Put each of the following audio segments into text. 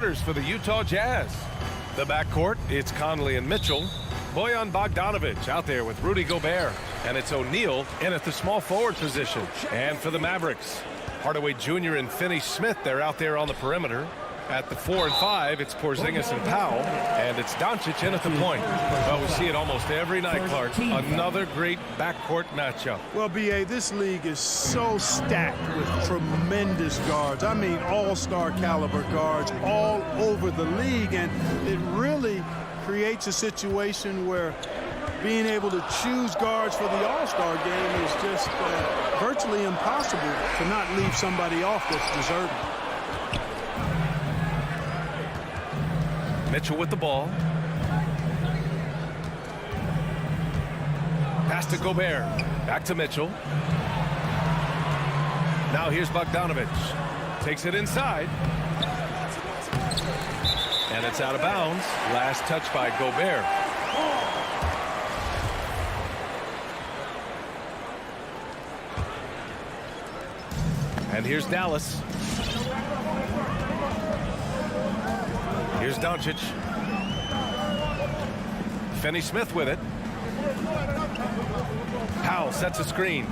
For the Utah Jazz. The backcourt, it's Conley and Mitchell. Bojan Bogdanovic out there with Rudy Gobert. And it's O'Neal in at the small forward position. And for the Mavericks, Hardaway Jr. and Finney-Smith, they're out there on the perimeter. At the 4 and 5, it's Porzingis and Powell. And it's Doncic in at the point. Well, we see it almost every night, Clark. Another great backcourt matchup. Well, B.A., this league is so stacked with tremendous guards. I mean, all-star caliber guards all over the league. And it really creates a situation where being able to choose guards for the all-star game is just virtually impossible to not leave somebody off that's deserving. Mitchell with the ball. Pass to Gobert. Back to Mitchell. Now here's Bogdanovic. Takes it inside. And it's out of bounds. Last touch by Gobert. And here's Dallas. Here's Doncic. Finney-Smith with it. Powell sets a screen.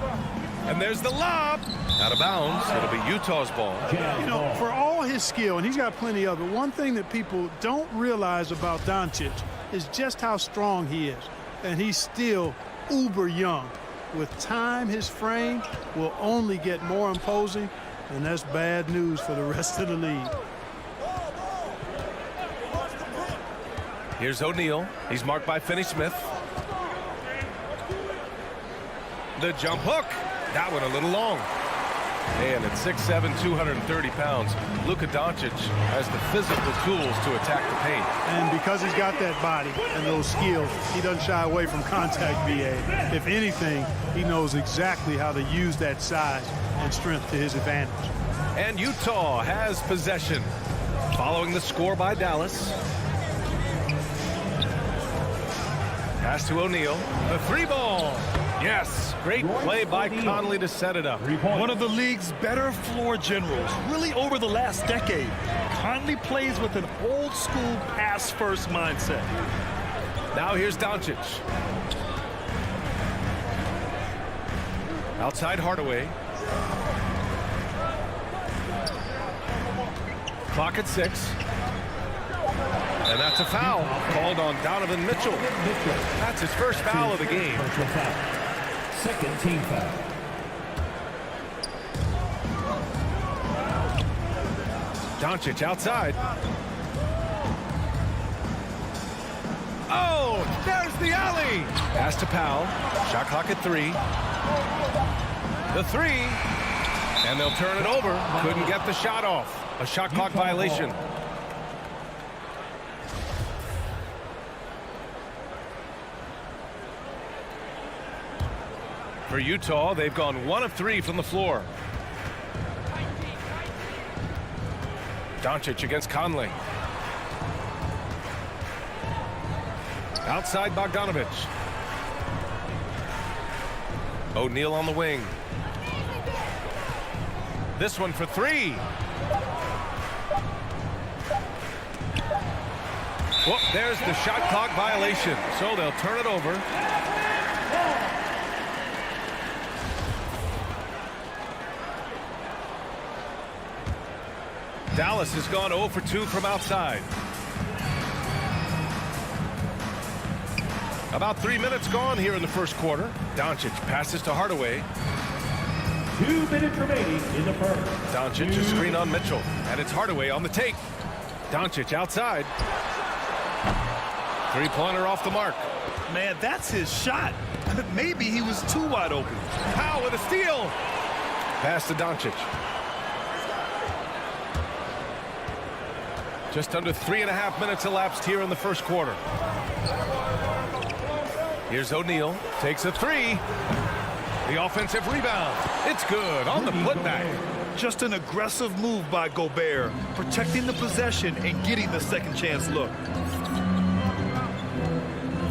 And there's the lob. Out of bounds. It'll be Utah's ball. You know, for all his skill, and he's got plenty of it, one thing that people don't realize about Doncic is just how strong he is. And he's still uber young. With time, his frame will only get more imposing, and that's bad news for the rest of the league. Here's O'Neal. He's marked by Finney-Smith. The jump hook. That one a little long. And at 6'7", 230 pounds, Luka Doncic has the physical tools to attack the paint. And because he's got that body and those skills, he doesn't shy away from contact, B.A. If anything, he knows exactly how to use that size and strength to his advantage. And Utah has possession. Following the score by Dallas. Pass to O'Neal. The three ball. Yes, great play by Conley to set it up. One of the league's better floor generals, really over the last decade. Conley plays with an old-school pass-first mindset. Now here's Doncic. Outside Hardaway. Clock at 6. And that's a foul called on Donovan Mitchell. That's his first foul of the game. Second team foul. Doncic outside. Oh, there's the alley. Pass to Powell. Shot clock at 3. The 3. And they'll turn it over. Couldn't get the shot off. A shot clock violation. For Utah, they've gone 1 of 3 from the floor. Doncic against Conley. Outside Bogdanovic. O'Neal on the wing. This one for 3. Well, there's the shot clock violation. So they'll turn it over. Dallas has gone 0 for 2 from outside. About 3 minutes gone here in the first quarter. Doncic passes to Hardaway. 2 minutes remaining in the first. Doncic a screen on Mitchell. And it's Hardaway on the take. Doncic outside. Three-pointer off the mark. Man, that's his shot. Maybe he was too wide open. Powell with a steal. Pass to Doncic. Just under 3.5 minutes elapsed here in the first quarter. Here's O'Neal. Takes a 3. The offensive rebound. It's good on the putback. Just an aggressive move by Gobert, protecting the possession and getting the second chance look.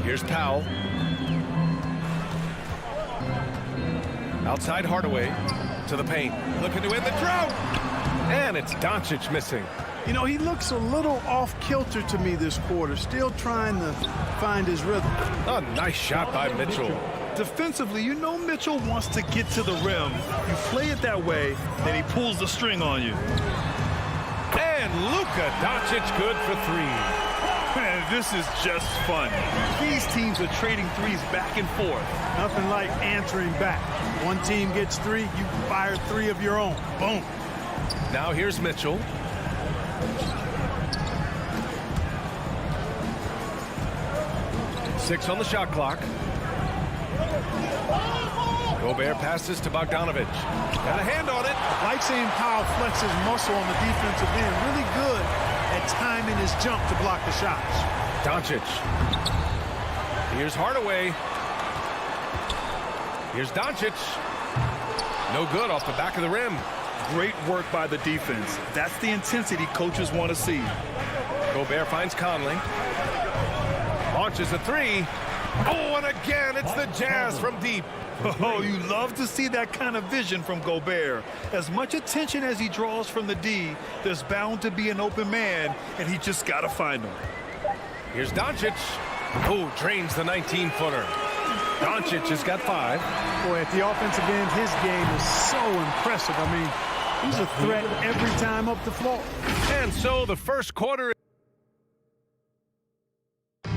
Here's Powell. Outside Hardaway to the paint. Looking to end the drought. And it's Doncic missing. You know, he looks a little off-kilter to me this quarter, still trying to find his rhythm. A nice shot by Mitchell. Defensively, you know Mitchell wants to get to the rim. You play it that way, then he pulls the string on you. And Luka Doncic good for three. Man, this is just fun. These teams are trading threes back and forth. Nothing like answering back. One team gets three, you fire three of your own. Boom. Now here's Mitchell. Six on the shot clock. Gobert passes to Bogdanovic. Got a hand on it. Like seeing Powell flex his muscle on the defensive end. Really good at timing his jump to block the shots. Doncic. Here's Hardaway. Here's Doncic. No good off the back of the rim. Great work by the defense. That's the intensity coaches want to see. Gobert finds Conley. Launches a three. Oh, and again, it's the Jazz from deep. Oh, you love to see that kind of vision from Gobert. As much attention as he draws from the D, there's bound to be an open man, and he just got to find him. Here's Doncic. Oh, drains the 19-footer. Doncic has got 5. Boy, at the offensive end, his game is so impressive. I mean, he's a threat every time up the floor. And so the first quarter.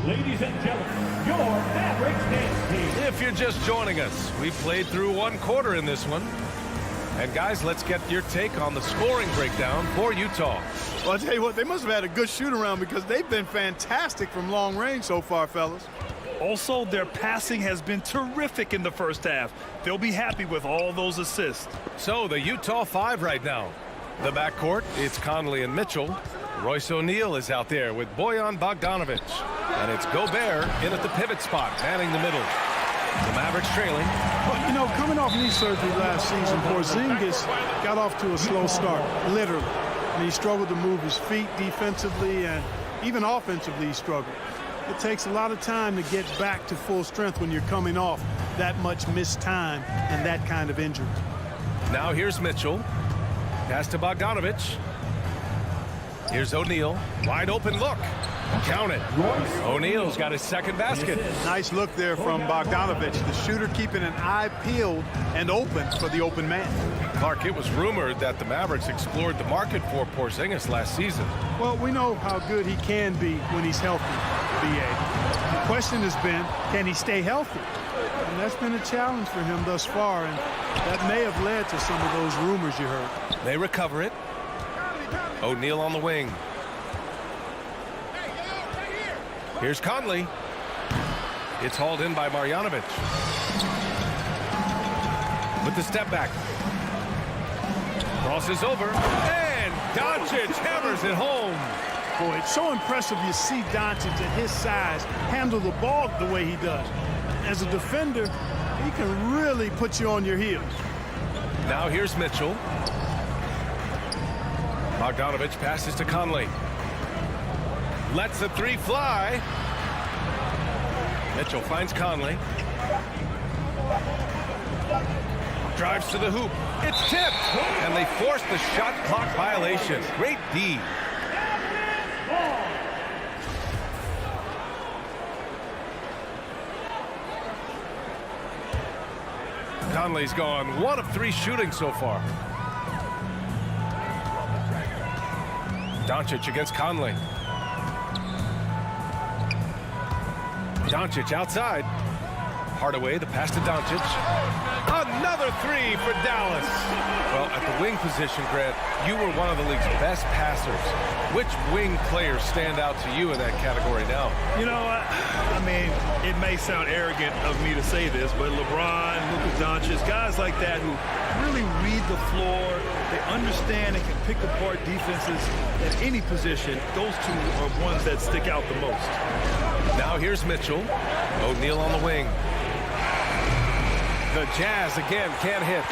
Ladies and gentlemen, your Mavericks dance team. If you're just joining us, we played through one quarter in this one. And guys, let's get your take on the scoring breakdown for Utah. Well, I'll tell you what, they must have had a good shoot-around because they've been fantastic from long range so far, fellas. Also, their passing has been terrific in the first half. They'll be happy with all those assists. So the Utah 5 right now. The backcourt, it's Conley and Mitchell. Royce O'Neal is out there with Bojan Bogdanovic. And it's Gobert in at the pivot spot, manning the middle. The Mavericks trailing. Well, you know, coming off knee surgery last season, Porzingis got off to a slow start, literally. And he struggled to move his feet defensively, and even offensively he struggled. It takes a lot of time to get back to full strength when you're coming off that much missed time and that kind of injury. Now here's Mitchell. Pass to Bogdanovic. Here's O'Neal. Wide open look. Count it. O'Neal's got his second basket. Nice look there from Bogdanovic, the shooter keeping an eye peeled and open for the open man. Clark, it was rumored that the Mavericks explored the market for Porzingis last season. Well, we know how good he can be when he's healthy, B.A. The question has been, can he stay healthy? And that's been a challenge for him thus far, and that may have led to some of those rumors you heard. They recover it. O'Neal on the wing. Here's Conley. It's hauled in by Marjanovic. With the step back. Crosses over. And Doncic hammers it home. Boy, it's so impressive you see Doncic at his size handle the ball the way he does. As a defender, he can really put you on your heels. Now here's Mitchell. Bogdanovic passes to Conley. Lets the three fly. Mitchell finds Conley. Drives to the hoop. It's tipped. And they force the shot clock violation. Great D. Conley's gone 1 of 3 shooting so far. Doncic against Conley. Doncic outside. Hardaway, the pass to Doncic. Another 3 for Dallas. Well, at the wing position, Grant, you were one of the league's best passers. Which wing players stand out to you in that category now? You know, I mean, it may sound arrogant of me to say this, but LeBron, Luka Doncic, guys like that who really read the floor, they understand and can pick apart defenses at any position. Those two are ones that stick out the most. Now here's Mitchell. O'Neal on the wing. The Jazz again can't hit.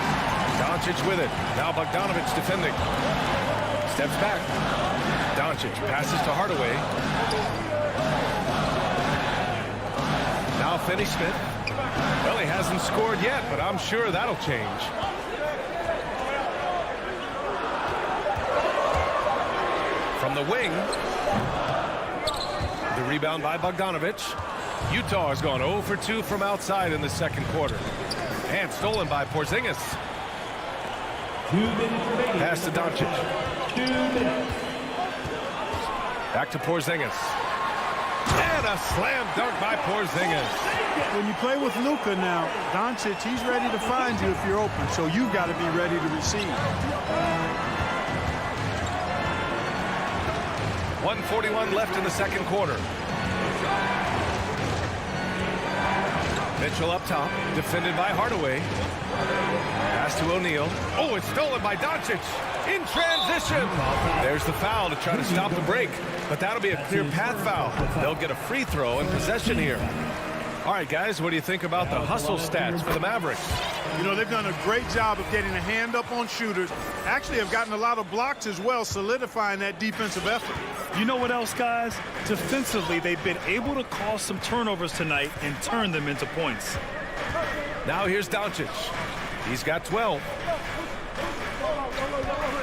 Doncic with it. Now Bogdanovic defending. Steps back. Doncic passes to Hardaway. Now Finney-Smith. Well, he hasn't scored yet, but I'm sure that'll change. From the wing. The rebound by Bogdanovich. Utah has gone 0 for 2 from outside in the second quarter. And stolen by Porzingis. 2 minutes remaining. Pass to Doncic. 2 minutes. Back to Porzingis. And a slam dunk by Porzingis. When you play with Luka now, Doncic, he's ready to find you if you're open, so you've got to be ready to receive. 1:41 left in the second quarter. Mitchell up top, defended by Hardaway. Pass to O'Neal. Oh, it's stolen by Doncic. In transition. There's the foul to try to stop the break, but that'll be a clear path foul. They'll get a free throw and possession here. All right, guys, what do you think about the hustle stats for the Mavericks? You know, they've done a great job of getting a hand up on shooters. Actually have gotten a lot of blocks as well, solidifying that defensive effort. You know what else, guys? Defensively, they've been able to cause some turnovers tonight and turn them into points. Now here's Doncic. He's got 12.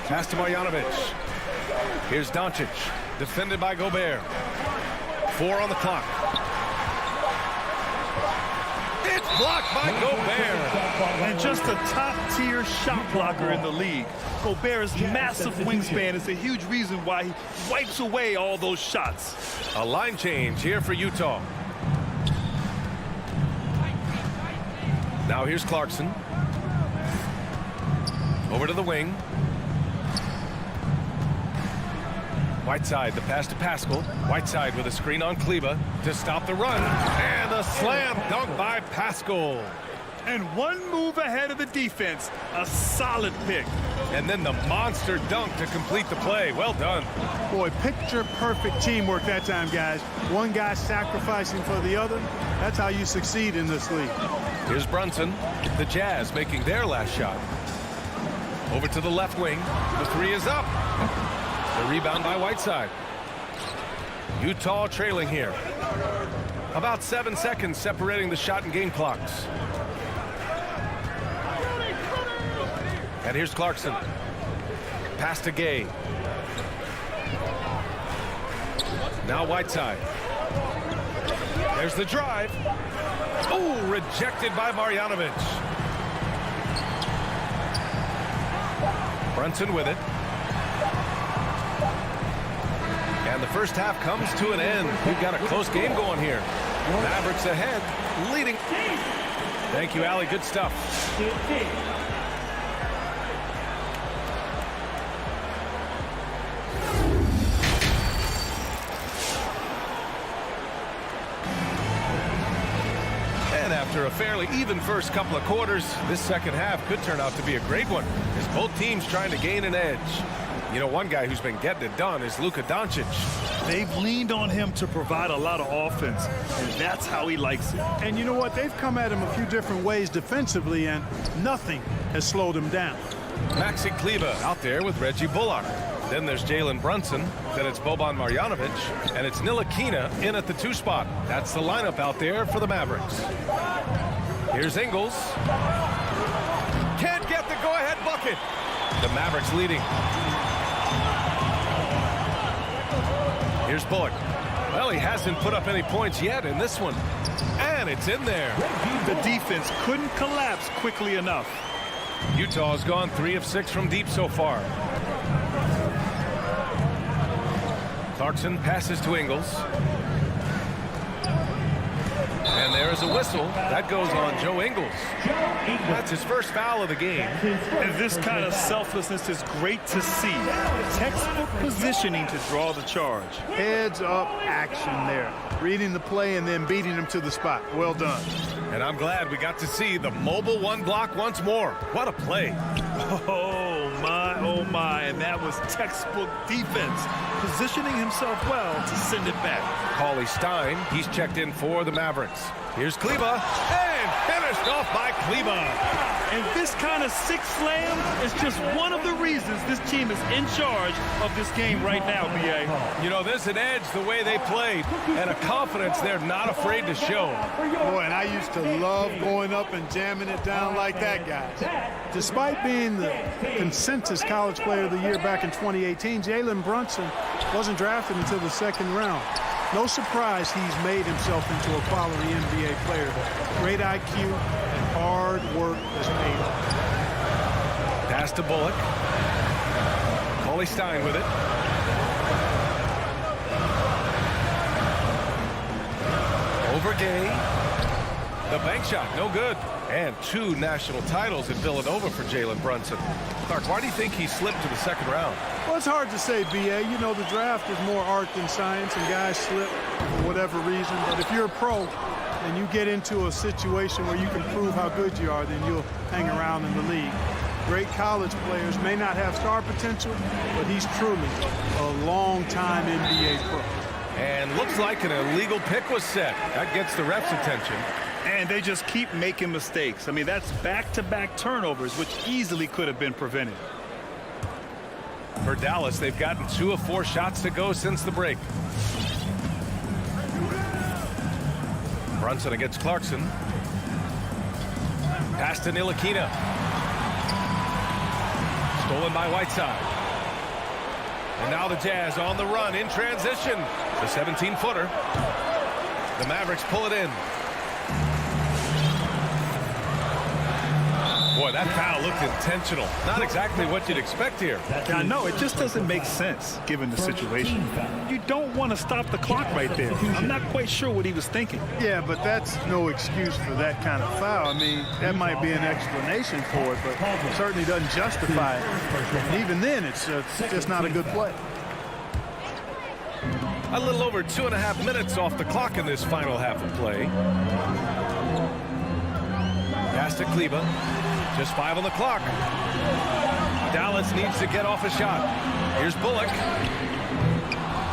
Pass to Marjanovic. Here's Doncic, defended by Gobert. 4 on the clock. It's blocked by Gobert. And just a top-tier shot blocker in the league. Gobert's massive wingspan is a huge reason why he wipes away all those shots. A line change here for Utah. Now here's Clarkson. Over to the wing. Whiteside, the pass to Pascal. Whiteside with a screen on Kleber to stop the run. And a slam dunk by Pascal. And one move ahead of the defense. A solid pick. And then the monster dunk to complete the play. Well done. Boy, picture-perfect teamwork that time, guys. One guy sacrificing for the other. That's how you succeed in this league. Here's Brunson. The Jazz making their last shot. Over to the left wing. The three is up. The rebound by Whiteside. Utah trailing here. About 7 seconds separating the shot and game clocks. And here's Clarkson. Pass to Gay. Now Whiteside. There's the drive. Oh, rejected by Marjanovic. Brunson with it. And the first half comes to an end. We've got a close game going here. Mavericks ahead, leading. Thank you, Allie. Good stuff. And after a fairly even first couple of quarters, this second half could turn out to be a great one, as both teams trying to gain an edge. You know, one guy who's been getting it done is Luka Doncic. They've leaned on him to provide a lot of offense, and that's how he likes it. And you know what? They've come at him a few different ways defensively, and nothing has slowed him down. Maxi Kleber out there with Reggie Bullock. Then there's Jalen Brunson. Then it's Boban Marjanovic. And it's Ntilikina in at the 2 spot. That's the lineup out there for the Mavericks. Here's Ingles. Can't get the go-ahead bucket. The Mavericks leading. Here's Bullock. Well, he hasn't put up any points yet in this one. And it's in there. The defense couldn't collapse quickly enough. Utah's gone 3 of 6 from deep so far. Clarkson passes to Ingles. And there is a whistle. That goes on Joe Ingles. That's his first foul of the game. And this kind of selflessness is great to see. Textbook positioning to draw the charge. Heads up action there. Reading the play and then beating him to the spot. Well done. And I'm glad we got to see the mobile one block once more. What a play. Oh my, and that was textbook defense, positioning himself well to send it back. Cauley Stein, he's checked in for the Mavericks. Here's Kleba, and finished off by Kleba. And this kind of six slam is just one of the reasons this team is in charge of this game right now, B.A. You know, there's an edge the way they played and a confidence they're not afraid to show. Boy, and I used to love going up and jamming it down like that, guys. Despite being the consensus college player of the year back in 2018, Jalen Brunson wasn't drafted until the second round. No surprise he's made himself into a quality NBA player. Great IQ and hard work has paid off. Pass to Bullock. Cauley Stein with it. Over Gay. The bank shot, no good. And 2 national titles in Villanova for Jalen Brunson. Clark, why do you think he slipped to the second round? Well, it's hard to say, B.A. You know, the draft is more art than science, and guys slip for whatever reason. But if you're a pro and you get into a situation where you can prove how good you are, then you'll hang around in the league. Great college players may not have star potential, but he's truly a long-time NBA pro. And looks like an illegal pick was set. That gets the ref's attention. And they just keep making mistakes. I mean, that's back-to-back turnovers, which easily could have been prevented. For Dallas, they've gotten 2 of 4 shots to go since the break. Brunson against Clarkson. Pass to Ntilikina. Stolen by Whiteside. And now the Jazz on the run in transition. The 17-footer. The Mavericks pull it in. Boy, that foul looked intentional. Not exactly what you'd expect here. I know, it just doesn't make sense given the situation. You don't want to stop the clock right there. I'm not quite sure what he was thinking. Yeah, but that's no excuse for that kind of foul. I mean, that might be an explanation for it, but it certainly doesn't justify it. And even then, it's just not a good play. A little over 2.5 minutes off the clock in this final half of play. Pass to Kleba. Just 5 on the clock. Dallas needs to get off a shot. Here's Bullock.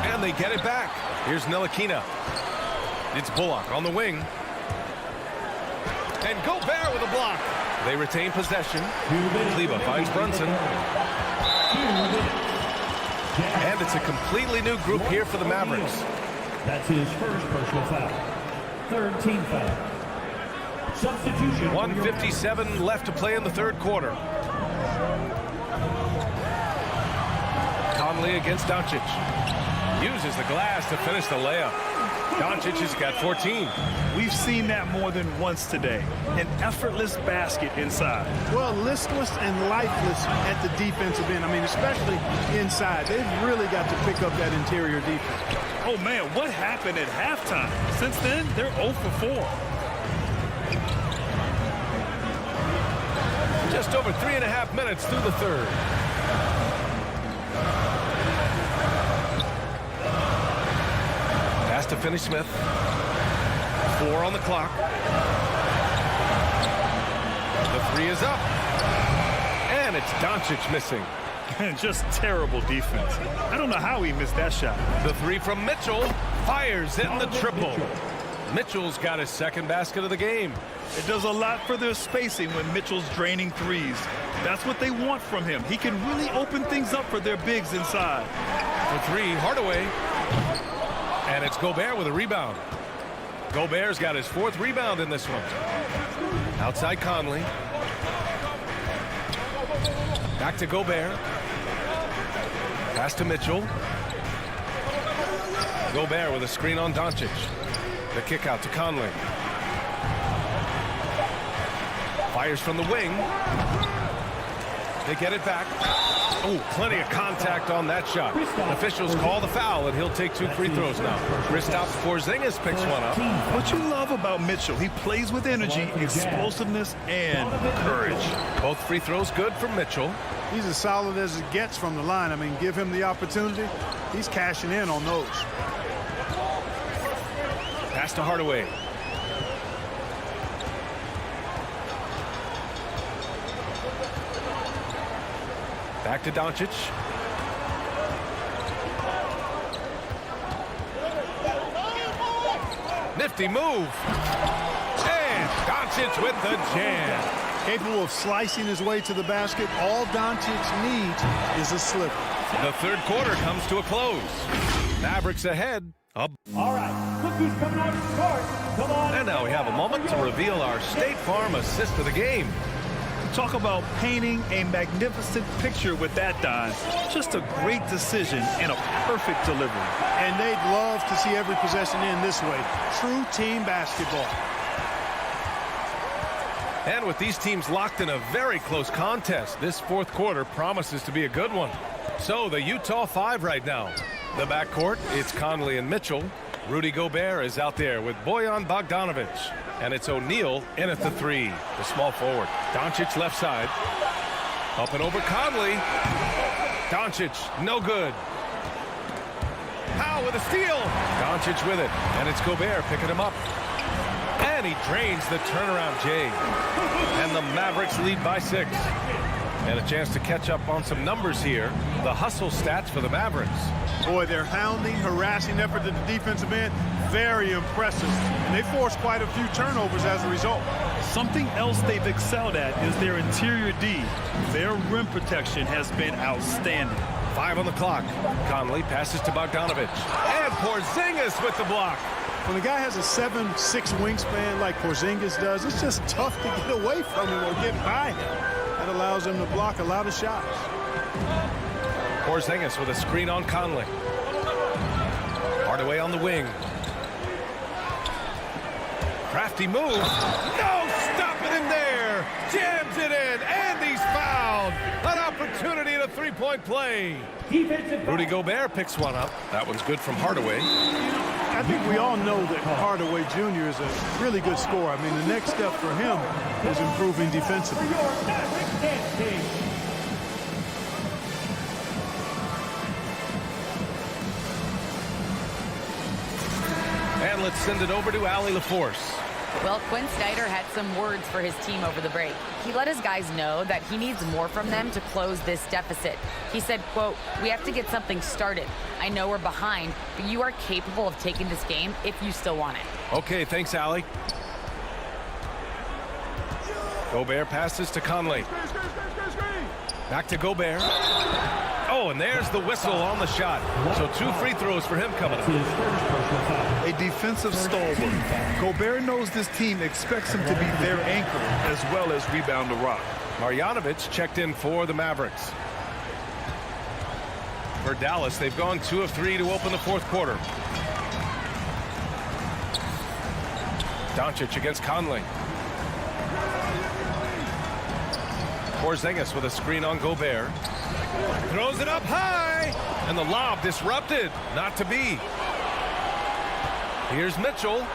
And they get it back. Here's Ntilikina. It's Bullock on the wing. And Gobert with a block. They retain possession. Kleba finds Brunson. And it's a completely new group here for the Mavericks. That's his first personal foul. Third team foul. Substitution. 1:57 left to play in the third quarter. Conley against Doncic. Uses the glass to finish the layup. Doncic has got 14. We've seen that more than once today. An effortless basket inside. Well, listless and lifeless at the defensive end. I mean, especially inside. They've really got to pick up that interior defense. Oh, man, what happened at halftime? Since then, they're 0 for 4. Just over 3.5 minutes through the third. Pass to Finney-Smith. 4 on the clock. The 3 is up. And it's Doncic missing. Just terrible defense. I don't know how he missed that shot. The 3 from Mitchell fires in the triple. Mitchell's got his second basket of the game. It does a lot for their spacing when Mitchell's draining threes. That's what they want from him. He can really open things up for their bigs inside. For 3, Hardaway. And it's Gobert with a rebound. Gobert's got his 4th rebound in this one. Outside Conley. Back to Gobert. Pass to Mitchell. Gobert with a screen on Doncic. The kick out to Conley. Fires from the wing. They get it back. Oh, plenty of contact on that shot. Officials call the foul, and he'll take 2 free throws now. Kristaps Porzingis picks one up. What you love about Mitchell, he plays with energy, explosiveness, and courage. Both free throws good for Mitchell. He's as solid as it gets from the line. I mean, give him the opportunity. He's cashing in on those. Pass to Hardaway. Back to Doncic. Nifty move. Doncic with the jam. Capable of slicing his way to the basket. All Doncic needs is a sliver. The third quarter comes to a close. Mavericks ahead. All right, look who's coming on to start. Come on. And now we have a moment to reveal our State Farm assist of the game. Talk about painting a magnificent picture with that, Don. Just a great decision and a perfect delivery. And they'd love to see every possession end this way. True team basketball. And with these teams locked in a very close contest, this fourth quarter promises to be a good one. So the Utah 5 right now. The backcourt, it's Conley and Mitchell. Rudy Gobert is out there with Bojan Bogdanovic. And it's O'Neal in at the 3, the small forward. Doncic left side. Up and over Conley. Doncic, no good. Powell with a steal. Doncic with it. And it's Gobert picking him up. And he drains the turnaround J. And the Mavericks lead by 6. And a chance to catch up on some numbers here. The hustle stats for the Mavericks. Boy, their hounding, harassing effort at the defensive end, very impressive. And they forced quite a few turnovers as a result. Something else they've excelled at is their interior D. Their rim protection has been outstanding. 5 on the clock. Conley passes to Bogdanovic. And Porzingis with the block. When a guy has a 7'6" wingspan like Porzingis does, it's just tough to get away from him or get by him. That allows him to block a lot of shots. Porzingis with a screen on Conley. Hardaway on the wing. Crafty move. No, stop it in there. Jams it in, and he's fouled. An opportunity in a three-point play. Rudy Gobert picks one up. That one's good from Hardaway. I think we all know that Hardaway Jr. is a really good scorer. I mean, the next step for him is improving defensively. And let's send it over to Allie LaForce. Well, Quinn Snyder had some words for his team over the break. He let his guys know that he needs more from them to close this deficit. He said, quote, "We have to get something started. I know we're behind, but you are capable of taking this game if you still want it." Okay, thanks, Allie. Gobert passes to Conley. Back to Gobert. Oh, and there's the whistle on the shot. So 2 free throws for him coming up. A defensive stalwart. Gobert knows this team expects him to be their anchor as well as rebound the rock. Marjanovic checked in for the Mavericks. For Dallas, they've gone 2 of 3 to open the fourth quarter. Doncic against Conley. Porzingis with a screen on Gobert. Throws it up high. And the lob disrupted. Not to be. Here's Mitchell.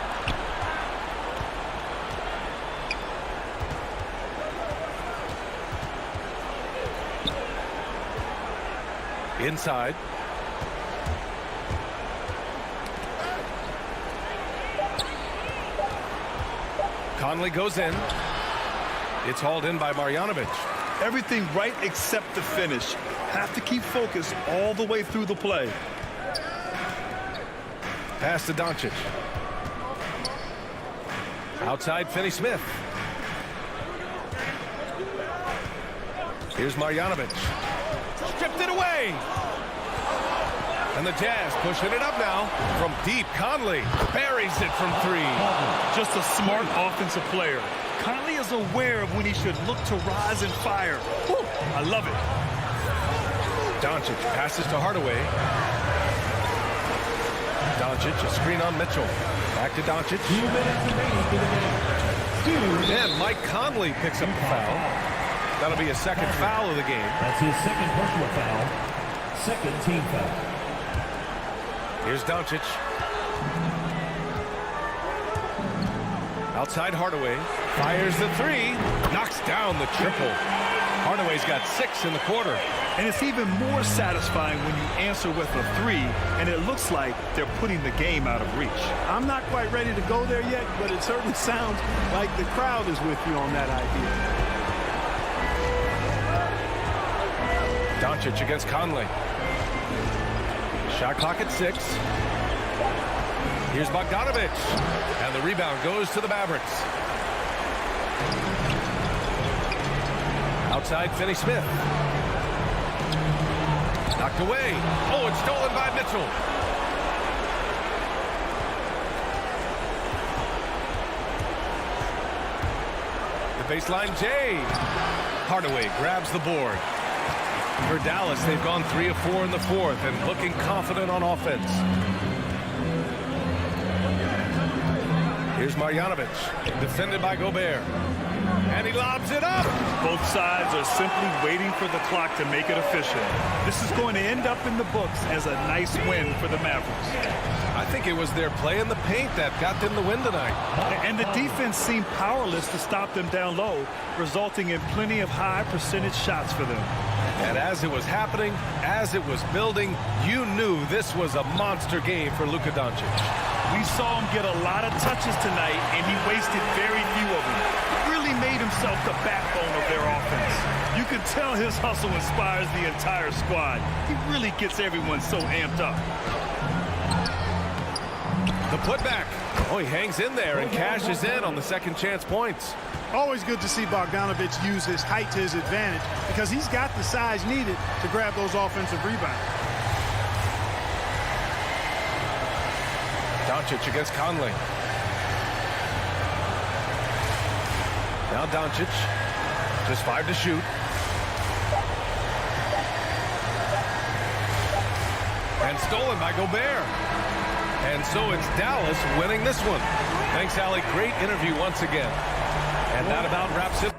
Inside. Conley goes in. It's hauled in by Marjanovic. Everything right except the finish. Have to keep focused all the way through the play. Pass to Doncic. Outside, Finney-Smith. Here's Marjanovic. Stripped it away. And the Jazz pushing it up now. From deep, Conley buries it from 3. Just a smart offensive player. Conley is aware of when he should look to rise and fire. Whew, I love it. Doncic passes to Hardaway. Doncic, a screen on Mitchell. Back to Doncic. And Mike Conley picks up the foul. That'll be a second foul of the game. That's his second personal foul. Second team foul. Here's Doncic. Outside Hardaway. Fires the 3. Knocks down the triple. Hardaway's got 6 in the quarter. And it's even more satisfying when you answer with a 3, and it looks like they're putting the game out of reach. I'm not quite ready to go there yet, but it certainly sounds like the crowd is with you on that idea. Doncic against Conley. Shot clock at 6. Here's Bogdanovic. And the rebound goes to the Mavericks. Outside, Finney Smith. Knocked away. Oh, it's stolen by Mitchell. The baseline, Jay. Hardaway grabs the board. For Dallas, they've gone 3 of 4 in the fourth and looking confident on offense. Here's Marjanovic, defended by Gobert. And he lobs it up. Both sides are simply waiting for the clock to make it official. This is going to end up in the books as a nice win for the Mavericks. I think it was their play in the paint that got them the win tonight. And the defense seemed powerless to stop them down low, resulting in plenty of high percentage shots for them. And as it was happening, as it was building, you knew this was a monster game for Luka Doncic. We saw him get a lot of touches tonight, and he wasted very few of them. He really made himself the backbone of their offense. You can tell his hustle inspires the entire squad. He really gets everyone so amped up. The putback. Oh, he hangs in there and cashes in on the second chance points. Always good to see Bogdanovic use his height to his advantage because he's got the size needed to grab those offensive rebounds. Doncic against Conley. Now Doncic, just 5 to shoot. And stolen by Gobert. And so it's Dallas winning this one. Thanks, Allie. Great interview once again. And that about wraps it.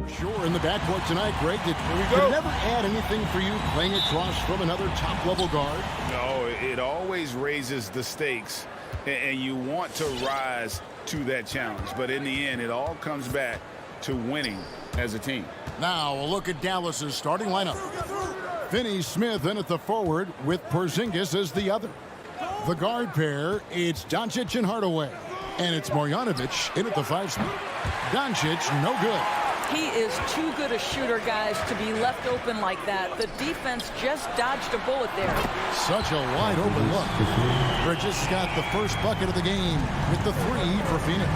Sure, in the backcourt tonight, Greg, did it never add anything for you playing across from another top-level guard? No, it always raises the stakes, and you want to rise to that challenge. But in the end, it all comes back to winning as a team. Now, a look at Dallas's starting lineup. Finney-Smith in at the forward with Porzingis as the other. The guard pair, it's Doncic and Hardaway. And it's Marjanovic in at the 5 spot. Doncic, no good. He is too good a shooter, guys, to be left open like that. The defense just dodged a bullet there. Such a wide open look. Bridges got the first bucket of the game with the 3 for Phoenix.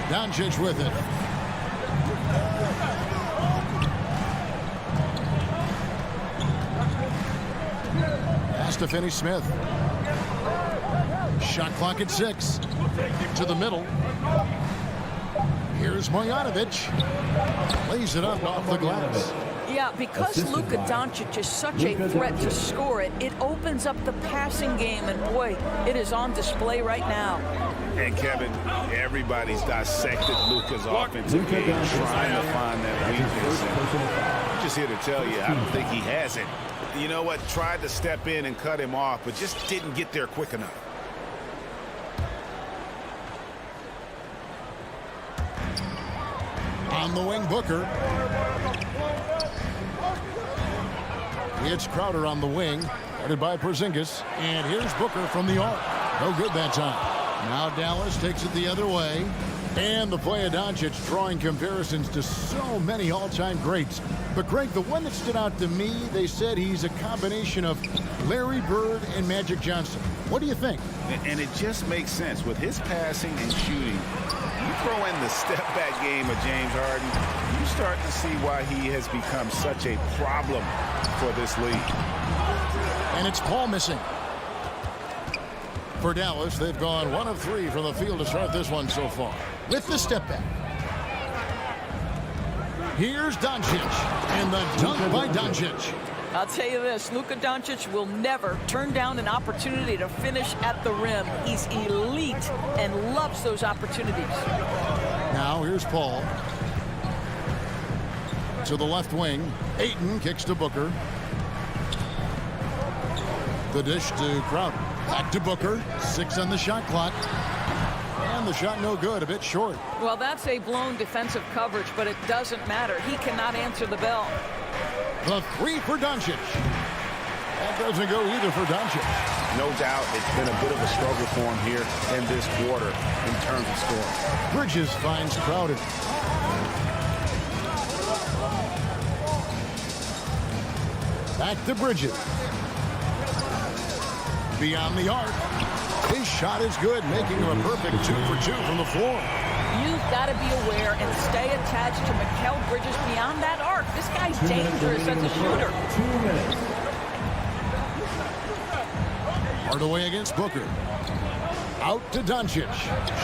Doncic with it. Pass to Finney-Smith. Shot clock at 6. To the middle. Here's Marjanovic. Lays it up off the glass. Yeah, because Luka Doncic is such a threat to score it, it opens up the passing game, and boy, it is on display right now. And Kevin, everybody's dissected Luka's offensive game, trying to find that weakness. And I'm just here to tell you, I don't think he has it. You know what? Tried to step in and cut him off, but just didn't get there quick enough. On the wing, Booker. It's Crowder on the wing, guarded by Porzingis. And here's Booker from the arc. No good that time. Now Dallas takes it the other way. And the play of Doncic drawing comparisons to so many all-time greats. But, Greg, the one that stood out to me, they said he's a combination of Larry Bird and Magic Johnson. What do you think? And it just makes sense. With his passing and shooting, you throw in the step-back game of James Harden, you start to see why he has become such a problem for this league. And it's Paul missing. For Dallas, they've gone 1 of 3 from the field to start this one so far. With the step back. Here's Doncic. And the dunk by Doncic. I'll tell you this, Luka Doncic will never turn down an opportunity to finish at the rim. He's elite and loves those opportunities. Now here's Paul. To the left wing. Ayton kicks to Booker. The dish to Crowder. Back to Booker. 6 on the shot clock. And the shot no good, a bit short. Well, that's a blown defensive coverage, but it doesn't matter. He cannot answer the bell. The 3 for Doncic. That doesn't go either for Doncic. No doubt it's been a bit of a struggle for him here in this quarter in terms of scoring. Bridges finds Crowder. Back to Bridges. Beyond the arc. His shot is good, making him a perfect 2 for 2 from the floor. You've got to be aware and stay attached to Mikal Bridges beyond that arc. This guy's dangerous as a shooter. 2 minutes. Hardaway against Booker. Out to Doncic.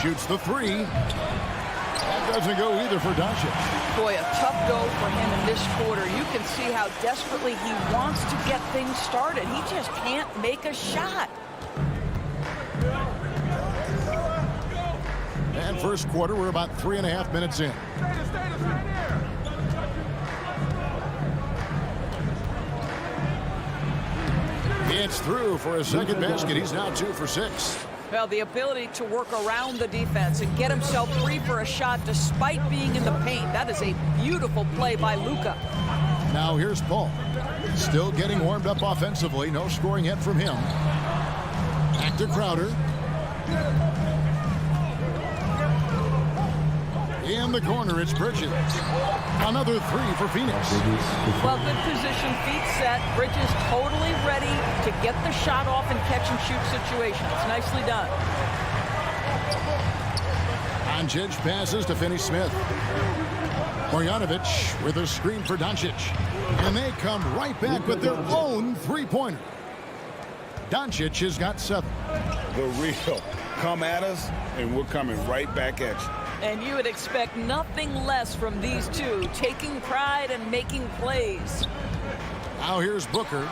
Shoots the 3. That doesn't go either for Doncic. Boy, a tough go for him in this quarter. You can see how desperately he wants to get things started. He just can't make a shot. And first quarter, we're about 3.5 minutes in. It's through for a second basket. He's now 2 for 6. Well, the ability to work around the defense and get himself free for a shot despite being in the paint. That is a beautiful play by Luka. Now here's Paul. Still getting warmed up offensively. No scoring yet from him. Back to Crowder. In the corner, it's Bridges. Another 3 for Phoenix. Well, good position, feet set. Bridges totally ready to get the shot off and catch and shoot situations. Nicely done. Doncic passes to Finney-Smith. Marjanovic with a screen for Doncic. And they come right back with their own 3-pointer. Doncic has got 7. The real come at us, and we're coming right back at you. And you would expect nothing less from these two, taking pride and making plays. Now here's Booker.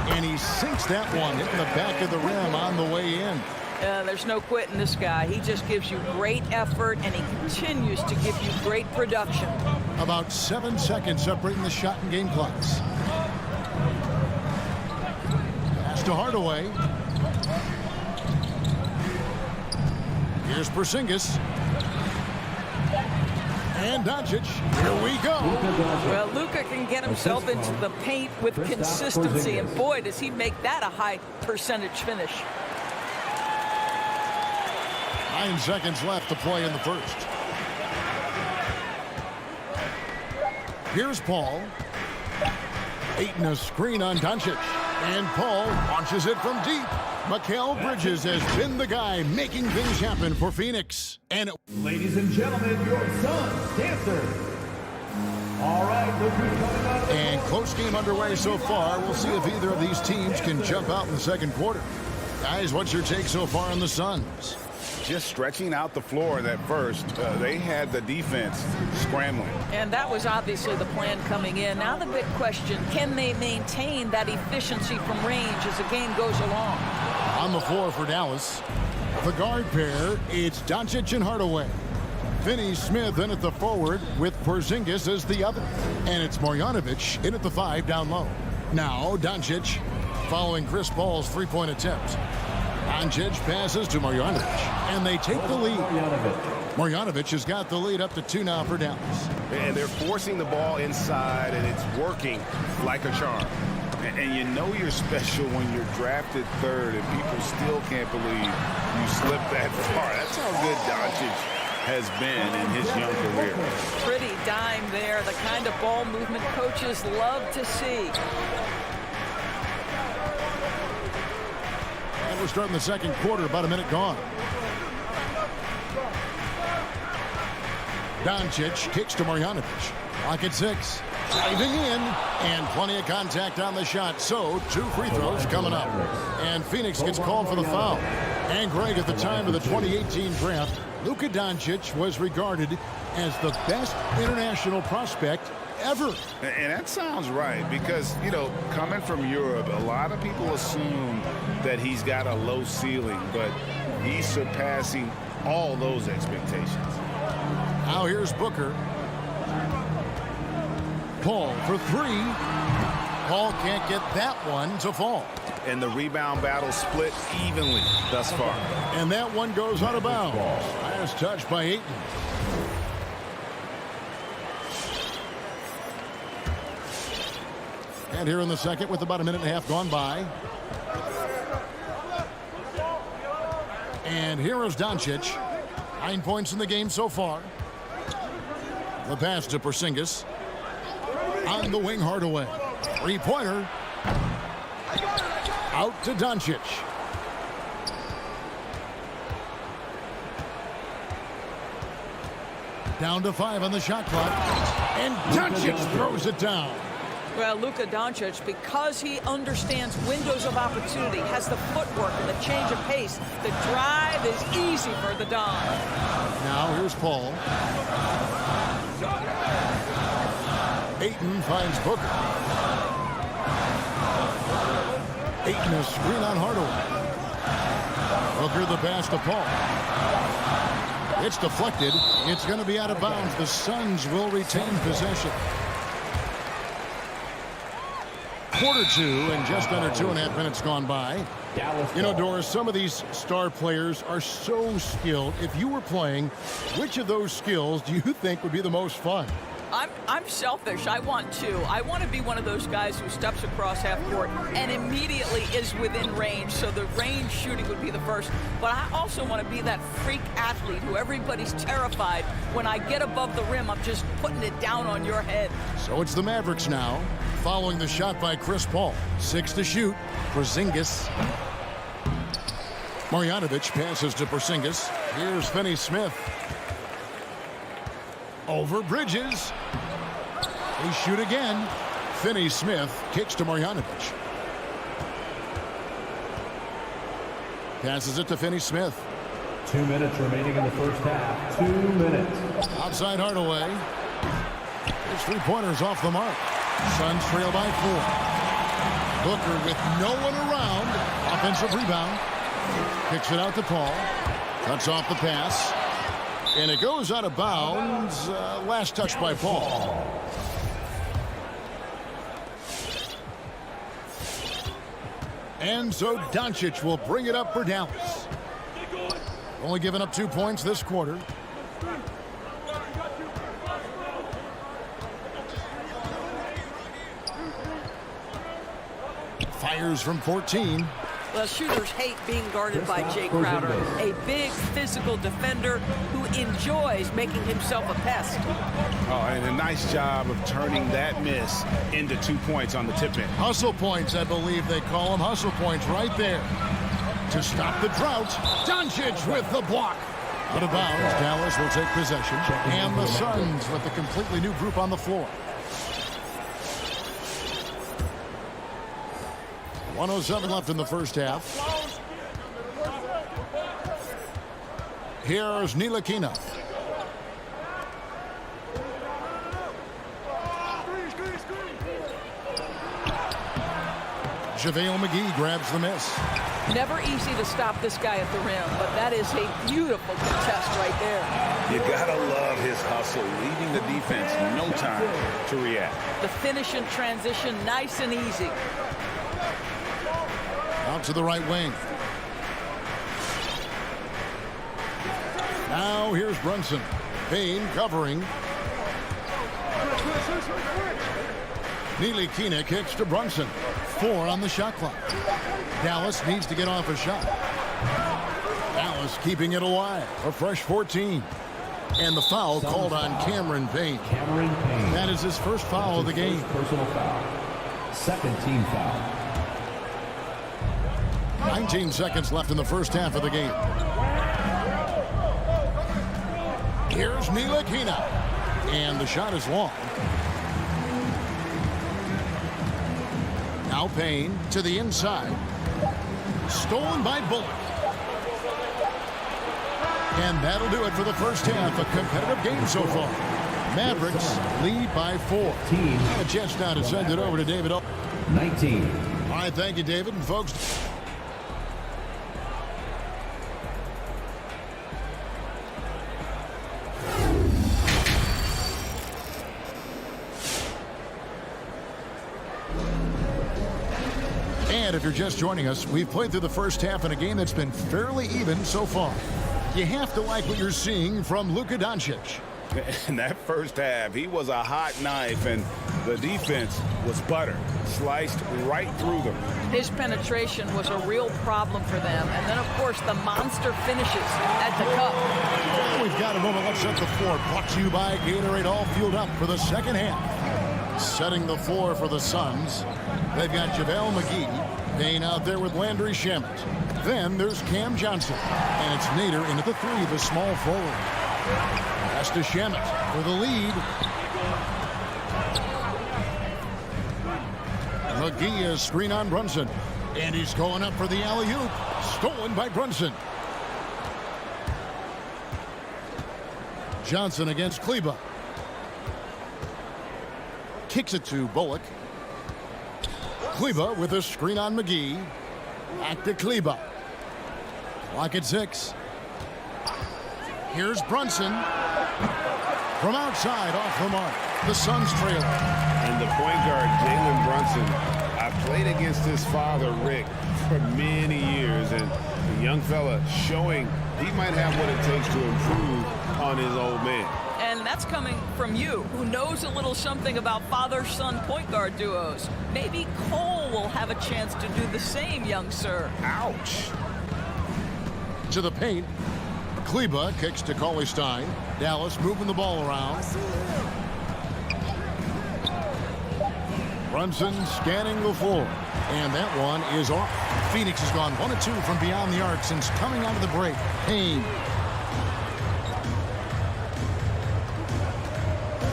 And he sinks that one, hitting the back of the rim on the way in. There's no quitting this guy. He just gives you great effort, and he continues to give you great production. About 7 seconds separating the shot and game clocks. Pass to Hardaway. Here's Porzingis. And Doncic. Here we go. Well, Luka can get himself into the paint with consistency, and boy, does he make that a high percentage finish. 9 seconds left to play in the first. Here's Paul. Ayton a screen on Doncic. And Paul launches it from deep. Mikal Bridges has been the guy making things happen for Phoenix. And Ladies and gentlemen, your son's dancer. All right, look who's coming out of the And close game underway so far. We'll see if either of these teams can jump out in the second quarter. Guys, what's your take so far on the Suns? Just stretching out the floor that first. They had the defense scrambling. And that was obviously the plan coming in. Now the big question, can they maintain that efficiency from range as the game goes along? On the floor for Dallas, the guard pair, it's Doncic and Hardaway. Finney-Smith in at the forward with Porzingis as the other. And it's Marjanovic in at the 5 down low. Now Doncic following Chris Paul's three-point attempt. Doncic passes to Marjanovic, and they take the lead. Marjanovic has got the lead up to 2 now for Dallas. And they're forcing the ball inside, and it's working like a charm. And you know you're special when you're drafted 3rd, and people still can't believe you slipped that far. That's how good Doncic has been in his young career. Pretty dime there, the kind of ball movement coaches love to see. And we're starting the second quarter, about a minute gone. Doncic kicks to Marjanovic. Clock at 6. Driving in, and plenty of contact on the shot. So, 2 free throws coming up. And Phoenix gets called for the foul. And Greg, at the time of the 2018 draft, Luka Doncic was regarded as the best international prospect ever. And that sounds right, because, you know, coming from Europe, a lot of people assume that he's got a low ceiling, but he's surpassing all those expectations. Now here's Booker. Paul for 3. Paul can't get that one to fall. And the rebound battle split evenly thus far. And that one goes out of bounds. Last touch by Ayton. And here in the second with about a minute and a half gone by. And here is Doncic. 9 points in the game so far. The pass to Porzingis. On the wing, Hardaway. 3-pointer. Out to Doncic. Down to 5 on the shot clock. And Doncic throws it down. Well, Luka Doncic, because he understands windows of opportunity, has the footwork and the change of pace, the drive is easy for the Don. Now here's Paul. Ayton finds Booker. Ayton a screen on Hardaway. Booker the pass to Paul. It's deflected. It's going to be out of bounds. The Suns will retain possession. Quarter 2 and just under 2.5 minutes gone by. You know, Doris, some of these star players are so skilled. If you were playing, which of those skills do you think would be the most fun? I'm selfish. I want to. I want to be one of those guys who steps across half court and immediately is within range. So the range shooting would be the first. But I also want to be that freak athlete who everybody's terrified. When I get above the rim, I'm just putting it down on your head. So it's the Mavericks now, following the shot by Chris Paul. 6 to shoot. Porzingis. Marjanovic passes to Porzingis. Here's Finney-Smith. Over Bridges. They shoot again. Finney-Smith kicks to Marjanovic. Passes it to Finney-Smith. 2 minutes remaining in the first half. 2 minutes. Outside Hardaway. His 3-pointers off the mark. Suns trail by 4. Booker with no one around. Offensive rebound. Kicks it out to Paul. Cuts off the pass. And it goes out of bounds. Last touch by Paul. And so Doncic will bring it up for Dallas. Only giving up 2 points this quarter. Fires from 14. Well, shooters hate being guarded by Jay Crowder, a big physical defender who enjoys making himself a pest. Oh, and a nice job of turning that miss into 2 points on the tip-in. Hustle points, I believe they call them. Hustle points right there. To stop the drought, Doncic with the block. Out of bounds, Dallas will take possession. And the Suns with a completely new group on the floor. 1:07 left in the first half. Here's Ntilikina. JaVale McGee grabs the miss. Never easy to stop this guy at the rim, but that is a beautiful contest right there. You gotta love his hustle, leaving the defense no time to react. The finish and transition, nice and easy. Out to the right wing. Now here's Brunson. Payne covering. Ntilikina kicks to Brunson. 4 on the shot clock. Dallas needs to get off a shot. Dallas keeping it alive. A fresh 14. And the foul called on Cameron Payne. That is his first foul of the game. Personal foul. Second team foul. 19 seconds left in the first half of the game. Here's Ntilikina. And the shot is long. Now Payne to the inside. Stolen by Bullock. And that'll do it for the first half. A competitive game so far. Mavericks lead by 4. A chance now to send it over to David. 19. All right, thank you, David. And folks, and if you're just joining us, we've played through the first half in a game that's been fairly even so far. You have to like what you're seeing from Luka Doncic. In that first half, he was a hot knife, and the defense was butter, sliced right through them. His penetration was a real problem for them. And then, of course, the monster finishes at the cup. We've got a moment. Let's set the floor. Brought to you by Gatorade, all fueled up for the second half. Setting the floor for the Suns. They've got JaVale McGee. Payne out there with Landry Shamet. Then there's Cam Johnson. And it's Nader into the 3, the small forward. Pass to Shamet for the lead. McGee is screen on Brunson. And he's going up for the alley-oop. Stolen by Brunson. Johnson against Kleber. Kicks it to Bullock. Kleber with a screen on McGee. Back to Kleber. Clock at 6. Here's Brunson. From outside, off the mark. The Suns trail. And the point guard, Jalen Brunson, I played against his father, Rick, for many years. And the young fella showing he might have what it takes to improve on his old man. And that's coming from you, who knows a little something about father-son point guard duos. Maybe Cole will have a chance to do the same, young sir. Ouch. To the paint. Kleber kicks to Cauley-Stein. Dallas moving the ball around. Brunson scanning the floor. And that one is off. Phoenix has gone 1 of 2 from beyond the arc since coming out of the break. Payne.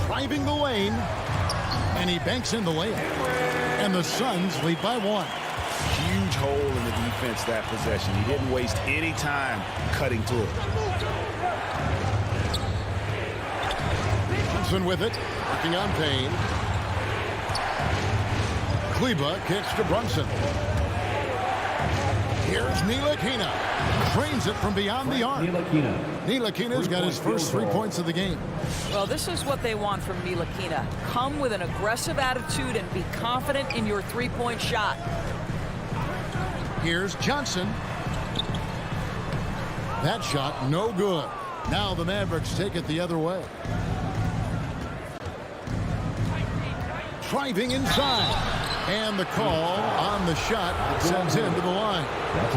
Driving the lane. And he banks in the layup. And the Suns lead by 1. Huge hole in the defense that possession. He didn't waste any time cutting to it. Brunson with it. Working on Payne. Kleber kicks to Brunson. Here's Ntilikina. Drains it from beyond the arc. Ntilikina's got his first 3 points of the game. Well, this is what they want from Ntilikina. Come with an aggressive attitude and be confident in your three-point shot. Here's Johnson. That shot no good. Now the Mavericks take it the other way. Driving inside. And the call on the shot that sends him to the line.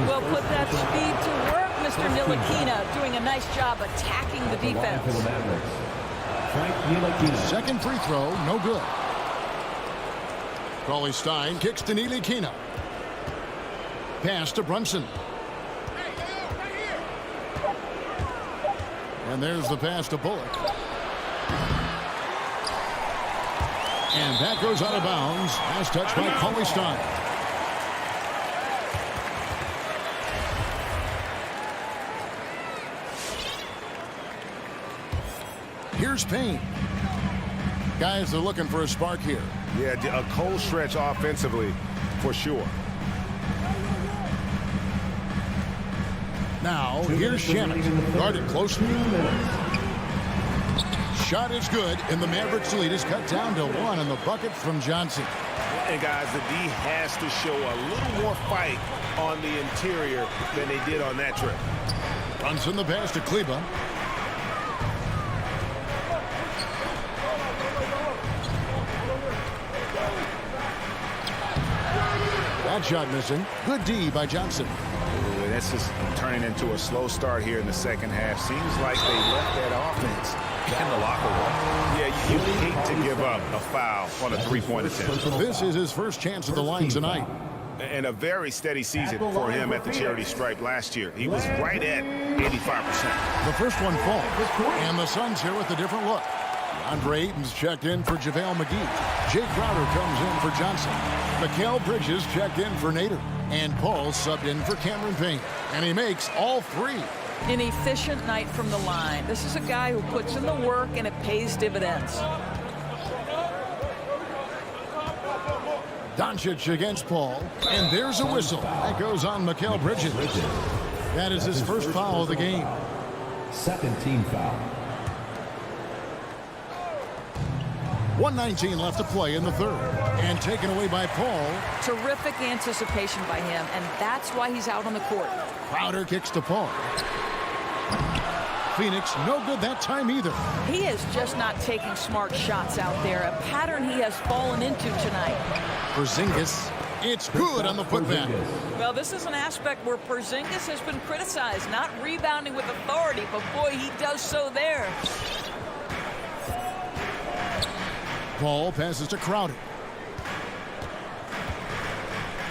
Well, put that speed to work, Mr. Ntilikina, doing a nice job attacking the defense. Second free throw, no good. Cauley-Stein kicks to Ntilikina. Pass to Brunson. And there's the pass to Bullock. And that goes out of bounds. Last touch by Cauley-Stein. Here's Payne. Guys are looking for a spark here. Yeah, a cold stretch offensively for sure. Now, here's Shannon. Guarded closely. Shot is good, and the Mavericks lead is cut down to 1 on the bucket from Johnson. And guys, the D has to show a little more fight on the interior than they did on that trip. Brunson the pass to Kleber. That shot missing. Good D by Johnson. Ooh, that's just turning into a slow start here in the second half. Seems like they left that offense in the locker room. Yeah, you hate to give up a foul on a three-point attempt. This is his first chance at the line tonight. And a very steady season for him at the charity stripe last year. He was right at 85%. The first one falls. And the Suns here with a different look. Andre Ayton's checked in for JaVale McGee. Jay Crowder comes in for Johnson. Mikal Bridges checked in for Nader. And Paul subbed in for Cameron Payne. And he makes all three. An efficient night from the line. This is a guy who puts in the work and it pays dividends. Doncic against Paul. And there's a whistle. That goes on Mikal Bridges. That is his first foul of the game. Second team foul. 1:19 left to play in the third. And taken away by Paul. Terrific anticipation by him, and that's why he's out on the court. Crowder kicks to Paul. Phoenix no good that time either. He is just not taking smart shots out there, a pattern he has fallen into tonight. Porzingis, it's good on the putback. Well, this is an aspect where Porzingis has been criticized, not rebounding with authority, but boy, he does so there. Paul passes to Crowder.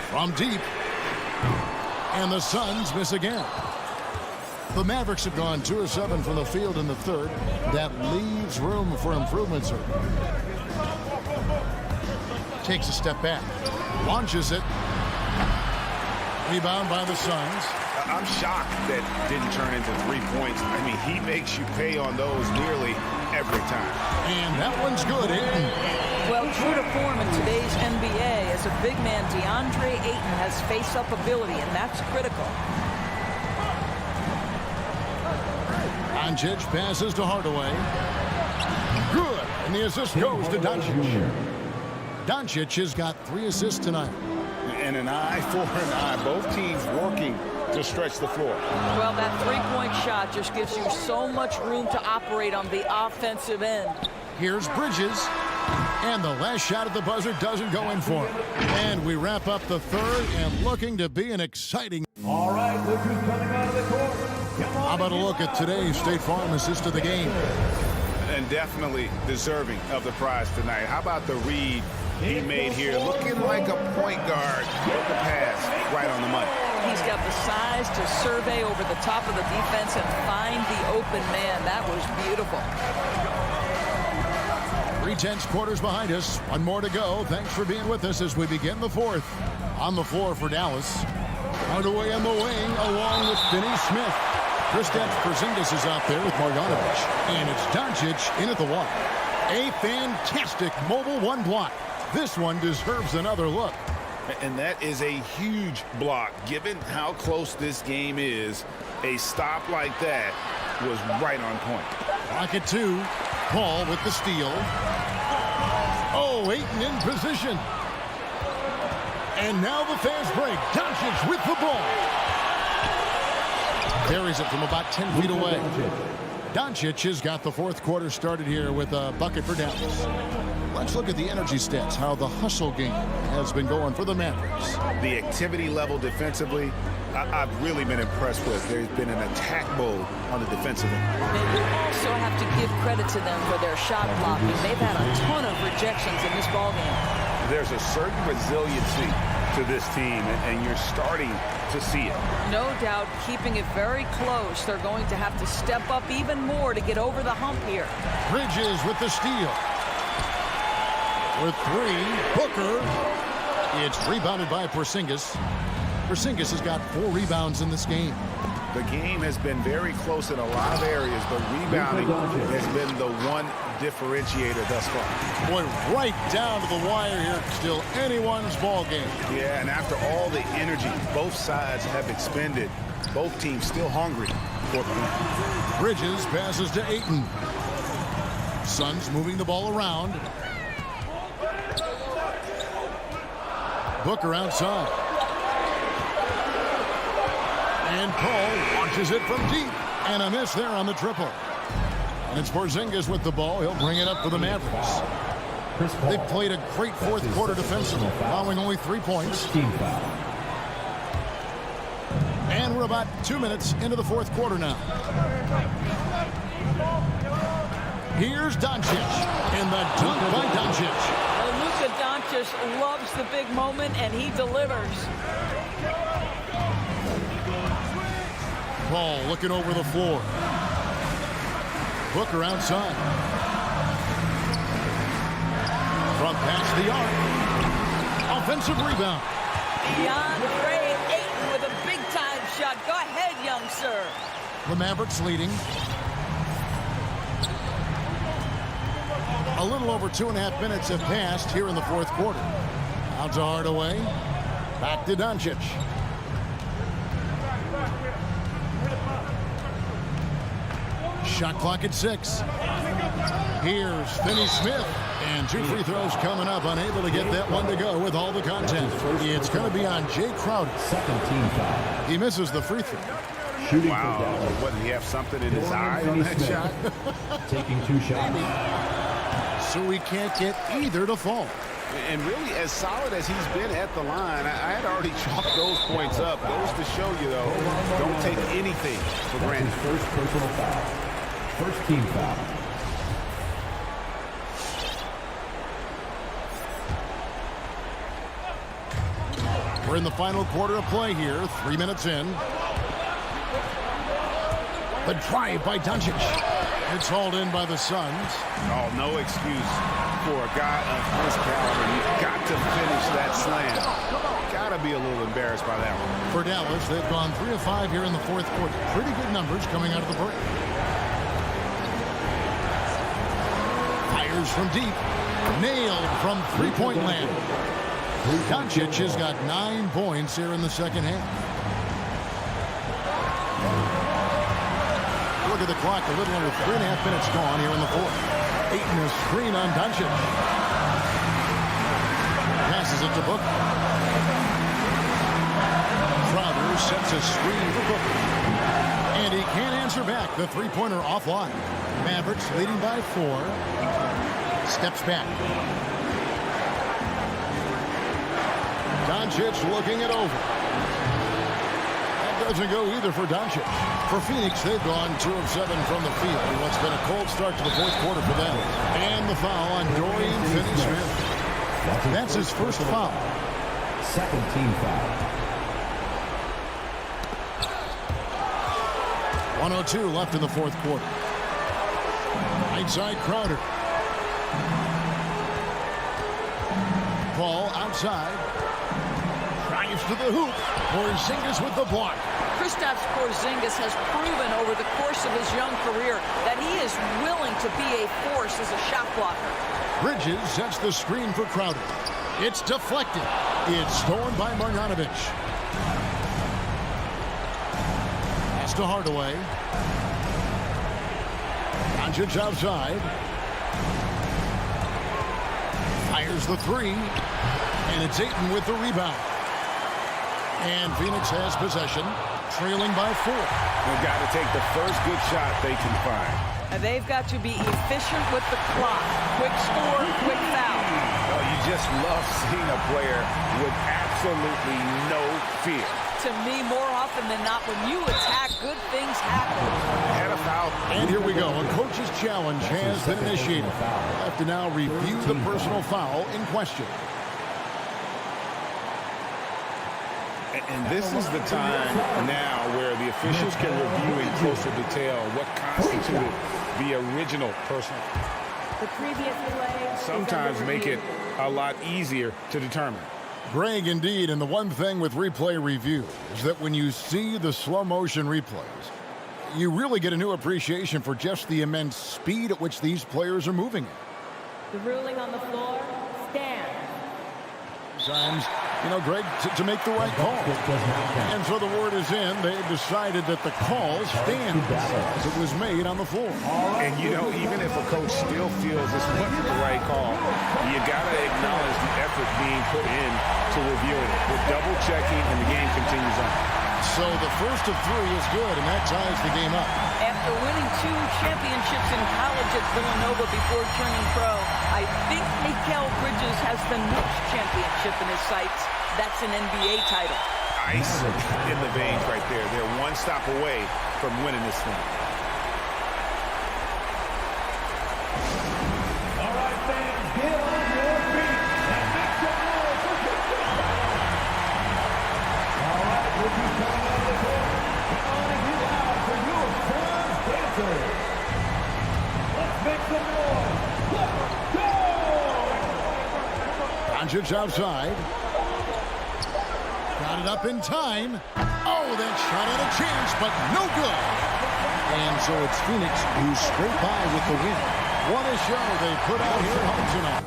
From deep. And the Suns miss again. The Mavericks have gone 2 of 7 from the field in the third. That leaves room for improvement, sir. Takes a step back. Launches it. Rebound by the Suns. I'm shocked that didn't turn into 3 points. I mean, he makes you pay on those nearly every time. And that one's good, Ayton. Well, true to form in today's NBA, as a big man, DeAndre Ayton has face-up ability, and that's critical. Doncic passes to Hardaway. Good. And the assist goes to Doncic. Doncic has got 3 assists tonight. And an eye for an eye. Both teams working to stretch the floor. Well, that three-point shot just gives you so much room to operate on the offensive end. Here's Bridges. And the last shot at the buzzer doesn't go in for him. And we wrap up the third and looking to be an exciting. All right, look who's coming out of the court. How about a look at today's State Farm assist of the game? And definitely deserving of the prize tonight. How about the read he made here? Looking like a point guard. With the pass right on the money. He's got the size to survey over the top of the defense and find the open man. That was beautiful. 3/10 quarters behind us. One more to go. Thanks for being with us as we begin the fourth. On the floor for Dallas. Hardaway on the wing along with Finney Smith. Kristaps Porzingis is out there with Marjanovic. And it's Doncic in at the wall. A fantastic mobile one block. This one deserves another look. And that is a huge block. Given how close this game is, a stop like that was right on point. Clock at 2. Paul with the steal. Oh, Ayton in position. And now the fast break. Doncic with the ball. Carries it from about 10 feet away. Doncic has got the fourth quarter started here with a bucket for Dallas. Let's look at the energy stats, how the hustle game has been going for the Mavericks. The activity level defensively, I've really been impressed with. There's been an attack mode on the defensive end. And you also have to give credit to them for their shot blocking. They've had a ton of rejections in this ballgame. There's a certain resiliency to this team, and you're starting to see it. No doubt, keeping it very close. They're going to have to step up even more to get over the hump here. Bridges with the steal. With 3, Booker. It's rebounded by Porzingis. Porzingis has got 4 rebounds in this game. The game has been very close in a lot of areas, but rebounding has been the one differentiator thus far. Boy, right down to the wire here. Still anyone's ball game. Yeah, and after all the energy both sides have expended, both teams still hungry for the win. Bridges passes to Ayton. Suns moving the ball around. Booker outside. And Paul launches it from deep. And a miss there on the triple. And it's Porzingis with the ball. He'll bring it up for the Mavericks. They've played a great fourth quarter defensively, allowing only 3 points. And we're about 2 minutes into the fourth quarter now. Here's Doncic. And the dunk by Doncic. Luka Doncic loves the big moment, and he delivers. Paul looking over the floor. Booker outside. From past the arc. Offensive rebound. DeAndre Ayton with a big-time shot. Go ahead, young sir. The Mavericks leading. A little over 2.5 minutes have passed here in the fourth quarter. Out to Hardaway. Back to Doncic. Shot clock at 6. Here's Finney Smith. And 2 free throws coming up. Unable to get that one to go with all the content. It's going to be on Jay Crowder. Second team foul. He misses the free throw. Shooting Wow. for Dallas. What, did he have something in his eye on that shot? Taking 2 shots. So we can't get either to fall. And really, as solid as he's been at the line, I had already chalked those points up. Goes to show you, though, don't take anything for That's granted. his first personal foul. First team foul. We're in the final quarter of play here. 3 minutes in. The drive by Doncic. It's hauled in by the Suns. Oh, no excuse for a guy of his caliber. You've got to finish that slam. Got to be a little embarrassed by that one. For Dallas, they've gone 3 of 5 here in the fourth quarter. Pretty good numbers coming out of the break. Fires from deep. Nailed from three-point land. Doncic has got 9 points here in the second half. Look at the clock, a little under 3.5 minutes gone here in the fourth. Ayton a screen on Doncic. Passes it to Booker. Crowder sets a screen for Booker. And he can't answer back. The three-pointer offline. Mavericks leading by 4. Steps back. Doncic looking it over. That doesn't go either for Doncic. For Phoenix, they've gone 2 of 7 from the field in what's been a cold start to the fourth quarter for them. And the foul on Dorian Finney-Smith. That's his first foul. Second team foul. 1:02 left in the fourth quarter. Right side Crowder. Paul outside. Drives to the hoop. Porzingis with the block. Kristaps Porzingis has proven over the course of his young career that he is willing to be a force as a shot blocker. Bridges sets the screen for Crowder. It's deflected. It's stolen by Marjanovic. Pass to Hardaway. Doncic outside. Fires the three. And it's Ayton with the rebound. And Phoenix has possession, trailing by 4. They've got to take the first good shot they can find. And they've got to be efficient with the clock. Quick score, quick foul. Oh, you just love seeing a player with absolutely no fear. To me, more often than not, when you attack, good things happen. Had a foul. And here we go. A coach's challenge has been initiated. We'll have to now review the personal foul in question. And this is the time now where the officials can review in closer detail what constituted the original personal. The previous play sometimes make it a lot easier to determine. Greg, indeed, and the one thing with replay review is that when you see the slow motion replays, you really get a new appreciation for just the immense speed at which these players are moving. The ruling on the floor stands. Sometimes, you know, Greg, to make the right call. And so the word is in. They've decided that the call stands as it was made on the floor. And, you know, even if a coach still feels this wasn't the right call, you got to acknowledge the effort being put in to reviewing it. With double checking, and the game continues on. So the first of 3 is good, and that ties the game up. After winning 2 championships in college at Villanova before turning pro, I think Mikal Bridges has the next championship in his sights. That's an NBA title. Ice in the veins right there. They're one stop away from winning this thing. All right, fans, get on your feet and make some noise for football. All right, would you come on the court? Come on and get out for your first dancer. Let's make some noise. Let's go! Doncic outside. Got it up in time. Oh, that shot had a chance, but no good. And so it's Phoenix who scrape by with the win. What a show they put out here at home tonight.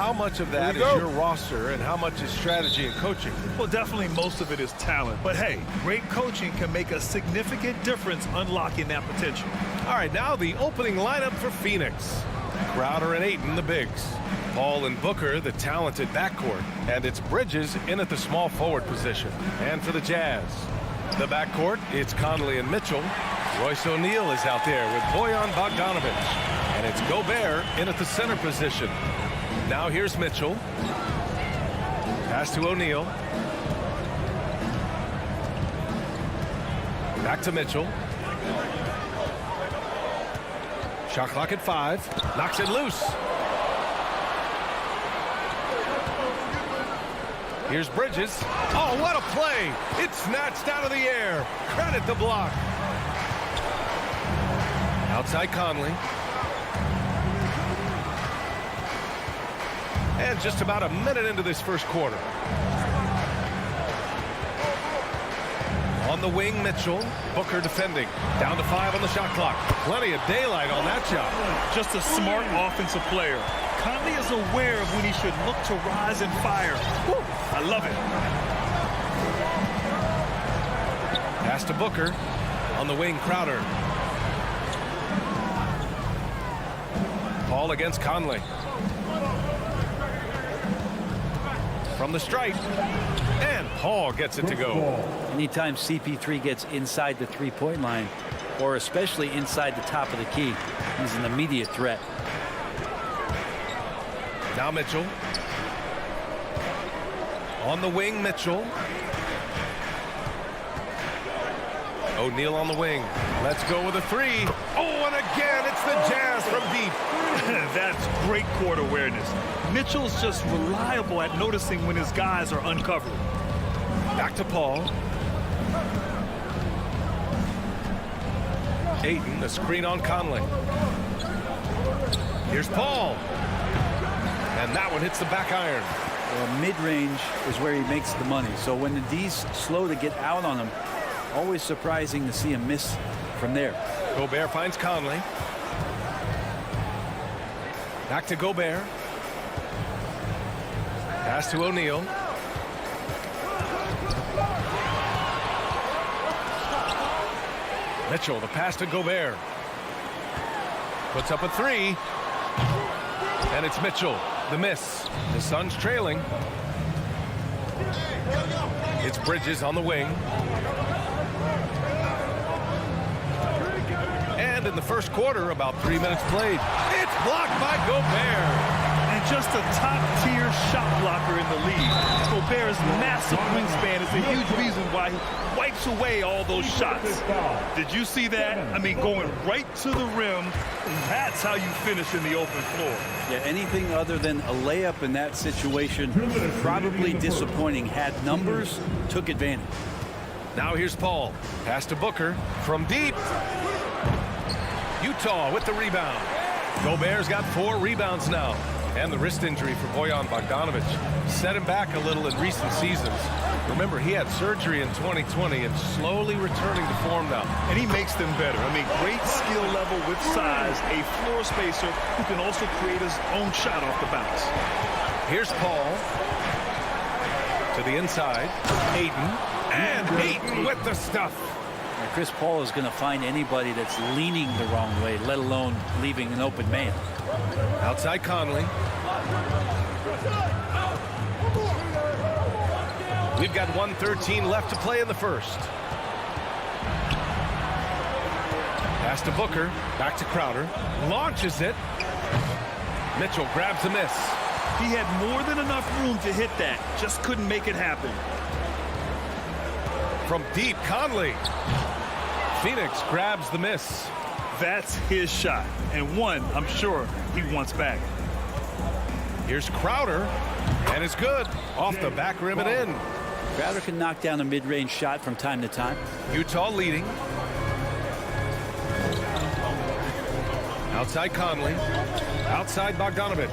how much of that is your roster and how much is strategy and coaching? Well, definitely most of it is talent. But hey, great coaching can make a significant difference unlocking that potential. All right, now the opening lineup for Phoenix. Crowder and Ayton, the bigs. Paul and Booker, the talented backcourt. And it's Bridges in at the small forward position. And for the Jazz, the backcourt, it's Conley and Mitchell. Royce O'Neal is out there with Bojan Bogdanovic. And it's Gobert in at the center position. Now here's Mitchell. Pass to O'Neal. Back to Mitchell. Shot clock at 5. Knocks it loose. Here's Bridges. Oh, what a play. It's snatched out of the air. Credit the block. Outside Conley. And just about a minute into this first quarter. On the wing, Mitchell. Booker defending. Down to 5 on the shot clock. Plenty of daylight on that shot. Just a smart offensive player. Conley is aware of when he should look to rise and fire. Woo, I love it. Pass to Booker. On the wing, Crowder. Paul against Conley. From the stripe. And Paul gets it to go. Anytime CP3 gets inside the three-point line, or especially inside the top of the key, he's an immediate threat. Now Mitchell. On the wing, Mitchell. O'Neal on the wing. Let's go with a 3. Oh, and again, it's the Jazz from deep. That's great court awareness. Mitchell's just reliable at noticing when his guys are uncovered. Back to Paul. Ayton, the screen on Conley. Here's Paul. And that one hits the back iron. Well, mid-range is where he makes the money. So when the D's slow to get out on him, always surprising to see him miss from there. Gobert finds Conley. Back to Gobert. Pass to O'Neal. Mitchell, the pass to Gobert. Puts up a 3. And it's Mitchell, the miss. The Suns trailing. It's Bridges on the wing. And in the first quarter, about 3 minutes played. It's blocked by Gobert. And just a top-tier shot blocker in the league. Gobert's massive wingspan is a huge reason why he wipes away all those shots. Did you see that? I mean, going right to the rim. That's how you finish in the open floor. Yeah, anything other than a layup in that situation, probably disappointing. Had numbers, took advantage. Now here's Paul. Pass to Booker from deep. Utah with the rebound. Gobert's got 4 rebounds now. And the wrist injury for Bojan Bogdanovic set him back a little in recent seasons. Remember, he had surgery in 2020 and slowly returning to form now. And he makes them better. I mean, great skill level with size, a floor spacer who can also create his own shot off the bounce. Here's Paul to the inside. Ayton. And Ayton with the stuff. Now, Chris Paul is going to find anybody that's leaning the wrong way, let alone leaving an open man. Outside Conley. We've got 1:13 left to play in the first. Pass to Booker. Back to Crowder. Launches it. Mitchell grabs a miss. He had more than enough room to hit that. Just couldn't make it happen. From deep, Conley. Phoenix grabs the miss. That's his shot, and one I'm sure he wants back. Here's Crowder, and it's good. Off the back rim and in. Crowder can knock down a mid-range shot from time to time. Utah leading. Outside Conley. Outside Bogdanovic.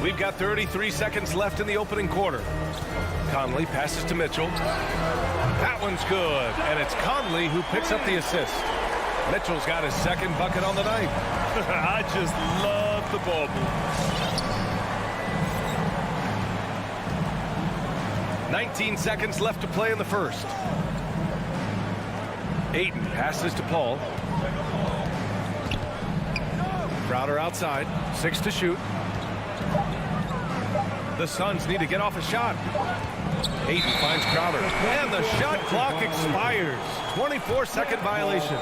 We've got 33 seconds left in the opening quarter. Conley passes to Mitchell. That one's good, and it's Conley who picks up the assist. Mitchell's got his second bucket on the night. I just love the ball movement. 19 seconds left to play in the first. Ayton passes to Paul. Crowder outside. 6 to shoot. The Suns need to get off a shot. Ayton finds Crowder. And the shot clock expires. 24-second violation.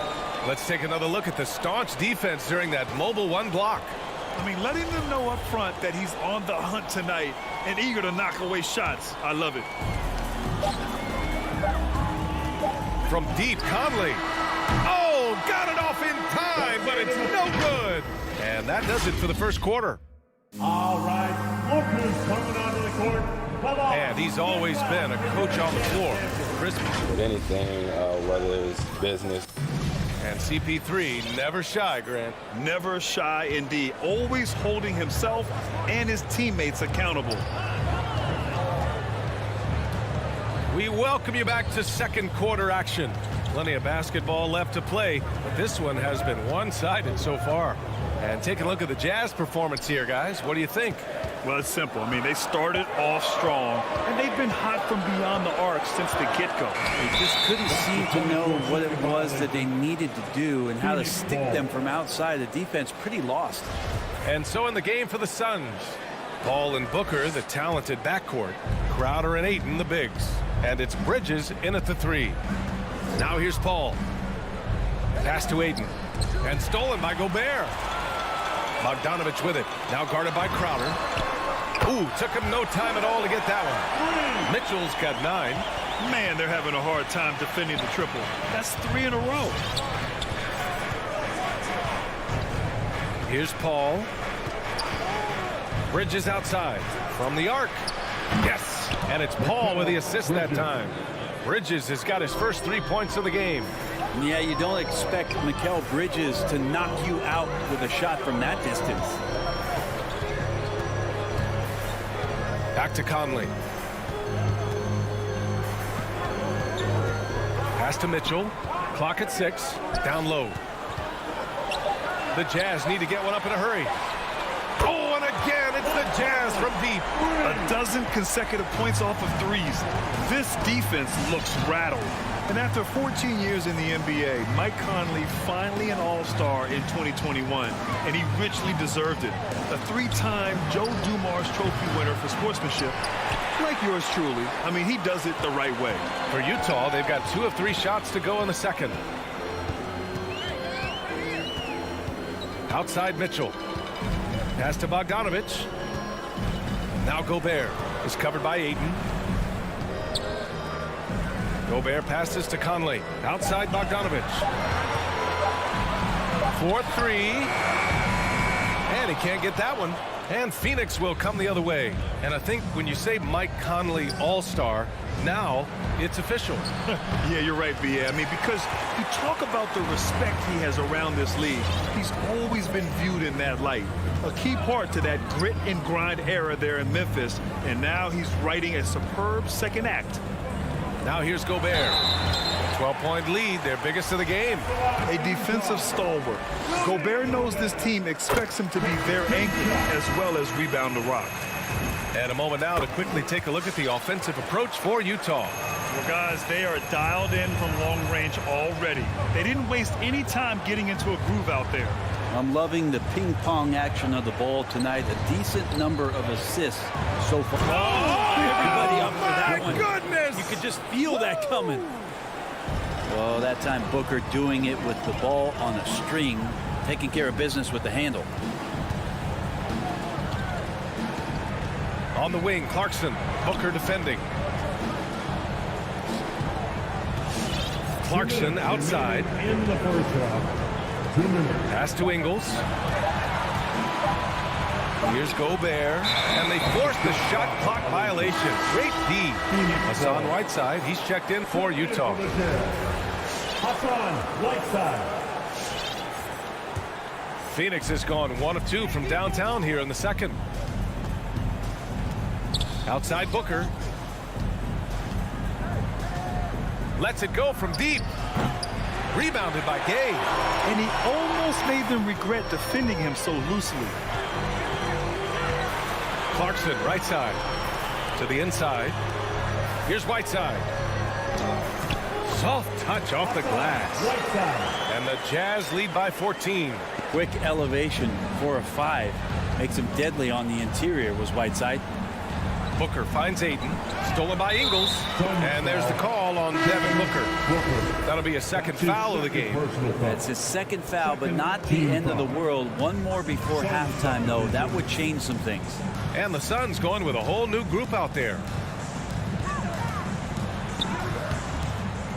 Let's take another look at the staunch defense during that mobile one block. I mean, letting them know up front that he's on the hunt tonight and eager to knock away shots. I love it. From deep, Conley. Oh, got it off in time, but it's no good. And that does it for the first quarter. All right, Booker's coming onto the court. And he's always been a coach on the floor. Chris. With anything, whether it's business. And CP3 never shy, Grant. Never shy indeed. Always holding himself and his teammates accountable. We welcome you back to second quarter action. Plenty of basketball left to play, but this one has been one-sided so far. And take a look at the Jazz performance here, guys. What do you think? Well, it's simple. I mean, they started off strong, and they've been hot from beyond the arc since the get-go. They just couldn't seem to know what it was that they needed to do and how to stick them from outside. The defense pretty lost. And so in the game for the Suns, Paul and Booker, the talented backcourt. Crowder and Ayton, the bigs. And it's Bridges in at the 3. Now here's Paul. Pass to Ayton. And stolen by Gobert. Bogdanovich with it. Now guarded by Crowder. Ooh, took him no time at all to get that one. Mitchell's got 9. Man, they're having a hard time defending the triple. That's 3 in a row. Here's Paul. Bridges outside from the arc. Yes, and it's Paul with the assist that time. Bridges has got his first 3 points of the game. Yeah, you don't expect Mikal Bridges to knock you out with a shot from that distance. Back to Conley. Pass to Mitchell. Clock at 6. Down low. The Jazz need to get one up in a hurry. Oh, and again, it's the Jazz from deep. A dozen consecutive points off of threes. This defense looks rattled. And after 14 years in the NBA, Mike Conley finally an all-star in 2021, and he richly deserved it. A 3-time Joe Dumars Trophy winner for sportsmanship, like yours truly. I mean, he does it the right way. For Utah, they've got 2 of 3 shots to go in the second. Outside Mitchell. Pass to Bogdanovich. Now Gobert is covered by Ayton. Gobert passes to Conley. Outside Bogdanovich. 4-3. And he can't get that one. And Phoenix will come the other way. And I think when you say Mike Conley all-star, now it's official. Yeah, you're right, B.A. I mean, because you talk about the respect he has around this league. He's always been viewed in that light. A key part to that grit and grind era there in Memphis. And now he's writing a superb second act. Now here's Gobert. 12-point lead, their biggest of the game. A defensive stalwart. Gobert knows this team expects him to be their anchor as well as rebound the rock. And a moment now to quickly take a look at the offensive approach for Utah. Well, guys, they are dialed in from long range already. They didn't waste any time getting into a groove out there. I'm loving the ping-pong action of the ball tonight. A decent number of assists so far. Oh, everybody up for that one. My goodness! You could just feel that coming. Well, that time Booker doing it with the ball on a string, taking care of business with the handle. On the wing, Clarkson. Booker defending. Clarkson outside. In the first round. Pass to Ingles. Here's Gobert. And they force the shot clock violation. Great D. Hassan Whiteside. He's checked in for Utah. Hassan Whiteside. Phoenix has gone 1 of 2 from downtown here in the second. Outside Booker. Lets it go from deep. Rebounded by Gay. and he almost made them regret defending him so loosely. Clarkson, right side. To the inside. Here's Whiteside. Soft touch off the glass. And the Jazz lead by 14. Quick elevation for a 5. Makes him deadly on the interior was Whiteside. Booker finds Ayton. Stolen by Ingles. And there's the call on Devin Booker. That'll be a second foul of the game. That's his second foul, but not the end of the world. One more before halftime, though. That would change some things. And the Suns going with a whole new group out there.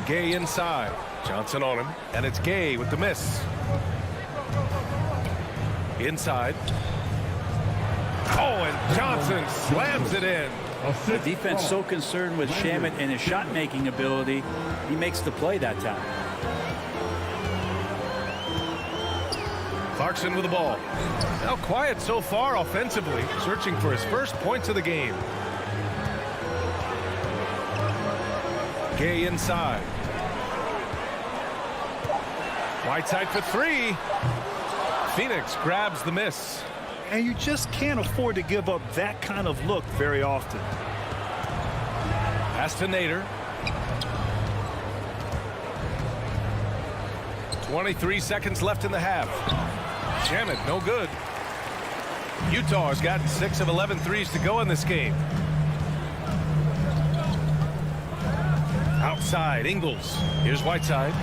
Gay inside. Johnson on him. And it's Gay with the miss. Inside. Oh, and Johnson slams it in. The defense so concerned with Shamet and his shot-making ability, he makes the play that time. Clarkson with the ball. Now quiet so far offensively, searching for his first points of the game. Gay inside. Whiteside for 3. Phoenix grabs the miss. And you just can't afford to give up that kind of look very often. Pass to Nader. 23 seconds left in the half. Shamet, no good. Utah has gotten 6 of 11 threes to go in this game. Outside, Ingles. Here's Whiteside.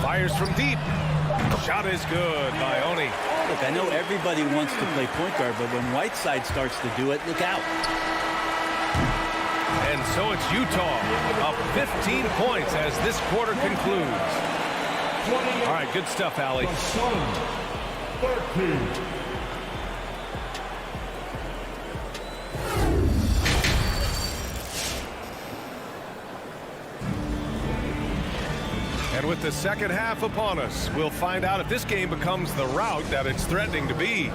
Fires from deep. Shot is good by Oni. Look, I know everybody wants to play point guard, but when Whiteside starts to do it, look out. And so it's Utah up 15 points as this quarter concludes. All right, good stuff, Allie. 13. And with the second half upon us, we'll find out if this game becomes the rout that it's threatening to be.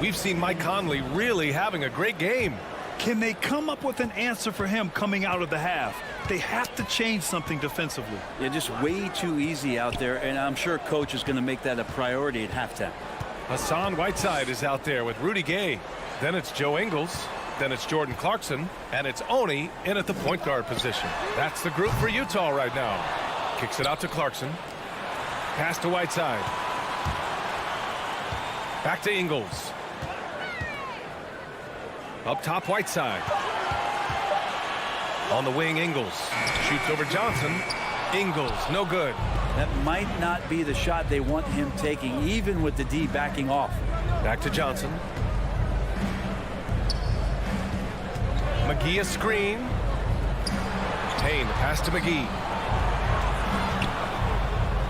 We've seen Mike Conley really having a great game. Can they come up with an answer for him coming out of the half? They have to change something defensively. Yeah, just way too easy out there, and I'm sure coach is going to make that a priority at halftime. Hassan Whiteside is out there with Rudy Gay. Then it's Joe Ingles. Then it's Jordan Clarkson. And it's Oni in at the point guard position. That's the group for Utah right now. Kicks it out to Clarkson. Pass to Whiteside. Back to Ingles. Up top, Whiteside. On the wing, Ingles. Shoots over Johnson. Ingles, no good. That might not be the shot they want him taking, even with the D backing off. Back to Johnson. McGee a screen. Payne, pass to McGee.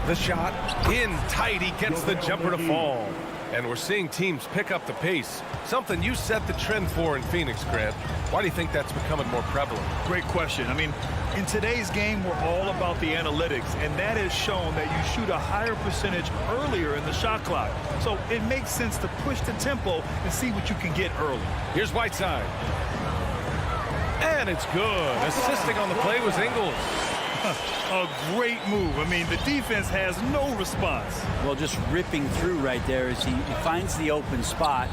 The shot in tight. He gets the jumper to fall. And we're seeing teams pick up the pace. Something you set the trend for in Phoenix, Grant. Why do you think that's becoming more prevalent? Great question. I mean, in today's game, we're all about the analytics, and that has shown that you shoot a higher percentage earlier in the shot clock. So it makes sense to push the tempo and see what you can get early. Here's Whiteside. And it's good. Assisting on the play was Ingles. A great move. I mean, the defense has no response. Well, just ripping through right there as he finds the open spot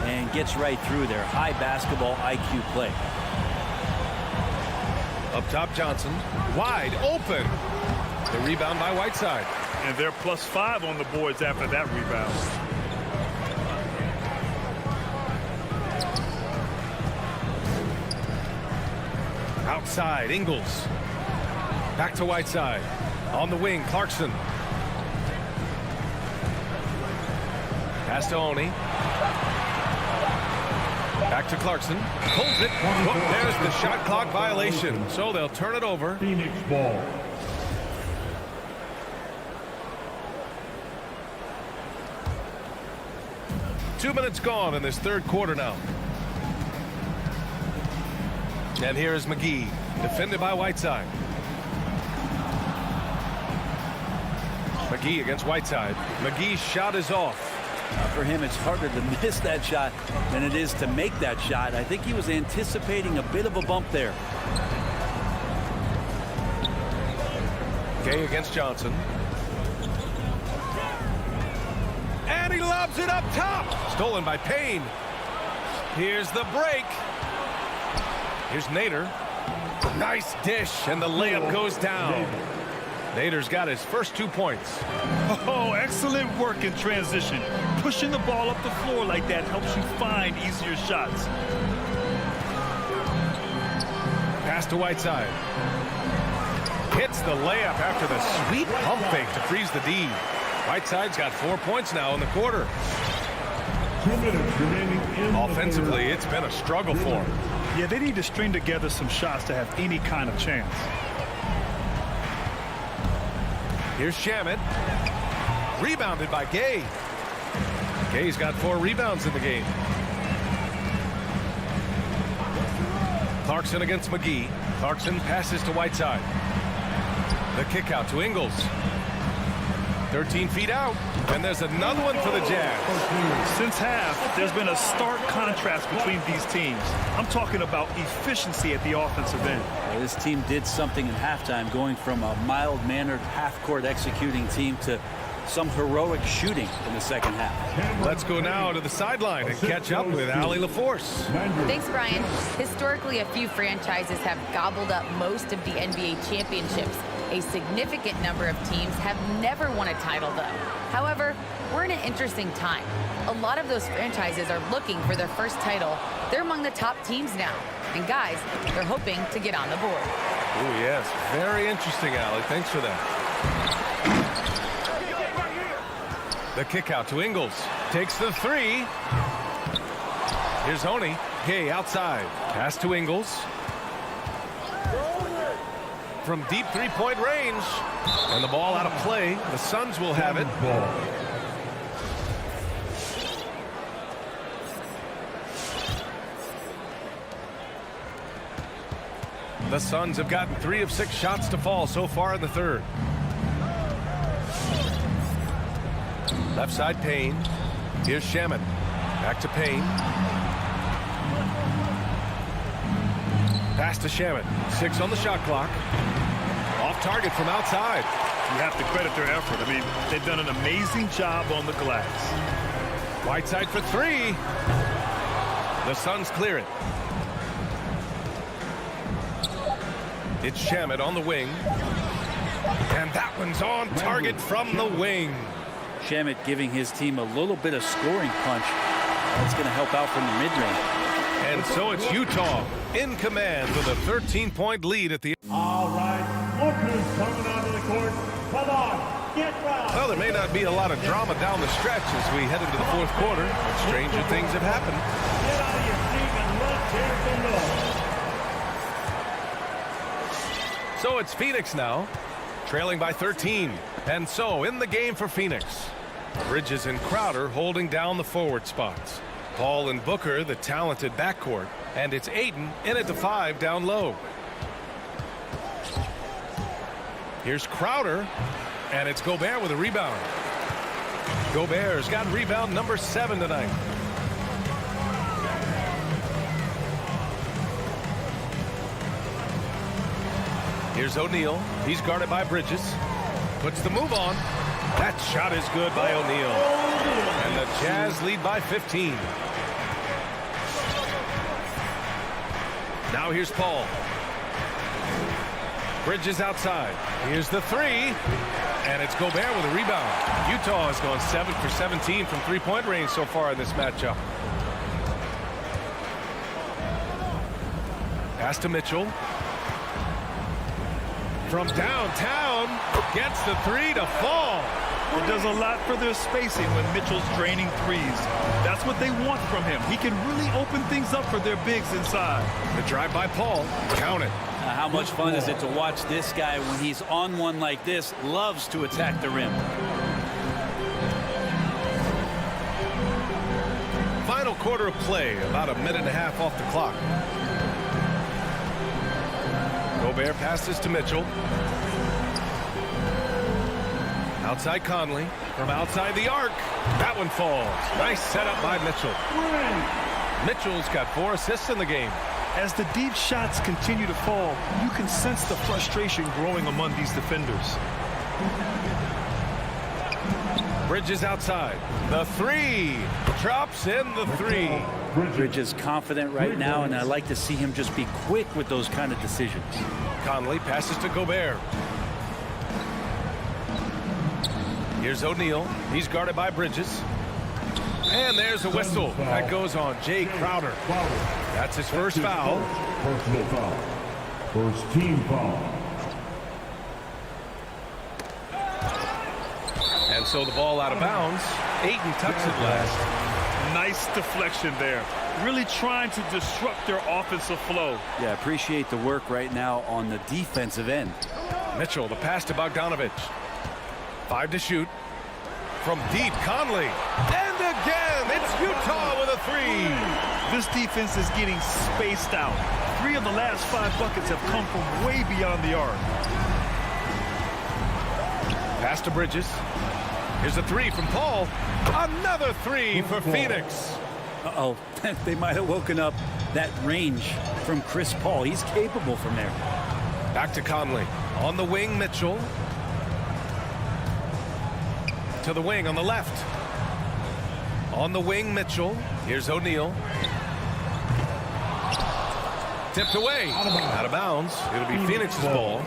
and gets right through there. High basketball IQ play. Up top, Johnson. Wide open. The rebound by Whiteside. And they're +5 on the boards after that rebound. Outside, Ingles. Back to Whiteside. On the wing, Clarkson. Pass to Oni. Back to Clarkson. Pulls it. Oh, there's the shot clock violation. So they'll turn it over. Phoenix ball. Two minutes gone in this third quarter now. And here is McGee, defended by Whiteside. McGee against Whiteside. McGee's shot is off. For him, it's harder to miss that shot than it is to make that shot. I think he was anticipating a bit of a bump there. Gay against Johnson. And he lobs it up top. Stolen by Payne. Here's the break. Here's Nader. Nice dish, and the layup goes down. Nader's got his first 2 points. Oh, excellent work in transition. Pushing the ball up the floor like that helps you find easier shots. Pass to Whiteside. Hits the layup after the sweet pump fake to freeze the D. Whiteside's got 4 points now in the quarter. 2 minutes remaining in Offensively, it's been a struggle for him. Yeah, they need to string together some shots to have any kind of chance. Here's Shamet. Rebounded by Gay. Gay's got 4 rebounds in the game. Clarkson against McGee. Clarkson passes to Whiteside. The kick out to Ingles. 13 feet out. And there's another one for the Jazz. Since half, there's been a stark contrast between these teams. I'm talking about efficiency at the offensive end. Well, this team did something in halftime, going from a mild-mannered half-court executing team to some heroic shooting in the second half. Let's go now to the sideline and catch up with Allie LaForce. Thanks, Brian. Historically, a few franchises have gobbled up most of the NBA championships. A significant number of teams have never won a title, though. However, we're in an interesting time. A lot of those franchises are looking for their first title. They're among the top teams now. And guys, they're hoping to get on the board. Oh, yes. Very interesting, Allie. Thanks for that. The kick out to Ingles. Takes the 3. Here's Honey. Gay outside. Pass to Ingles. From deep three-point range. And the ball out of play. The Suns will have it. The Suns have gotten 3 of 6 shots to fall so far in the third. Left side, Payne. Here's Shamet. Back to Payne. Pass to Shamet. 6 on the shot clock. Off target from outside. You have to credit their effort. I mean, they've done an amazing job on the glass. Whiteside for 3. The Suns clear it. It's Shamet on the wing. And that one's on target from the wing. Shamet giving his team a little bit of scoring punch. That's going to help out from the mid-range. And so it's Utah in command with a 13-point lead at the end. All right, Booker's coming onto the court. Come on, get round. Well, there may not be a lot of drama down the stretch as we head into the fourth quarter. But stranger things have happened. Get out of your seat and let's hear some noise. So it's Phoenix now, trailing by 13. And so in the game for Phoenix, Bridges and Crowder holding down the forward spots. Paul and Booker, the talented backcourt. And it's Ayton in at the 5 down low. Here's Crowder, and it's Gobert with a rebound. Gobert's got rebound number 7 tonight. Here's O'Neal. He's guarded by Bridges. Puts the move on. That shot is good by O'Neal. And the Jazz lead by 15. Now here's Paul. Bridges outside. Here's the 3. And it's Gobert with a rebound. Utah has gone 7 for 17 from three-point range so far in this matchup. Pass to Mitchell. From downtown, gets the 3 to fall. It does a lot for their spacing when Mitchell's draining threes. That's what they want from him. He can really open things up for their bigs inside. The drive by Paul. Count it. How much fun is it to watch this guy when he's on one like this? Loves to attack the rim. Final quarter of play, about a minute and a half off the clock. Gobert passes to Mitchell. Outside Conley. From outside the arc. That one falls. Nice setup by Mitchell. Mitchell's got 4 assists in the game. As the deep shots continue to fall, you can sense the frustration growing among these defenders. Bridges outside. The three. Drops in the three. Bridges confident right now, and I like to see him just be quick with those kind of decisions. Conley passes to Gobert. Here's O'Neal. He's guarded by Bridges. And there's a whistle. That goes on Jay Crowder. That's his first foul. Personal foul. First team foul. And so the ball out of bounds. Ayton tucks it last. Nice deflection there. Really trying to disrupt their offensive flow. Yeah, appreciate the work right now on the defensive end. Mitchell, the pass to Bogdanovic. 5 to shoot. From deep, Conley. And again, it's Utah with a 3. This defense is getting spaced out. 3 of the last 5 buckets have come from way beyond the arc. Pass to Bridges. Here's a 3 from Paul. Another 3 for Phoenix. Uh-oh, they might have woken up that range from Chris Paul. He's capable from there. Back to Conley. On the wing, Mitchell. To the wing on the left. On the wing, Mitchell. Here's O'Neal. Tipped away. Out of bounds. It'll be Phoenix's ball.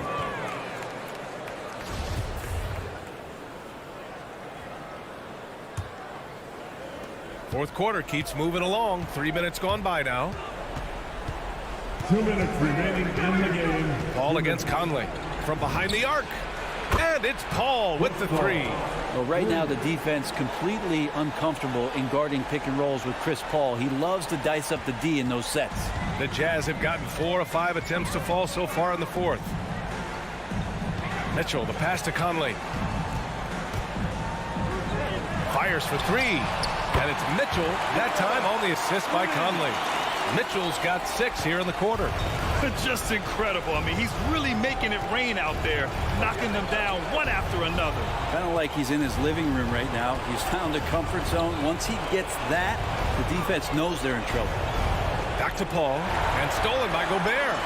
Fourth quarter keeps moving along. 3 minutes gone by now. 2 minutes remaining in the game. Paul against Conley. From behind the arc. And it's Paul with the 3. Well, right now the defense completely uncomfortable in guarding pick and rolls with Chris Paul. He loves to dice up the D in those sets. The Jazz have gotten 4 of 5 attempts to fall so far in the fourth. Mitchell, the pass to Conley. Fires for 3. And it's Mitchell, that time on the assist by Conley. Mitchell's got 6 here in the quarter. Just incredible. I mean, he's really making it rain out there, knocking them down one after another. Kind of like he's in his living room right now. He's found a comfort zone. Once he gets that, the defense knows they're in trouble. Back to Paul, and stolen by Gobert.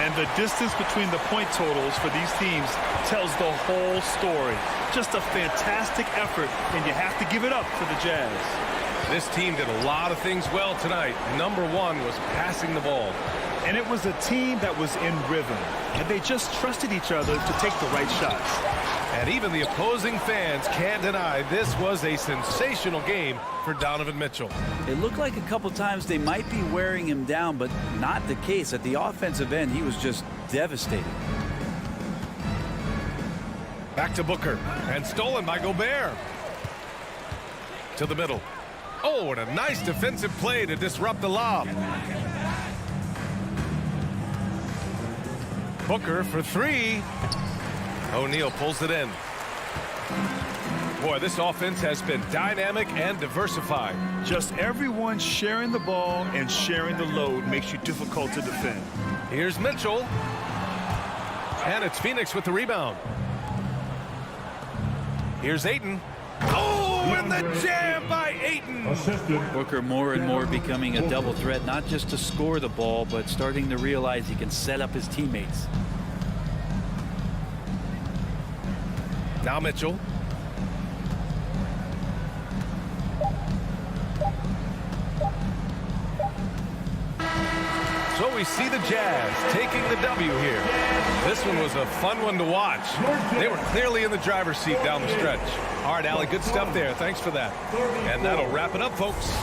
And the distance between the point totals for these teams tells the whole story. Just a fantastic effort, and you have to give it up for the Jazz. This team did a lot of things well tonight. Number 1 was passing the ball. And it was a team that was in rhythm, and they just trusted each other to take the right shots. And even the opposing fans can't deny this was a sensational game for Donovan Mitchell. It looked like a couple times they might be wearing him down, but not the case. At the offensive end, he was just devastating. Back to Booker, and stolen by Gobert. To the middle. Oh, and a nice defensive play to disrupt the lob. Booker for 3. O'Neal pulls it in. Boy, this offense has been dynamic and diversified. Just everyone sharing the ball and sharing the load makes you difficult to defend. Here's Mitchell. And it's Phoenix with the rebound. Here's Ayton. Oh, and the jam by Ayton. Booker more and more becoming a double threat, not just to score the ball, but starting to realize he can set up his teammates. Now Mitchell. So we see the Jazz taking the W here. This one was a fun one to watch. They were clearly in the driver's seat down the stretch. All right, Allie, good stuff there. Thanks for that. And that'll wrap it up, folks.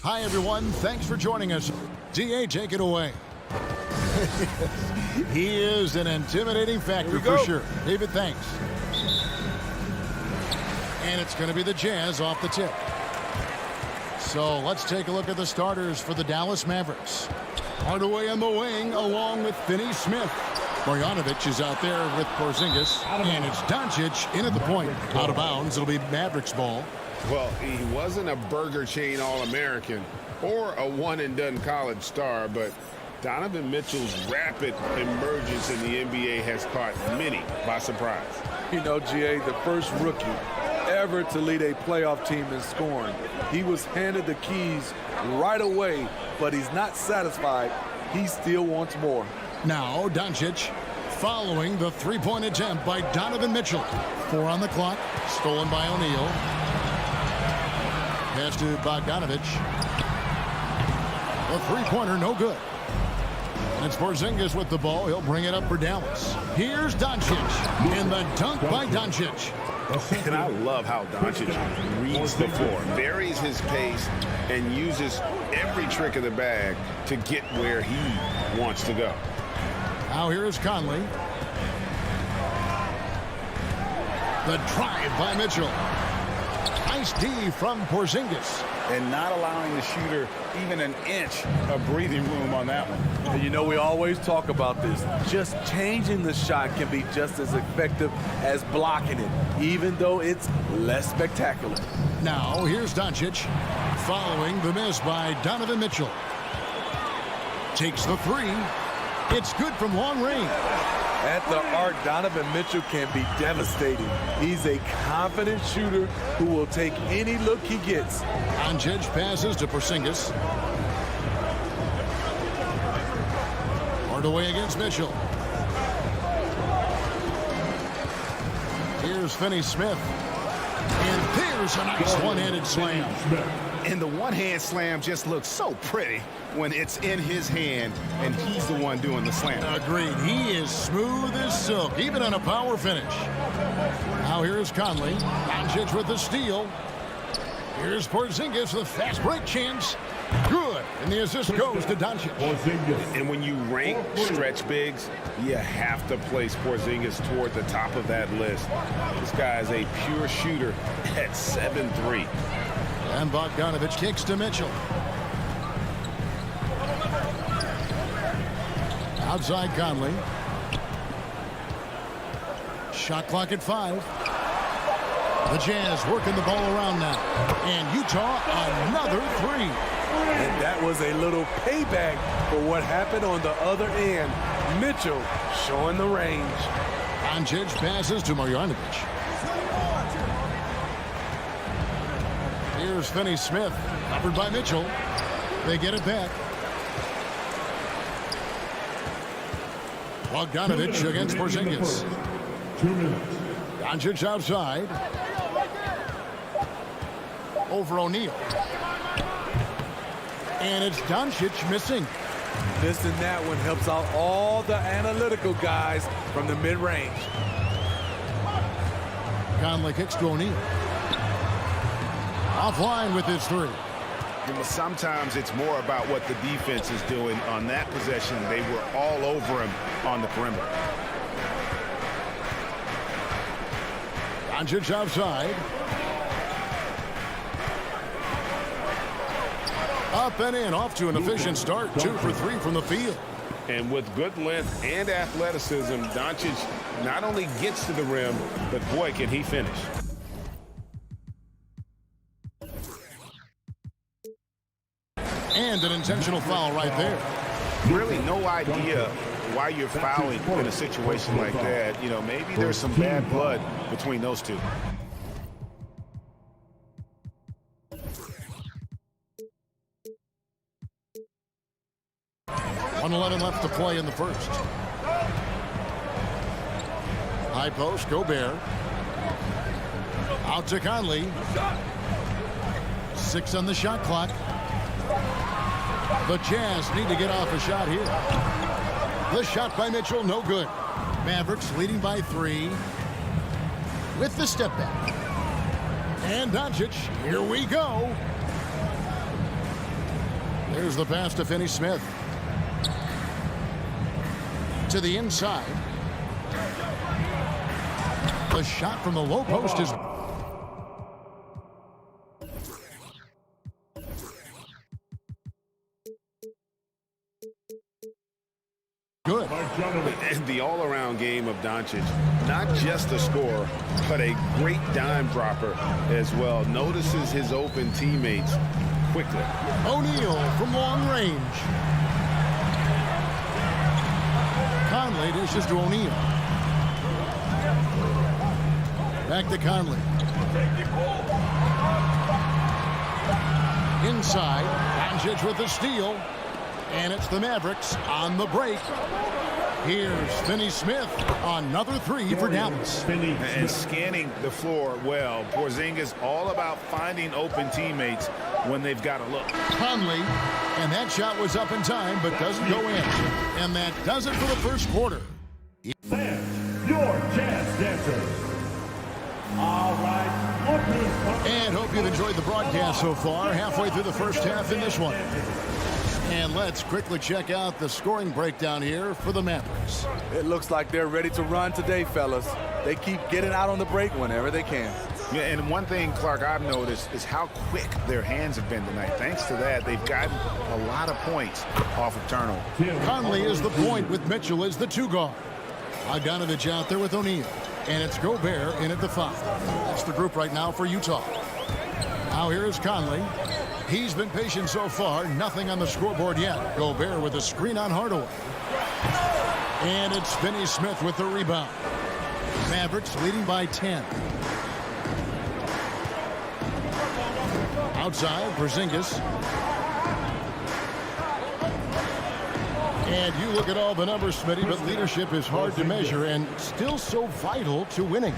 Hi, everyone. Thanks for joining us. DA, take it away. He is an intimidating factor for sure. David, thanks. And it's going to be the Jazz off the tip. So let's take a look at the starters for the Dallas Mavericks. Hardaway on the wing along with Finney-Smith. Marjanovic is out there with Porzingis. And it's Doncic in at the point. Out of bounds. It'll be Mavericks ball. Well, he wasn't a Burger Chain All-American or a one-and-done college star, but Donovan Mitchell's rapid emergence in the NBA has caught many by surprise. You know, GA, the first rookie ever to lead a playoff team in scoring. He was handed the keys right away, but he's not satisfied. He still wants more. Now, Doncic following the three-point attempt by Donovan Mitchell. 4 on the clock. Stolen by O'Neal. Pass to Bogdanovic. The three-pointer, no good. And it's Porzingis with the ball. He'll bring it up for Dallas. Here's Doncic. And the dunk by Doncic. And I love how Doncic reads the floor, varies his pace, and uses every trick of the bag to get where he wants to go. Now here is Conley. The drive by Mitchell. Nice D from Porzingis. And not allowing the shooter even an inch of breathing room on that one. And you know, we always talk about this. Just changing the shot can be just as effective as blocking it, even though it's less spectacular. Now, here's Doncic following the miss by Donovan Mitchell. Takes the three. It's good from long range. At the arc, Donovan Mitchell can be devastating. He's a confident shooter who will take any look he gets. Doncic passes to Porzingis. Hardaway against Mitchell. Here's Finney-Smith. And there's a nice one-handed slam. And the one-hand slam just looks so pretty when it's in his hand and he's the one doing the slam. Agreed. He is smooth as silk, even on a power finish. Now here's Conley. Doncic with the steal. Here's Porzingis with a fast break chance. Good. And the assist goes to Doncic. And when you rank stretch bigs, you have to place Porzingis toward the top of that list. This guy is a pure shooter at 7'3". And Bogdanovic kicks to Mitchell. Outside Conley. Shot clock at 5. The Jazz working the ball around now. And Utah another 3. And that was a little payback for what happened on the other end. Mitchell showing the range. Doncic passes to Marjanovic. Here's Finney-Smith, covered by Mitchell. They get it back. Bogdanovic against Porzingis. 2 minutes. Doncic outside. Over O'Neal. And it's Doncic missing. Missing that one helps out all the analytical guys from the mid-range. Conley kicks to O'Neal. Offline with his 3. Sometimes it's more about what the defense is doing on that possession. They were all over him on the perimeter. Doncic outside. Up and in, off to an efficient start. 2 for 3 from the field. And with good length and athleticism, Doncic not only gets to the rim, but boy, can he finish. And an intentional foul right there. Really no idea why you're fouling in a situation like that. You know, maybe there's some bad blood between those two. .111 left to play in the first. High post, Gobert. Out to Conley. 6 on the shot clock. The Jazz need to get off a shot here. The shot by Mitchell, no good. Mavericks leading by 3 with the step back. And Doncic, here we go. Here's the pass to Finney Smith. To the inside. The shot from the low post is good. And the all-around game of Doncic, not just a scorer, but a great dime dropper as well. Notices his open teammates quickly. O'Neal from long range. Conley dishes to O'Neal. Back to Conley. Inside, Doncic with the steal. And it's the Mavericks on the break. Here's Finney Smith. Another three for Dallas. And scanning the floor well. Porzingis all about finding open teammates when they've got a look. Conley, and that shot was up in time, but doesn't go in. And that does it for the first quarter. Fans, your jazz dancers. All right. And hope you've enjoyed the broadcast so far. Halfway through the first half in this one. And let's quickly check out the scoring breakdown here for the Mavericks. It looks like they're ready to run today, fellas. They keep getting out on the break whenever they can. Yeah, and one thing, Clark, I've noticed is how quick their hands have been tonight. Thanks to that, they've gotten a lot of points off of turnover. Conley is the point with Mitchell as the two guard. Bogdanovich out there with O'Neal. And it's Gobert in at the 5. That's the group right now for Utah. Now here is Conley. He's been patient so far. Nothing on the scoreboard yet. Gobert with a screen on Hardaway. And it's Finney Smith with the rebound. Mavericks leading by 10. Outside, Porzingis. And you look at all the numbers, Smitty, but leadership is hard to measure and still so vital to winning.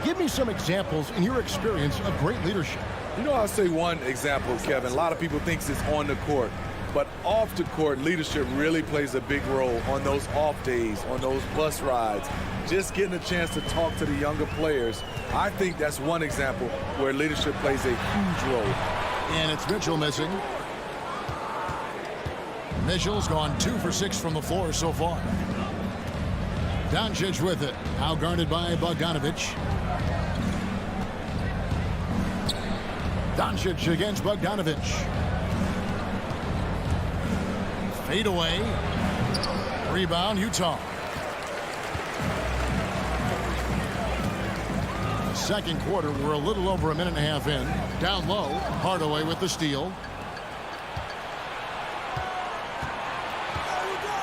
Give me some examples in your experience of great leadership. You know, I'll say one example, Kevin. A lot of people think it's on the court. But off the court, leadership really plays a big role on those off days, on those bus rides. Just getting a chance to talk to the younger players. I think that's one example where leadership plays a huge role. And it's Mitchell missing. Mitchell's gone 2 for 6 from the floor so far. Doncic with it. Now guarded by Bogdanovich. Doncic against Bogdanovich. Fade away. Rebound, Utah. Second quarter, we're a little over a minute and a half in. Down low, Hardaway with the steal.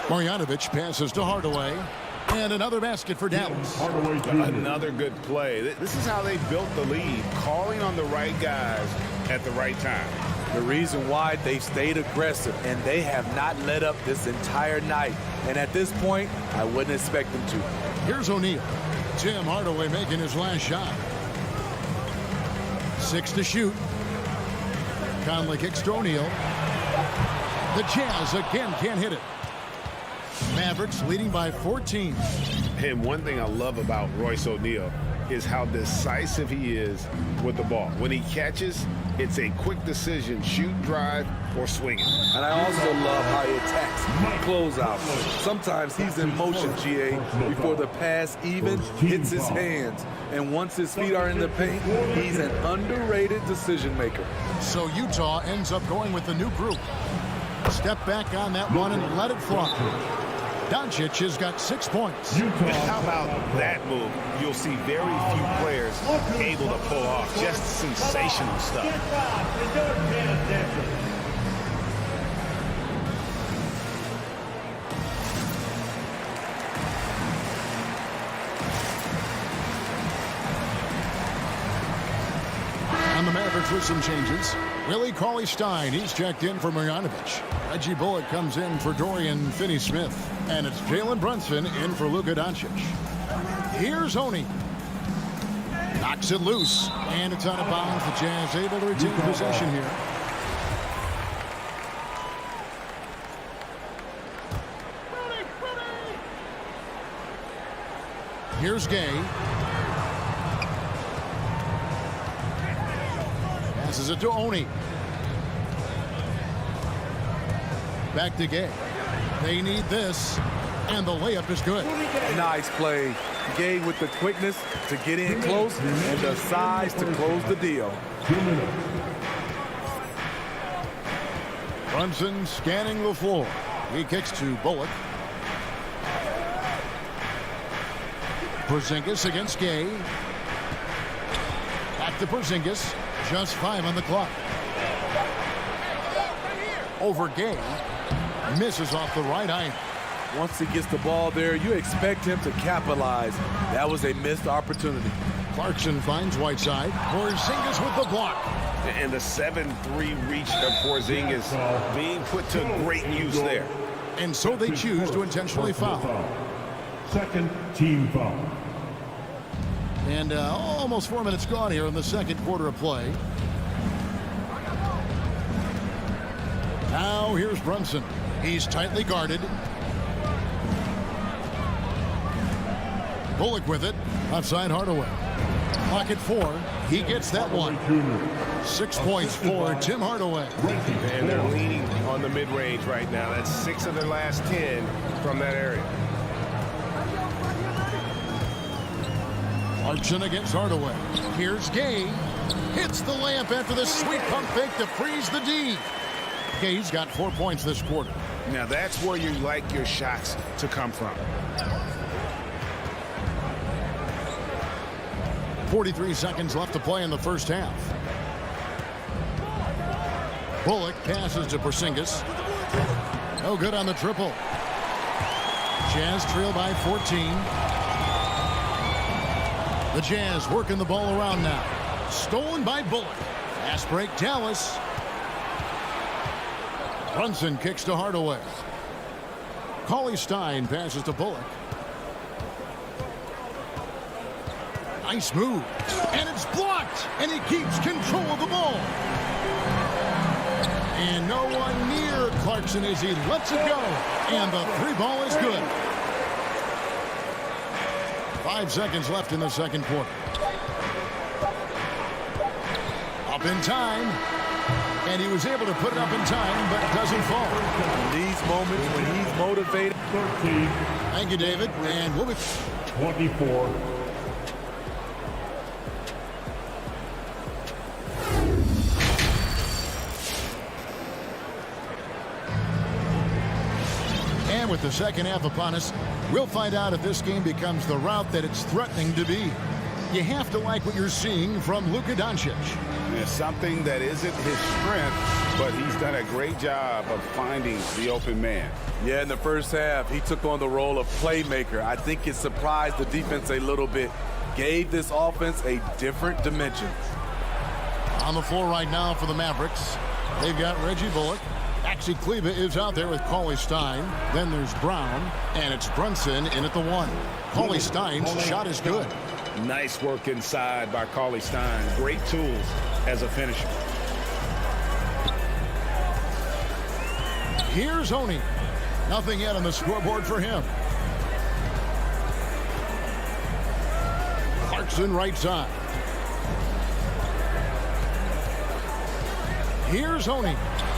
Marjanovic passes to Hardaway. And another basket for Dallas. Another good play. This is how they built the lead, calling on the right guys at the right time. The reason why they stayed aggressive, and they have not let up this entire night. And at this point, I wouldn't expect them to. Here's O'Neal. Tim Hardaway making his last shot. 6 to shoot. Conley kicks to O'Neal. The Jazz again can't hit it. Mavericks leading by 14. And one thing I love about Royce O'Neal is how decisive he is with the ball. When he catches, it's a quick decision, shoot, drive, or swing it. And I also love how he attacks closeout. Sometimes he's in motion, GA, before the pass even hits his hands. And once his feet are in the paint, he's an underrated decision maker. So Utah ends up going with the new group. Step back on that one and let it fly. Doncic has got 6 points. How about that move? You'll see very few players able to pull off just sensational stuff. And the Mavericks with some changes. Willie Cauley-Stein, he's checked in for Marjanovic. Reggie Bullock comes in for Dorian Finney-Smith. And it's Jalen Brunson in for Luka Doncic. Here's Oni. Knocks it loose. And it's out of bounds. The Jazz able to retain possession here. Here's Gay. Passes it to Oni. Back to Gay. They need this, and the layup is good. Nice play. Gay with the quickness to get in close and the size to close the deal. Brunson scanning the floor. He kicks to Bullock. Porzingis against Gay. Back to Porzingis. Just 5 on the clock. Over Gay. Misses off the right iron. Once he gets the ball there, you expect him to capitalize. That was a missed opportunity. Clarkson finds Whiteside. Porzingis with the block. And the 7-3 reach of Porzingis being put to great use there. And so they choose to intentionally foul. Second team foul. And almost 4 minutes gone here in the second quarter of play. Now here's Brunson. He's tightly guarded. Bullock with it. Outside Hardaway. Clock at 4. He gets that one. 6 points for Tim Hardaway. And they're leaning on the mid-range right now. That's 6 of their last 10 from that area. Clarkson against Hardaway. Here's Gay. Hits the layup after the sweet pump fake to freeze the D. Gay's got 4 points this quarter. Now that's where you like your shots to come from. 43 seconds left to play in the first half. Bullock passes to Porzingis. No good on the triple. Jazz trail by 14. The Jazz working the ball around now. Stolen by Bullock. Fast break Dallas. Brunson kicks to Hardaway. Cauley-Stein passes to Bullock. Nice move. And it's blocked. And he keeps control of the ball. And no one near Clarkson as he lets it go. And the 3 ball is good. 5 seconds left in the second quarter. Up in time. And he was able to put it up in time, but it doesn't fall. In these moments when he's motivated. 13. Thank you, David. And we'll be 24. And with the second half upon us, we'll find out if this game becomes the route that it's threatening to be. You have to like what you're seeing from Luka Doncic. It's something that isn't his strength, but he's done a great job of finding the open man. Yeah, in the first half, he took on the role of playmaker. I think it surprised the defense a little bit, gave this offense a different dimension. On the floor right now for the Mavericks, they've got Reggie Bullock. Maxi Kleber is out there with Cauley-Stein. Then there's Brown, and it's Brunson in at the 1. Cauley-Stein's shot is good. Nice work inside by Cauley-Stein. Great tools as a finisher. Here's Oni. Nothing yet on the scoreboard for him. Clarkson right side. Here's Oni.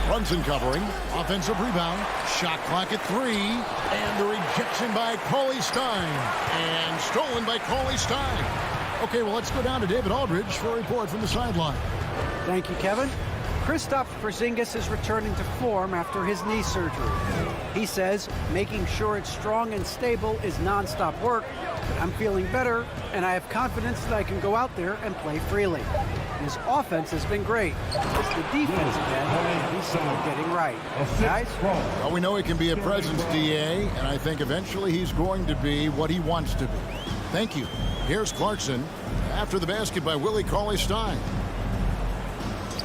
Brunson covering. Offensive rebound. Shot clock at 3. And the rejection by Cauley-Stein. And stolen by Cauley-Stein. Okay, well, let's go down to David Aldridge for a report from the sideline. Thank you, Kevin. Kristaps Porzingis is returning to form after his knee surgery. He says making sure it's strong and stable is nonstop work. But I'm feeling better, and I have confidence that I can go out there and play freely. His offense has been great. It's the defense again he's still getting right. Guys? Well, we know he can be a presence, DA, and I think eventually he's going to be what he wants to be. Thank you. Here's Clarkson after the basket by Willie Cauley-Stein.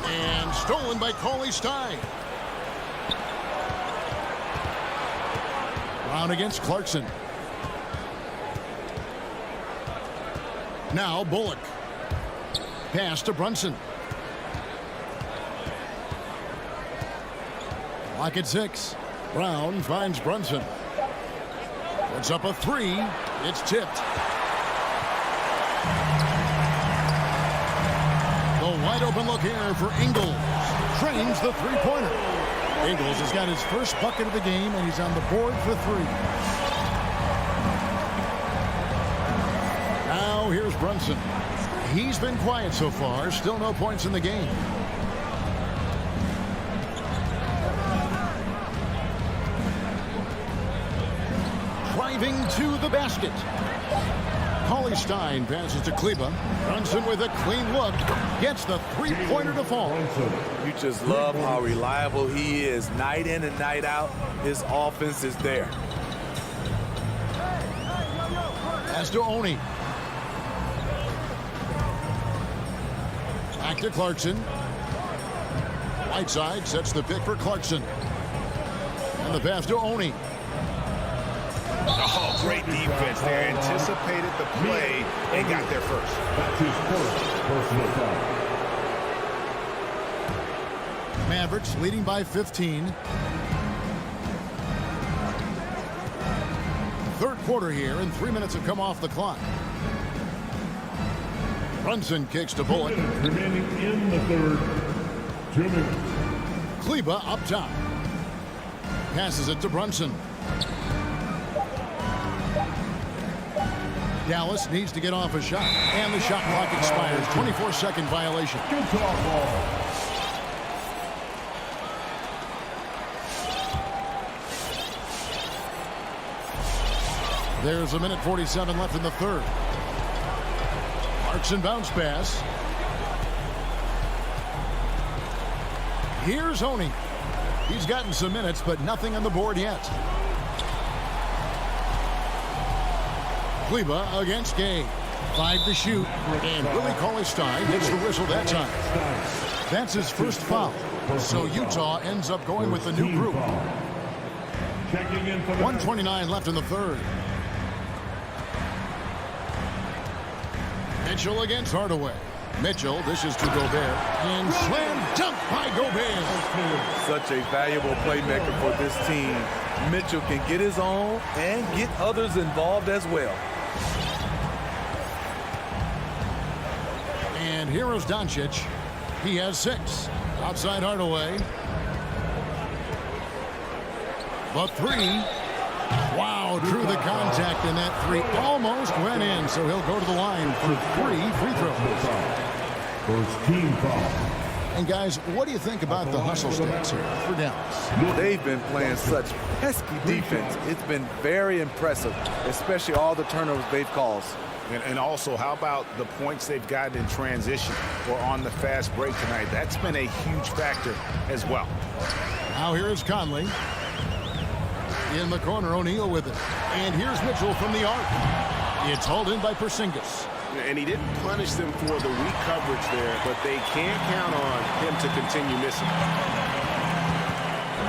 And stolen by Cauley-Stein. Brown against Clarkson. Now Bullock. Pass to Brunson. Clock at 6. Brown finds Brunson. Puts up a 3. It's tipped. The wide open look here for Ingles. Trains the three-pointer. Ingles has got his first bucket of the game, and he's on the board for 3. Now here's Brunson. He's been quiet so far. Still no points in the game. Driving to the basket. Cauley Stein passes to Kleber. Brunson with a clean look. Gets the three-pointer to fall. You just love how reliable he is. Night in and night out, his offense is there. As to Oni. Back to Clarkson. Whiteside sets the pick for Clarkson. And the pass to Oni. Oh, great defense there. Anticipated the play and got there first. That's his first personal foul. Mavericks leading by 15. Third quarter here, and 3 minutes have come off the clock. Brunson kicks to Bullock. Remaining in the third. 2 minutes. Kleber up top. Passes it to Brunson. Dallas needs to get off a shot, and the shot clock expires. 24-second violation. Good call, ball. There's 1:47 left in the third. Clarkson bounce pass. Here's Oni. He's gotten some minutes, but nothing on the board yet. Kleber against Gay. 5 to shoot. And Willie Cauley-Stein gets the whistle that time. That's his first foul. So Utah ends up going with the new group. 1:29 left in the third. Mitchell against Hardaway. Mitchell dishes to Gobert. And slam dunk by Gobert. Such a valuable playmaker for this team. Mitchell can get his own and get others involved as well. And here's Doncic. He has 6. Outside Hardaway. The 3. Wow, drew the contact, and that 3 almost went in. So he'll go to the line for 3 free throws. First team foul. And guys, what do you think about the hustle stats here for Dallas? They've been playing such pesky defense. It's been very impressive, especially all the turnovers they've caused. And also, how about the points they've gotten in transition or on the fast break tonight? That's been a huge factor as well. Now here is Conley. In the corner, O'Neal with it. And here's Mitchell from the arc. It's hauled in by Porzingis. And he didn't punish them for the weak coverage there, but they can't count on him to continue missing.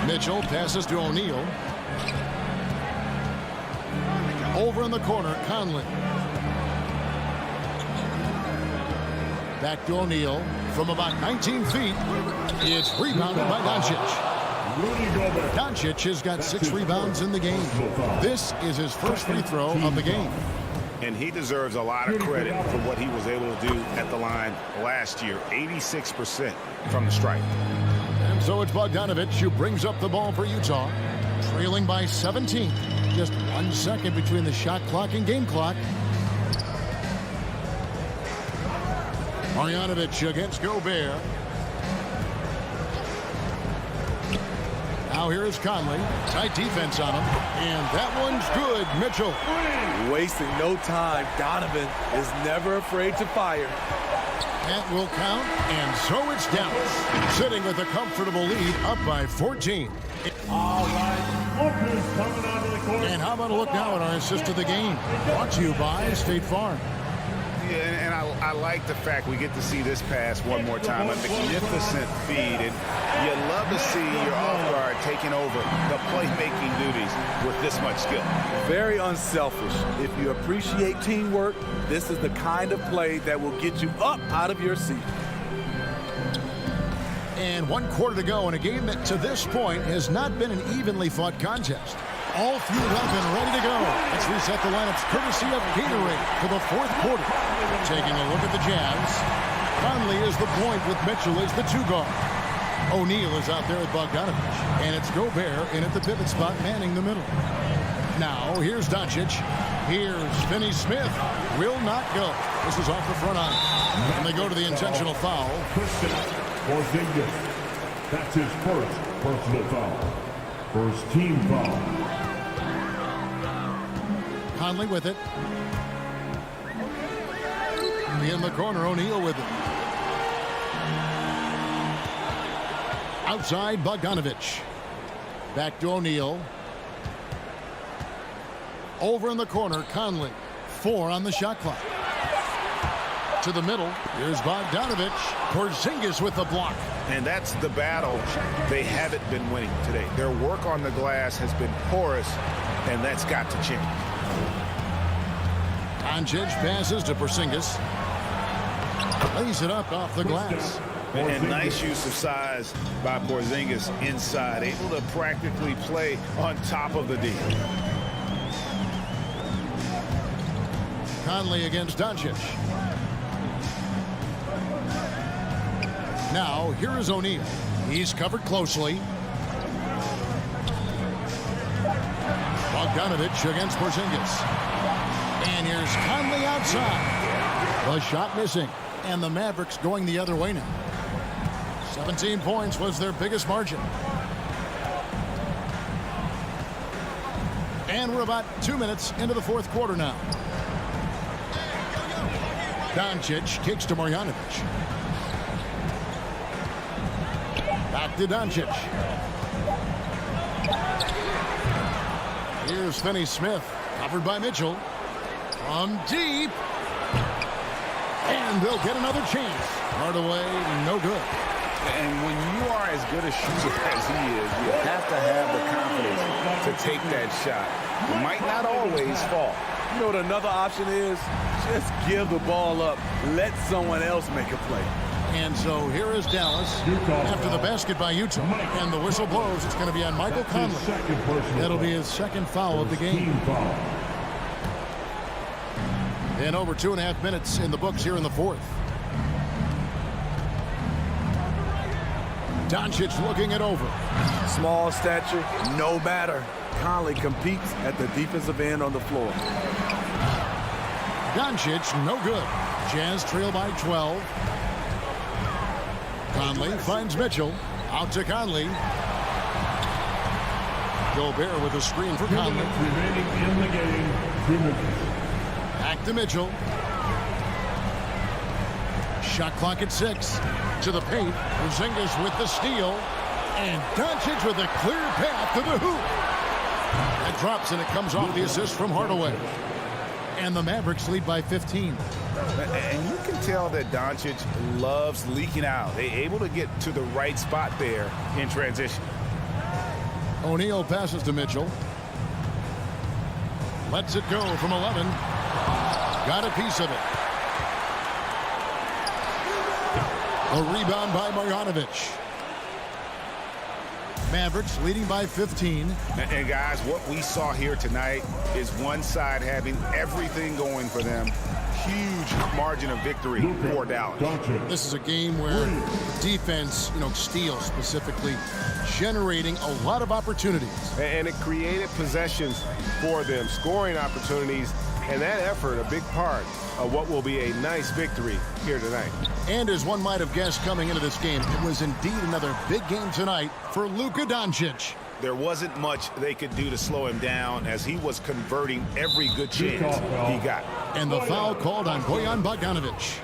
Mitchell passes to O'Neal. Over in the corner, Conley. Back to O'Neal from about 19 feet. It's rebounded by Doncic. Doncic has got 6 rebounds in the game. This is his first free throw of the game. And he deserves a lot of credit for what he was able to do at the line last year. 86% from the stripe. And so it's Bogdanovic who brings up the ball for Utah. Trailing by 17. Just 1 second between the shot clock and game clock. Marjanovic against Gobert. Now here is Conley. Tight defense on him. And that one's good. Mitchell. Wasting no time. Donovan is never afraid to fire. That will count. And so it's Dallas. Sitting with a comfortable lead up by 14. All right. Lookers coming onto the court. And how about a look now at our assist of the game? Brought to you by State Farm. Yeah, and I like the fact we get to see this pass one more time. A magnificent feed. And you love to see your off-guard taking over the playmaking duties with this much skill. Very unselfish. If you appreciate teamwork, this is the kind of play that will get you up out of your seat. And 1 quarter to go in a game that to this point has not been an evenly fought contest. All fueled up and ready to go. Let's reset the lineups courtesy of Gatorade for the 4th quarter. Taking a look at the Jazz. Conley is the point with Mitchell as the 2 guard. O'Neal is out there with Bogdanovich. And it's Gobert in at the pivot spot, manning the middle. Now, here's Doncic. Here's Finney-Smith. Will not go. This is off the front iron. And they go to the intentional foul. Porzingis. That's his first personal foul. First team foul. Conley with it. In the corner, O'Neal with it. Outside, Bogdanovich. Back to O'Neal. Over in the corner, Conley. 4 on the shot clock. To the middle, here's Bogdanovich. Porzingis with the block. And that's the battle they haven't been winning today. Their work on the glass has been porous, and that's got to change. Doncic passes to Porzingis. Lays it up off the glass. And nice use of size by Porzingis inside, able to practically play on top of the D. Conley against Doncic. Now, here is O'Neal. He's covered closely. Bogdanovich against Porzingis. And here's Conley outside. The shot missing. And the Mavericks going the other way now. 17 points was their biggest margin. And we're about 2 minutes into the fourth quarter now. Doncic kicks to Marjanovic. Back to Doncic. Here's Finney-Smith, covered by Mitchell. From deep. And they'll get another chance. Hardaway, no good. And when you are as good a shooter as he is, you have to have the confidence to take that shot. It might not always fall. You know what another option is? Just give the ball up. Let someone else make a play. And so here is Dallas after the basket by Utah. And the whistle blows. It's going to be on Michael Conley. That'll be his second foul of the game. And over 2.5 minutes in the books here in the fourth. Doncic looking it over. Small stature, no matter. Conley competes at the defensive end on the floor. Doncic, no good. Jazz trail by 12. Conley finds Mitchell. Out to Conley. Gobert with a screen for Conley. Remaining in the game, 2 minutes. Back to Mitchell. Shot clock at 6. To the paint. Porzingis with the steal. And Doncic with a clear path to the hoop. That drops and it comes off the assist from Hardaway. And the Mavericks lead by 15. And you can tell that Doncic loves leaking out. They're able to get to the right spot there in transition. O'Neal passes to Mitchell. Lets it go from 11. Got a piece of it. A rebound by Marjanovic. Mavericks leading by 15. And guys, what we saw here tonight is one side having everything going for them. Huge margin of victory for Dallas. This is a game where defense, steals specifically, generating a lot of opportunities. And it created possessions for them, scoring opportunities, and that effort a big part of what will be a nice victory here tonight. And as one might have guessed coming into this game, it was indeed another big game tonight for Luka Doncic. There wasn't much they could do to slow him down as he was converting every good chance he got. And the foul called on Bojan Bogdanovich.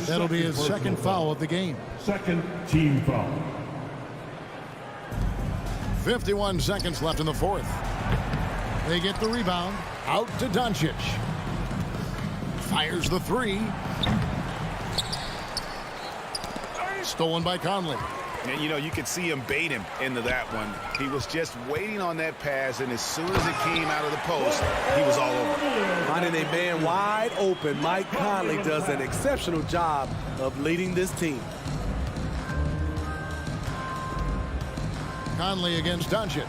That'll be his second foul of the game. Second team foul. 51 seconds left in the fourth. They get the rebound. Out to Doncic. Fires the three. Stolen by Conley. And, you could see him bait him into that one. He was just waiting on that pass, and as soon as it came out of the post, he was all over. Finding a man wide open, Mike Conley does an exceptional job of leading this team. Conley against Doncic.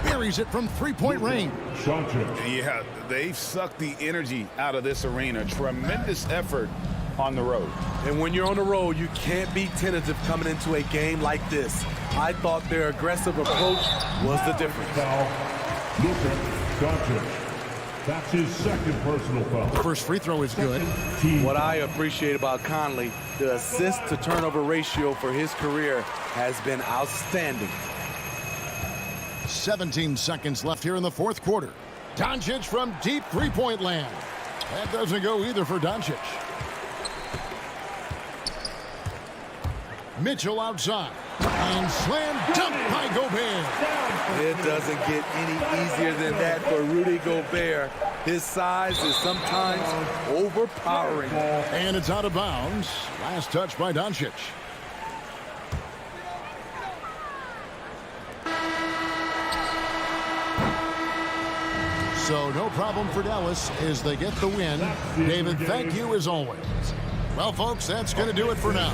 Buries it from three-point range. Yeah, they've sucked the energy out of this arena. Tremendous effort on the road. And when you're on the road, you can't be tentative coming into a game like this. I thought their aggressive approach was the difference. Foul, Luka Doncic. That's his second personal foul. The first free throw is good. What I appreciate about Conley, the assist-to-turnover ratio for his career has been outstanding. 17 seconds left here in the fourth quarter. Doncic from deep three-point land. That doesn't go either for Doncic. Mitchell outside. And slam dunk by Gobert. It doesn't get any easier than that for Rudy Gobert. His size is sometimes overpowering. And it's out of bounds. Last touch by Doncic. So no problem for Dallas as they get the win. David, thank you as always. Well, folks, that's going to do it for now.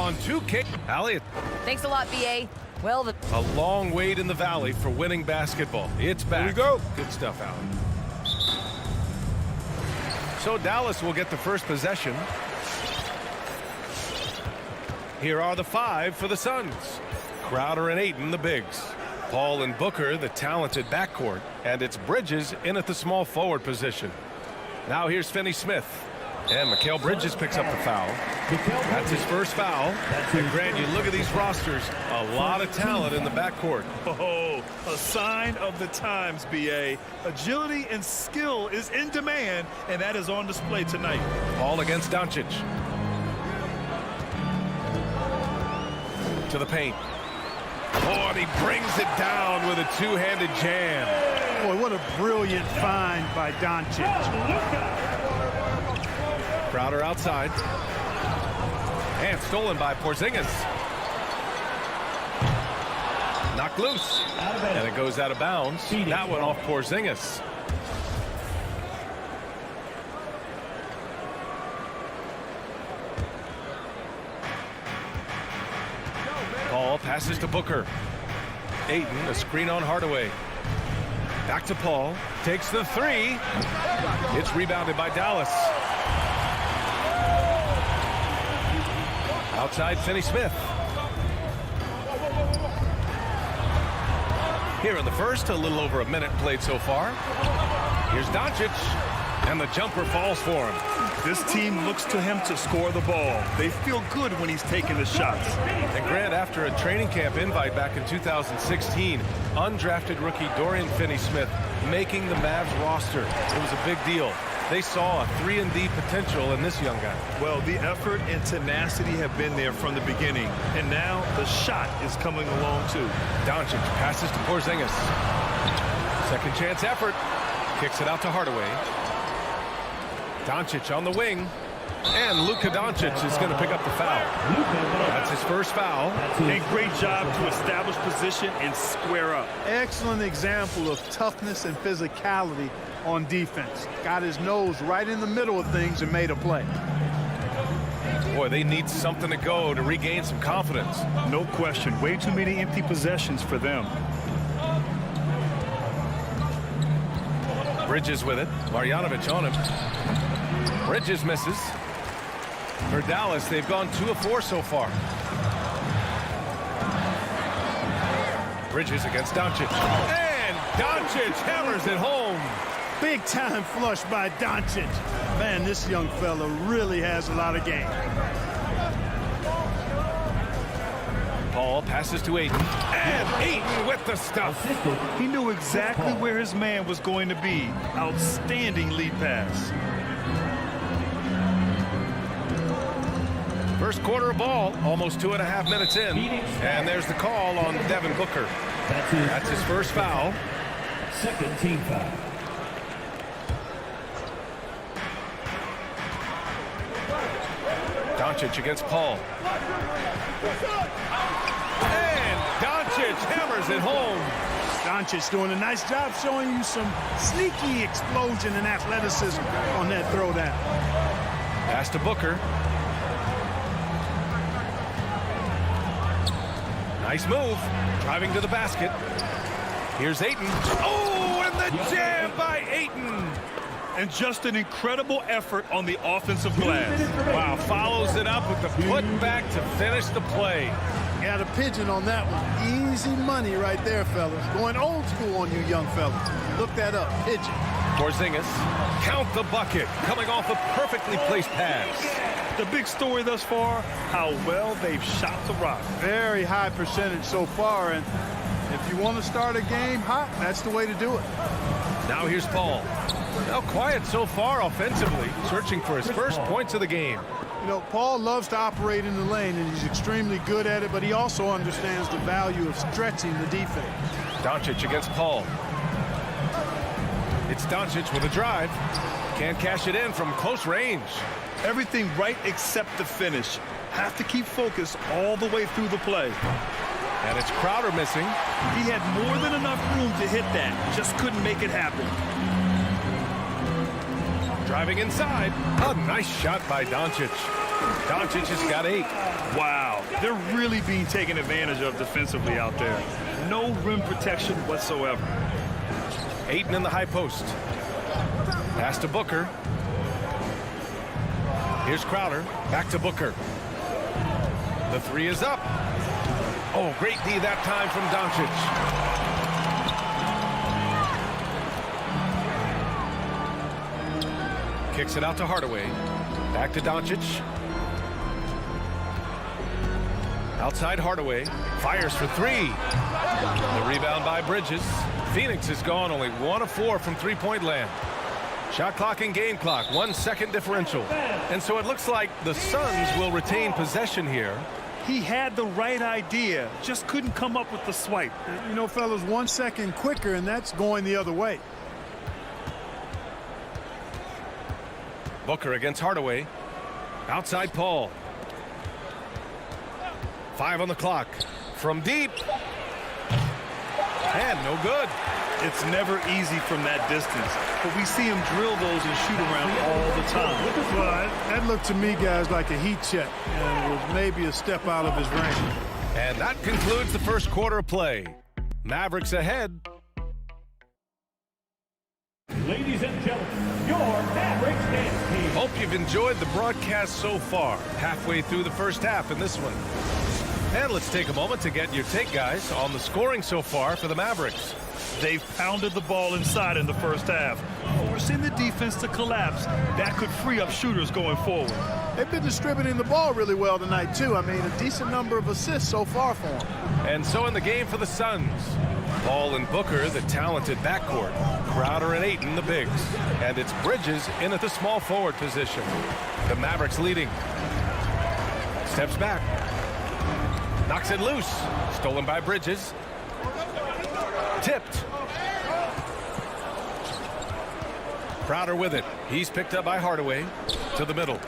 on 2K. Allie, Thanks a lot, BA. Well, a long wait in the valley for winning basketball. It's back. Here we go. Good stuff, Allie. So Dallas will get the first possession. Here are the 5 for the Suns. Crowder and Ayton, the bigs. Paul and Booker, the talented backcourt. And it's Bridges in at the small forward position. Now here's Finney-Smith. And Mikal Bridges picks up the foul. That's his first foul. And Grant, you look at these rosters, a lot of talent in the backcourt. Oh, a sign of the times, BA. Agility and skill is in demand, and that is on display tonight. Paul against Doncic. To the paint. Oh, and he brings it down with a two-handed jam. Boy, what a brilliant find by Doncic. Crowder outside. And stolen by Porzingis. Knocked loose. And it goes out of bounds. That one off Porzingis. Paul passes to Booker. Ayton, a screen on Hardaway. Back to Paul. Takes the 3. It's rebounded by Dallas. Outside Finney-Smith. Here in the first, a little over a minute played so far. Here's Doncic, and the jumper falls for him. This team looks to him to score the ball. They feel good when he's taking the shots. And Grant, after a training camp invite back in 2016, undrafted rookie Dorian Finney-Smith making the Mavs roster. It was a big deal. They saw a 3-and-D potential in this young guy. Well, the effort and tenacity have been there from the beginning, and now the shot is coming along too. Doncic passes to Porzingis. Second chance effort. Kicks it out to Hardaway. Doncic on the wing. And Luka Doncic is going to pick up the foul. That's his first foul. And great job to establish position and square up. Excellent example of toughness and physicality on defense. Got his nose right in the middle of things and made a play. Boy, they need something to go to regain some confidence. No question. Way too many empty possessions for them. Bridges with it. Marjanovic on him. Bridges misses. For Dallas, they've gone 2 of 4 so far. Bridges against Doncic. And Doncic hammers it home. Big time flush by Doncic. Man, this young fella really has a lot of game. Paul passes to Ayton. And Ayton with the stuff. He knew exactly where his man was going to be. Outstanding lead pass. First quarter of ball, almost 2.5 minutes in. And there's the call on Devin Booker. That's his first foul. Second team foul. Doncic against Paul. And Doncic hammers it home. Doncic doing a nice job showing you some sneaky explosion and athleticism on that throwdown. Pass to Booker. Nice move. Driving to the basket. Here's Ayton. Oh, and the jam by Ayton. And just an incredible effort on the offensive glass. Wow, follows it up with the putback to finish the play. Got a pigeon on that one. Easy money right there, fellas. Going old school on you young fellas. Look that up. Pigeon. Porzingis. Count the bucket. Coming off a perfectly placed pass. The big story thus far, how well they've shot the rock. Very high percentage so far, and if you want to start a game hot, that's the way to do it. Now here's Paul. Now quiet so far offensively, searching for his first points of the game. You know, Paul loves to operate in the lane, and he's extremely good at it, but he also understands the value of stretching the defense. Doncic against Paul. It's Doncic with a drive. Can't cash it in from close range. Everything right except the finish. Have to keep focus all the way through the play. And it's Crowder missing. He had more than enough room to hit that. Just couldn't make it happen. Driving inside. A nice shot by Doncic. Doncic has got 8. Wow, they're really being taken advantage of defensively out there. No rim protection whatsoever. Ayton in the high post. Pass to Booker. Here's Crowder. Back to Booker. The 3 is up. Oh, great D that time from Doncic. Kicks it out to Hardaway. Back to Doncic. Outside Hardaway. Fires for 3. The rebound by Bridges. Phoenix has gone only 1 of 4 from three-point land. Shot clock and game clock, 1 second differential. And so it looks like the Suns will retain possession here. He had the right idea, just couldn't come up with the swipe. You know, fellas, 1 second quicker, and that's going the other way. Booker against Hardaway. Outside Paul. 5 on the clock. From deep. And no good. It's never easy from that distance, but we see him drill those and shoot around all the time. Well, that looked to me, guys, like a heat check, and it was maybe a step out of his range. And that concludes the first quarter of play. Mavericks ahead. Ladies and gentlemen, your Mavericks dance team. Hope you've enjoyed the broadcast so far. Halfway through the first half in this one. And let's take a moment to get your take, guys, on the scoring so far for the Mavericks. They've pounded the ball inside in the first half, forcing the defense to collapse. That could free up shooters going forward. They've been distributing the ball really well tonight, too. I mean, a decent number of assists so far for them. And so in the game for the Suns, Paul and Booker, the talented backcourt. Crowder and Ayton, the bigs. And it's Bridges in at the small forward position. The Mavericks leading. Steps back. Knocks it loose. Stolen by Bridges. Tipped. Crowder with it. He's picked up by Hardaway. To the middle.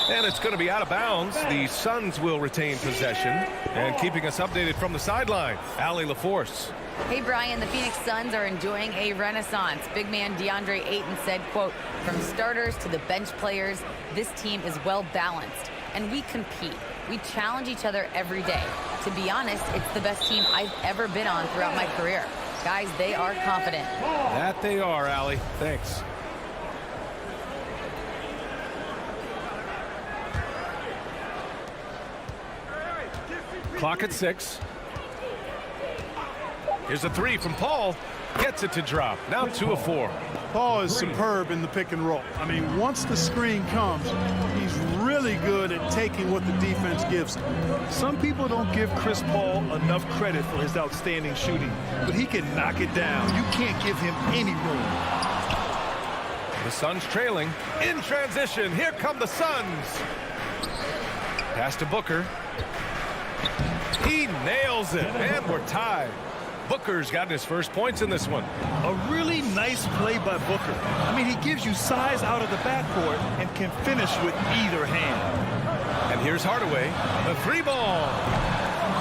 And it's going to be out of bounds. The Suns will retain possession. And keeping us updated from the sideline, Allie LaForce. Hey, Brian, the Phoenix Suns are enjoying a renaissance. Big man DeAndre Ayton said, quote, from starters to the bench players, this team is well balanced. And we compete. We challenge each other every day. To be honest, it's the best team I've ever been on throughout my career. Guys, they are confident. That they are, Allie. Thanks. Clock at 6. Here's a 3 from Paul. Gets it to drop. Now 2 of 4. Paul is superb in the pick and roll. I mean, once the screen comes, he's really good at taking what the defense gives him. Some people don't give Chris Paul enough credit for his outstanding shooting, but he can knock it down. You can't give him any room. The Suns trailing. In transition, here come the Suns. Pass to Booker. He nails it, and we're tied. Booker's gotten his first points in this one. A really nice play by Booker. I mean, he gives you size out of the backcourt and can finish with either hand. And here's Hardaway, the 3-ball.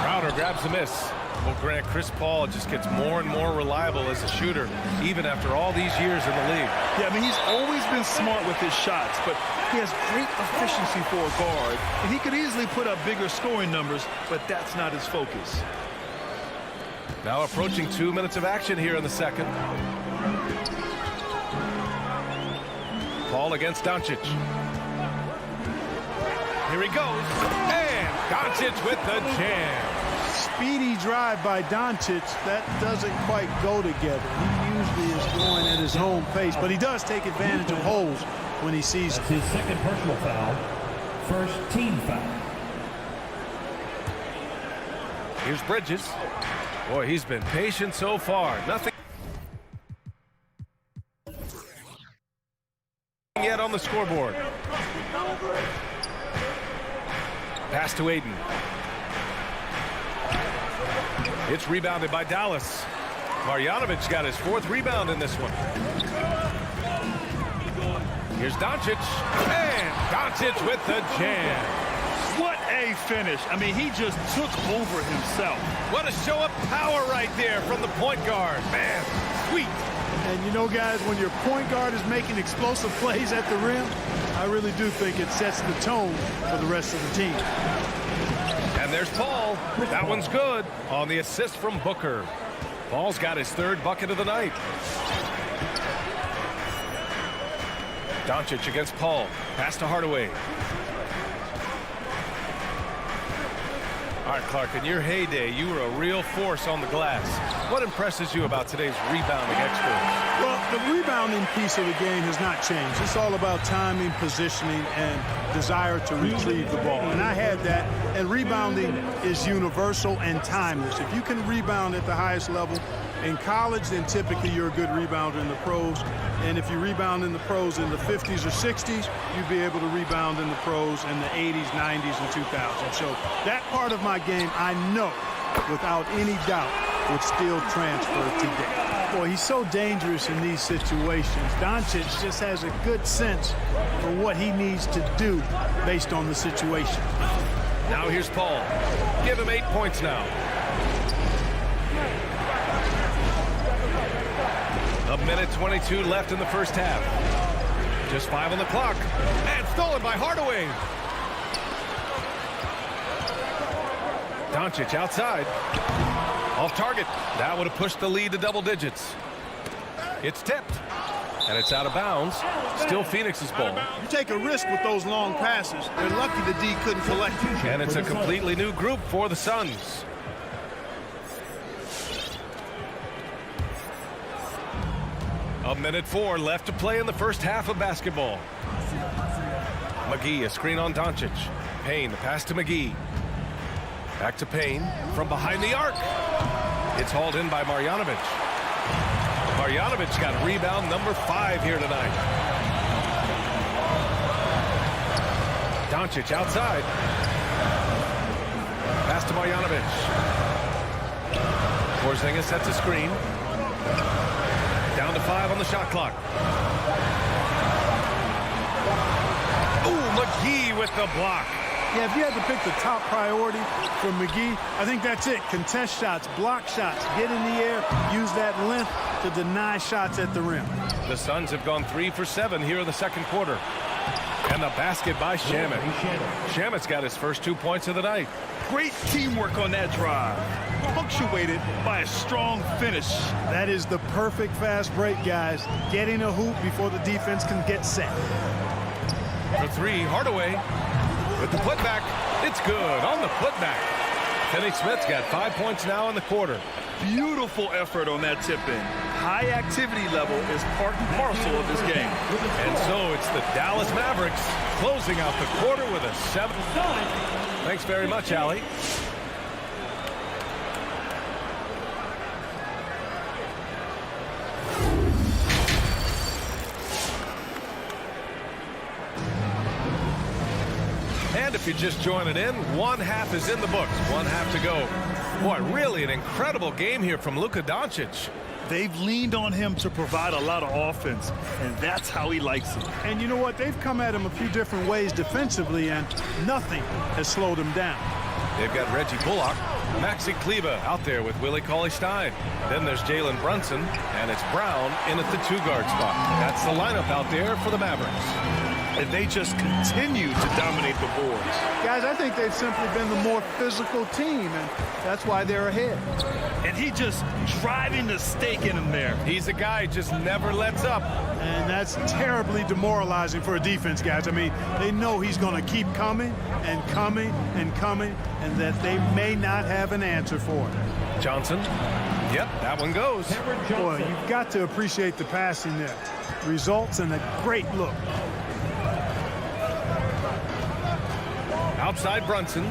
Crowder grabs the miss. Well, Grant, Chris Paul just gets more and more reliable as a shooter, even after all these years in the league. Yeah, I mean, he's always been smart with his shots, but he has great efficiency for a guard, and he could easily put up bigger scoring numbers, but that's not his focus. Now approaching 2 minutes of action here in the second. Paul against Doncic. Here he goes. And Doncic with the jam. Speedy drive by Doncic. That doesn't quite go together. He usually is going at his own pace, but he does take advantage of holes when he sees it. His second personal foul. First team foul. Here's Bridges. Boy, he's been patient so far. Nothing yet on the scoreboard. Pass to Ayton. It's rebounded by Dallas. Marjanovic got his 4th rebound in this one. Here's Doncic. And Doncic with the jam. What a finish. I mean, he just took over himself. What a show of power right there from the point guard. Man, sweet. And you know, guys, when your point guard is making explosive plays at the rim, I really do think it sets the tone for the rest of the team. And there's Paul. That one's good on the assist from Booker. Paul's got his third bucket of the night. Doncic against Paul. Pass to Hardaway. All right, Clark, in your heyday, you were a real force on the glass. What impresses you about today's rebounding exploits? Well, the rebounding piece of the game has not changed. It's all about timing, positioning, and desire to retrieve the ball. And I had that, and rebounding is universal and timeless. If you can rebound at the highest level in college, then typically you're a good rebounder in the pros. And if you rebound in the pros in the 50s or 60s, you'd be able to rebound in the pros in the 80s, 90s, and 2000s. So that part of my game, I know, without any doubt, would still transfer today. Boy, he's so dangerous in these situations. Doncic just has a good sense for what he needs to do based on the situation. Now here's Paul. Give him 8 points now. A minute 22 left in the first half. Just 5 on the clock. And stolen by Hardaway. Doncic outside. Off target. That would have pushed the lead to double digits. It's tipped. And it's out of bounds. Still Phoenix's ball. You take a risk with those long passes. They're lucky the D couldn't collect it. And it's a completely new group for the Suns. A minute 4 left to play in the first half of basketball. McGee, a screen on Doncic. Payne, the pass to McGee. Back to Payne from behind the arc. It's hauled in by Marjanovic. Marjanovic got rebound number 5 here tonight. Doncic outside. Pass to Marjanovic. Porzingis sets a screen. Down to 5 on the shot clock. Ooh, McGee with the block. Yeah, if you had to pick the top priority for McGee, I think that's it. Contest shots, block shots, get in the air, use that length to deny shots at the rim. The Suns have gone 3 for 7 here in the second quarter. And the basket by Shamet. Shamet's got his first 2 points of the night. Great teamwork on that drive, punctuated by a strong finish. That is the perfect fast break, guys. Getting a hoop before the defense can get set. For 3, Hardaway with the putback. It's good on the putback. Finney-Smith's got 5 points now in the quarter. Beautiful effort on that tip-in. High activity level is part and parcel of this game. And so it's the Dallas Mavericks closing out the quarter with a 7. Thanks very much, Allie. And if you're just joining in, one half is in the books. One half to go. Boy, really an incredible game here from Luka Doncic. They've leaned on him to provide a lot of offense, and that's how he likes it. And you know what? They've come at him a few different ways defensively, and nothing has slowed him down. They've got Reggie Bullock, Maxi Kleber out there with Willie Cauley-Stein. Then there's Jalen Brunson, and it's Brown in at the 2-guard spot. That's the lineup out there for the Mavericks. And they just continue to dominate the boards. Guys, I think they've simply been the more physical team, and that's why they're ahead. And he just driving the stake in him there. He's a guy who just never lets up. And that's terribly demoralizing for a defense, guys. I mean, they know he's going to keep coming and coming and coming, and that they may not have an answer for it. Johnson. Yep, that one goes. Boy, you've got to appreciate the passing there. Results in a great look. Outside Brunson.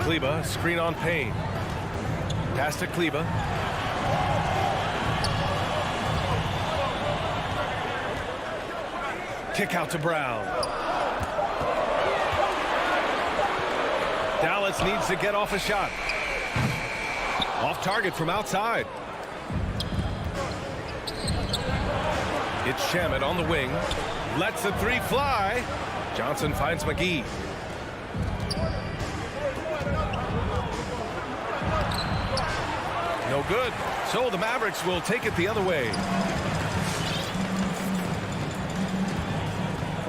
Kleber, screen on Payne. Pass to Kleber. Kick out to Brown. Dallas needs to get off a shot. Off target from outside. It's Shamet on the wing. Lets the 3 fly. Johnson finds McGee. No good. So the Mavericks will take it the other way.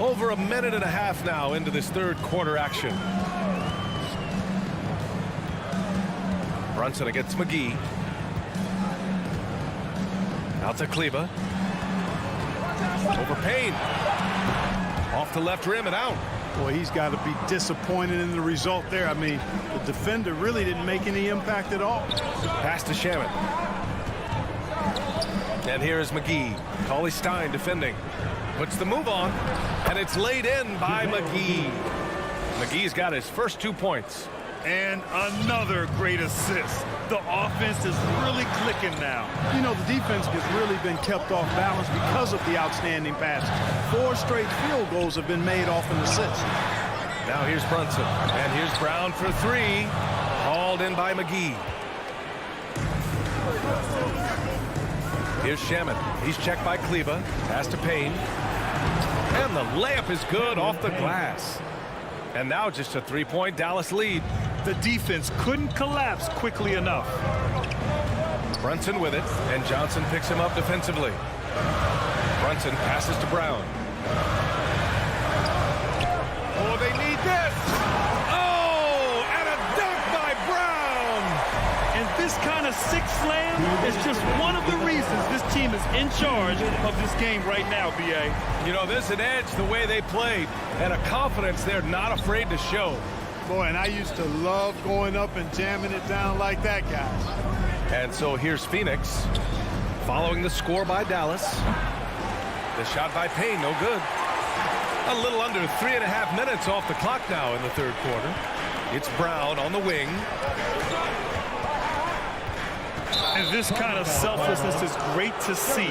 Over a minute and a half now into this third quarter action. Brunson against McGee. Out to Kleber. Over Payne. Off the left rim and out. Boy, he's got to be disappointed in the result there. I mean, the defender really didn't make any impact at all. Pass to Shaman. And here's McGee. Cauley Stein defending. Puts the move on. And it's laid in by McGee. McGee's got his first 2 points. And another great assist. The offense is really clicking now. You know, the defense has really been kept off balance because of the outstanding passes. 4 straight field goals have been made off an assist. Now here's Brunson. And here's Brown for 3. Hauled in by McGee. Here's Shaman. He's checked by Kleber. Pass to Payne. And the layup is good off the glass. And now just a 3-point Dallas lead. The defense couldn't collapse quickly enough. Brunson with it, and Johnson picks him up defensively. Brunson passes to Brown. Oh, they need this! Oh, and a dunk by Brown! And this kind of sick slam is just one of the reasons this team is in charge of this game right now, B.A. You know, there's an edge the way they played, and a confidence they're not afraid to show. Boy, and I used to love going up and jamming it down like that, guys. And so here's Phoenix following the score by Dallas. The shot by Payne, no good. A little under 3.5 minutes off the clock now in the third quarter. It's Brown on the wing. And this kind of selflessness is great to see.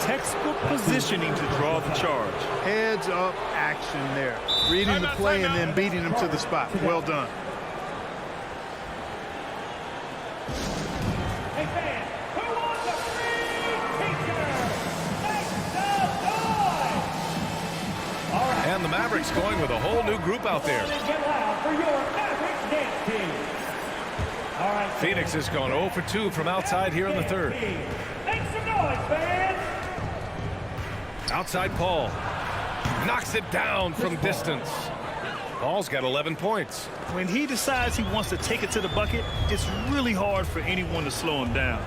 Textbook positioning to draw the charge. Heads up action there. Reading the play and then beating them to the spot. Well done. And the Mavericks going with a whole new group out there. Phoenix has gone 0 for 2 from outside here in the third. Make some noise, fans! Outside Paul. Knocks it down from distance. Paul's got 11 points. When he decides he wants to take it to the bucket, it's really hard for anyone to slow him down.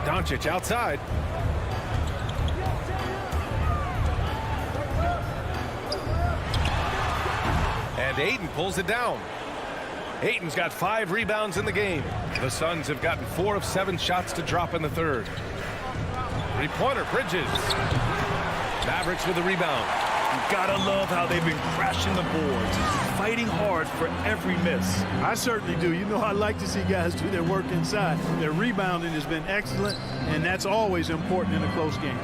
Doncic outside. And Ayton pulls it down. Ayton's got 5 rebounds in the game. The Suns have gotten 4 of 7 shots to drop in the third. Three-pointer, Bridges. Mavericks with the rebound. You gotta love how they've been crashing the boards, fighting hard for every miss. I certainly do. You know, I like to see guys do their work inside. Their rebounding has been excellent, and that's always important in a close game.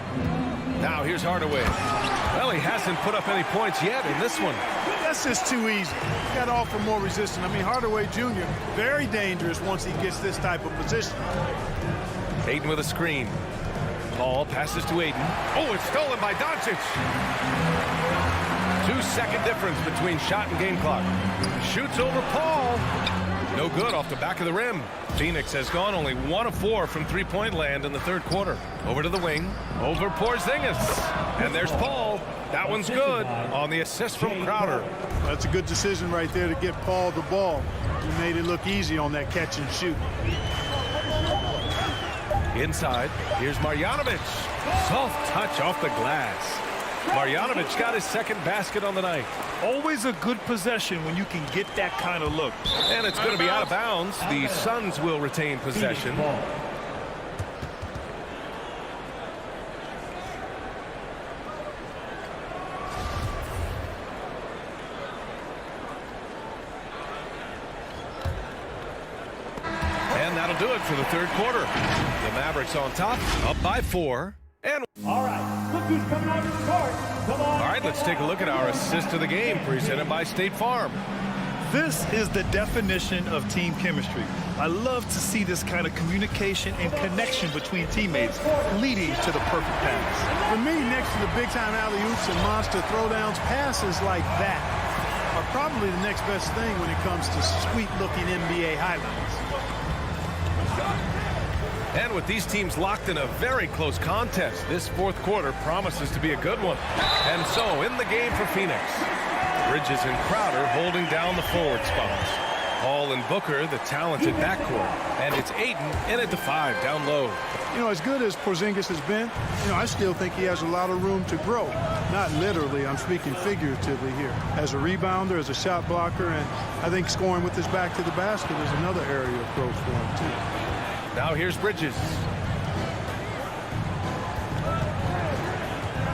Now here's Hardaway. Well, he hasn't put up any points yet in this one. That's just too easy. Got to offer more resistance. I mean, Hardaway Jr., very dangerous once he gets this type of position. Ayton with a screen. Paul passes to Ayton. Oh, it's stolen by Doncic. 2-second difference between shot and game clock. Shoots over Paul. No good off the back of the rim. Phoenix has gone only 1 of 4 from three-point land in the third quarter. Over to the wing. Over Porzingis. And there's Paul. That one's good on the assist from Crowder. That's a good decision right there to get Paul the ball. He made it look easy on that catch and shoot. Inside, here's Marjanovic. Soft touch off the glass. Marjanovic got his second basket on the night. Always a good possession when you can get that kind of look. And it's going to be out of bounds. The Suns will retain possession. And that'll do it for the third quarter. The Mavericks on top, up by 4. And all right, look who's coming onto the court. Come on. All right, let's take a look at our assist of the game presented by State Farm. This is the definition of team chemistry. I love to see this kind of communication and connection between teammates leading to the perfect pass. For me, next to the big-time alley-oops and monster throwdowns, passes like that are probably the next best thing when it comes to sweet-looking NBA highlights. And with these teams locked in a very close contest, this fourth quarter promises to be a good one. And so, in the game for Phoenix, Bridges and Crowder holding down the forward spots. Paul and Booker, the talented backcourt. And it's Ayton in at the 5 down low. You know, as good as Porzingis has been, you know, I still think he has a lot of room to grow. Not literally, I'm speaking figuratively here. As a rebounder, as a shot blocker, and I think scoring with his back to the basket is another area of growth for him, too. Now here's Bridges.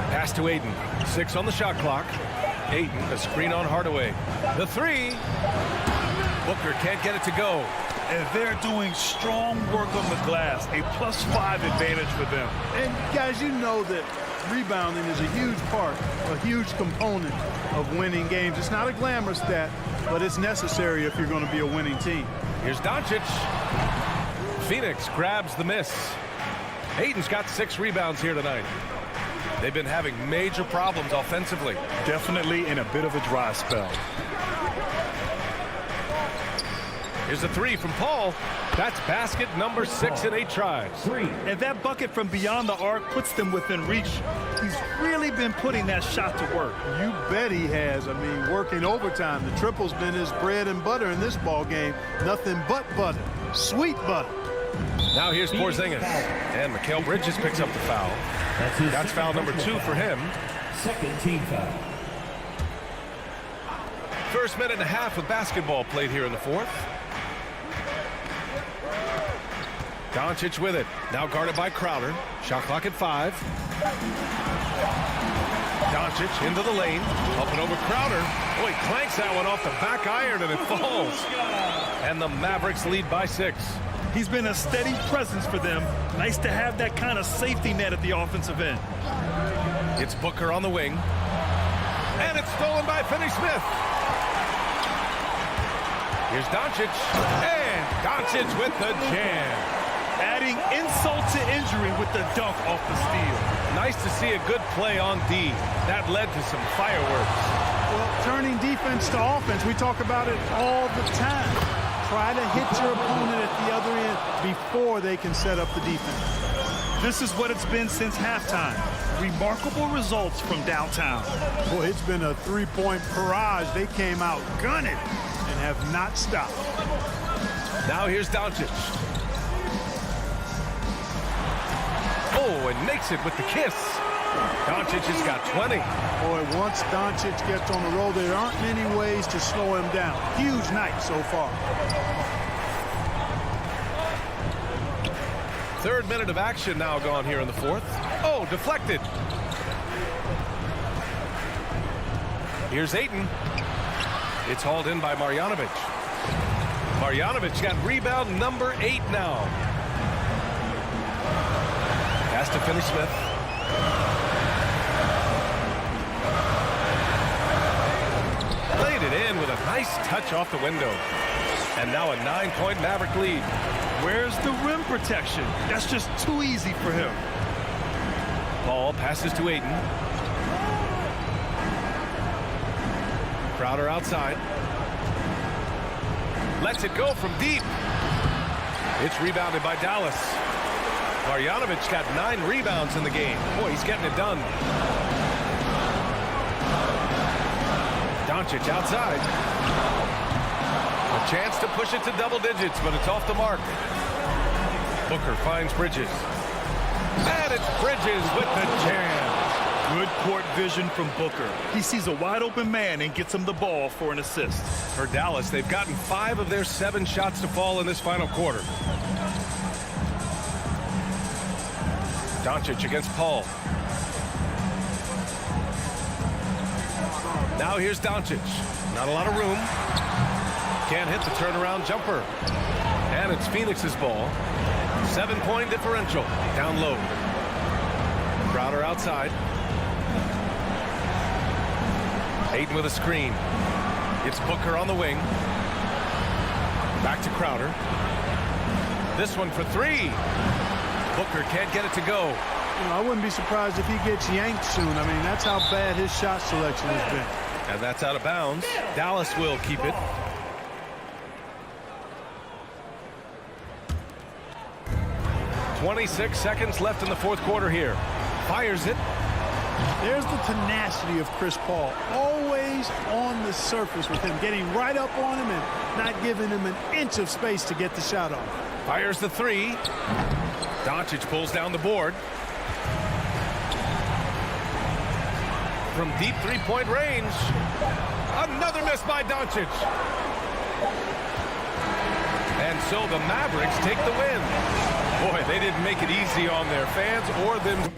Pass to Ayton. 6 on the shot clock. Ayton, a screen on Hardaway. The 3. Booker can't get it to go. And they're doing strong work on the glass, a +5 advantage for them. And guys, you know that rebounding is a huge part, a huge component of winning games. It's not a glamorous stat, but it's necessary if you're going to be a winning team. Here's Doncic. Phoenix grabs the miss. Ayton's got 6 rebounds here tonight. They've been having major problems offensively. Definitely in a bit of a dry spell. Here's a 3 from Paul. That's basket number 6 in 8 tries. And that bucket from beyond the arc puts them within reach. He's really been putting that shot to work. You bet he has. I mean, working overtime. The triple's been his bread and butter in this ball game. Nothing but butter. Sweet butter. Now here's Porzingis. And Mikal Bridges picks up the foul. That's foul number 2 for him. Second team foul. First minute and a half of basketball played here in the fourth. Doncic with it. Now guarded by Crowder. Shot clock at 5. Doncic into the lane. Up and over Crowder. Oh, he clanks that one off the back iron and it falls. And the Mavericks lead by 6. He's been a steady presence for them. Nice to have that kind of safety net at the offensive end. It's Booker on the wing. And it's stolen by Finney-Smith. Here's Doncic. And Doncic with the jam. Adding insult to injury with the dunk off the steal. Nice to see a good play on D. That led to some fireworks. Well, turning defense to offense, we talk about it all the time. Try to hit your opponent at the other end before they can set up the defense. This is what it's been since halftime. Remarkable results from downtown. Boy, it's been a three-point barrage. They came out gunning and have not stopped. Now here's Doncic. Oh, and makes it with the kiss. Doncic has got 20. Boy, once Doncic gets on the roll, there aren't many ways to slow him down. Huge night so far. Third minute of action now gone here in the fourth. Oh, deflected. Here's Ayton. It's hauled in by Marjanovic. Marjanovic got rebound number 8 now. Pass to Finney-Smith. Played it in with a nice touch off the window. And now a 9-point Maverick lead. Where's the rim protection? That's just too easy for him. Ball passes to Ayton. Crowder outside. Lets it go from deep. It's rebounded by Dallas. Marjanovic got 9 rebounds in the game. Boy, he's getting it done. Doncic outside. A chance to push it to double digits, but it's off the mark. Booker finds Bridges. And it's Bridges with the jam. Good court vision from Booker. He sees a wide open man and gets him the ball for an assist. For Dallas, they've gotten 5 of their 7 shots to fall in this final quarter. Doncic against Paul. Now here's Doncic. Not a lot of room. Can't hit the turnaround jumper. And it's Phoenix's ball. 7-point differential. Down low. Crowder outside. Ayton with a screen. It's Booker on the wing. Back to Crowder. This one for 3. Booker can't get it to go. You know, I wouldn't be surprised if he gets yanked soon. I mean, that's how bad his shot selection has been. And that's out of bounds. Dallas will keep it. 26 seconds left in the fourth quarter here. Fires it. There's the tenacity of Chris Paul. Always on the surface with him, getting right up on him and not giving him an inch of space to get the shot off. Fires the three. Doncic pulls down the board. From deep three-point range. Another miss by Doncic. And so the Mavericks take the win. Boy, they didn't make it easy on their fans or them.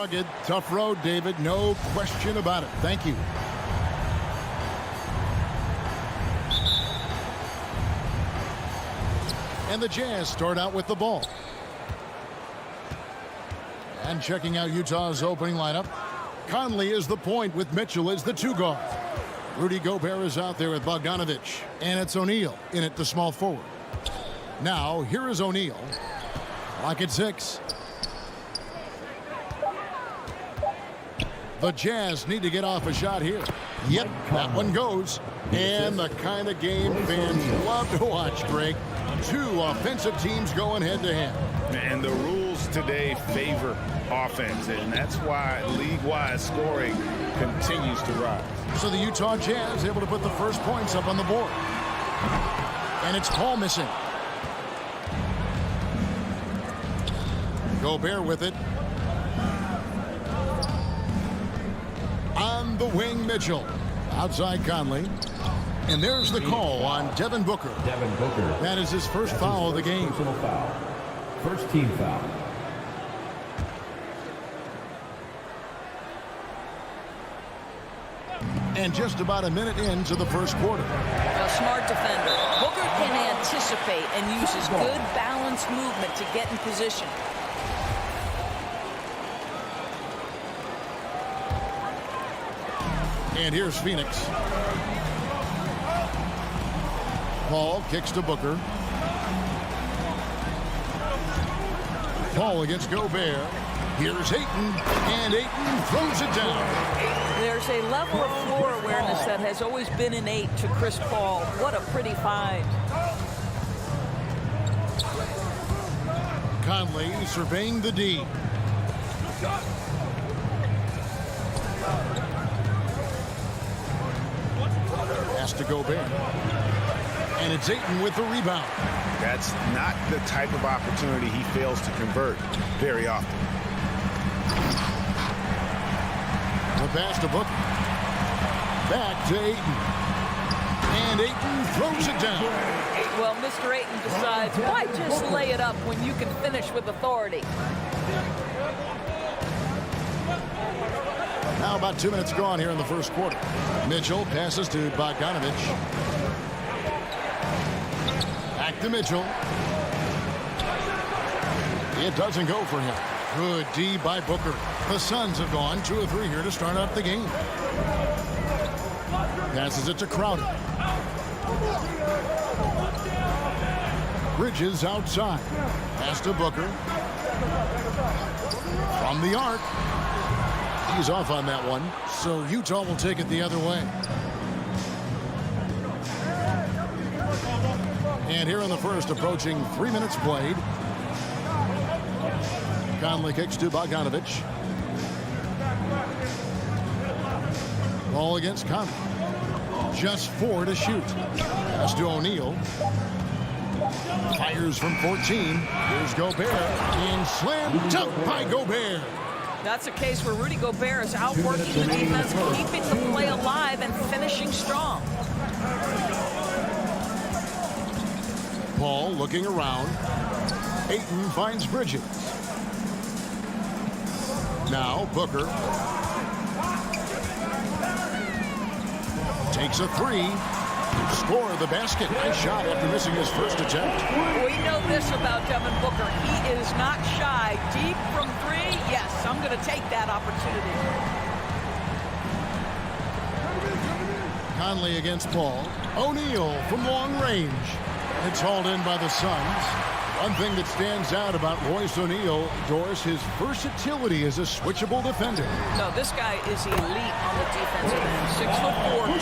rugged, tough road, David. No question about it. Thank you. And the Jazz start out with the ball. And checking out Utah's opening lineup, Conley is the point with Mitchell as the 2 guard. Rudy Gobert is out there with Bogdanovic. And it's O'Neal in at the small forward. Now, here is O'Neal. Lock at 6. The Jazz need to get off a shot here. Yep, that one goes. And the kind of game fans love to watch, Greg. 2 offensive teams going head-to-head. And the rules today favor offense, and that's why league-wide scoring continues to rise. So the Utah Jazz able to put the first points up on the board. And it's Paul missing. Gobert with it. On the wing, Mitchell. Outside Conley. And there's the call on Devin Booker. Devin Booker. That is his first foul of the game. Personal foul. First team foul. And just about a minute into the first quarter. A smart defender. Booker can anticipate and uses good balanced movement to get in position. And here's Phoenix. Paul kicks to Booker. Paul against Gobert. Here's Ayton, and Ayton throws it down. There's a level of floor awareness that has always been innate to Chris Paul. What a pretty find. Conley surveying the D. Pass to Gobert. And it's Ayton with the rebound. That's not the type of opportunity he fails to convert very often. The pass to Booker. Back to Ayton. And Ayton throws it down. Well, Mr. Ayton decides, why just lay it up when you can finish with authority? Now about 2 minutes gone here in the first quarter. Mitchell passes to Bogdanovic. Back to Mitchell. It doesn't go for him. Good D by Booker. The Suns have gone 2 of 3 here to start out the game. Passes it to Crowder. Bridges outside. Pass to Booker. From the arc. He's off on that one. So Utah will take it the other way. And here in the first, approaching 3 minutes played. Conley kicks to Bogdanovic. Ball against Conley. Just 4 to shoot. Pass to O'Neal. Fires from 14. Here's Gobert. And slam dunk by Gobert. That's a case where Rudy Gobert is outworking the defense, keeping the play alive and finishing strong. Paul looking around. Ayton finds Bridges. Now Booker takes a 3. Score the basket. Nice shot after missing his first attempt. We know this about Devin Booker. He is not shy. Deep from 3, yes, I'm going to take that opportunity. Conley against Paul. O'Neal from long range. It's hauled in by the Suns. One thing that stands out about Royce O'Neal, Doris, his versatility as a switchable defender. No, this guy is elite on the defensive end. 6'4",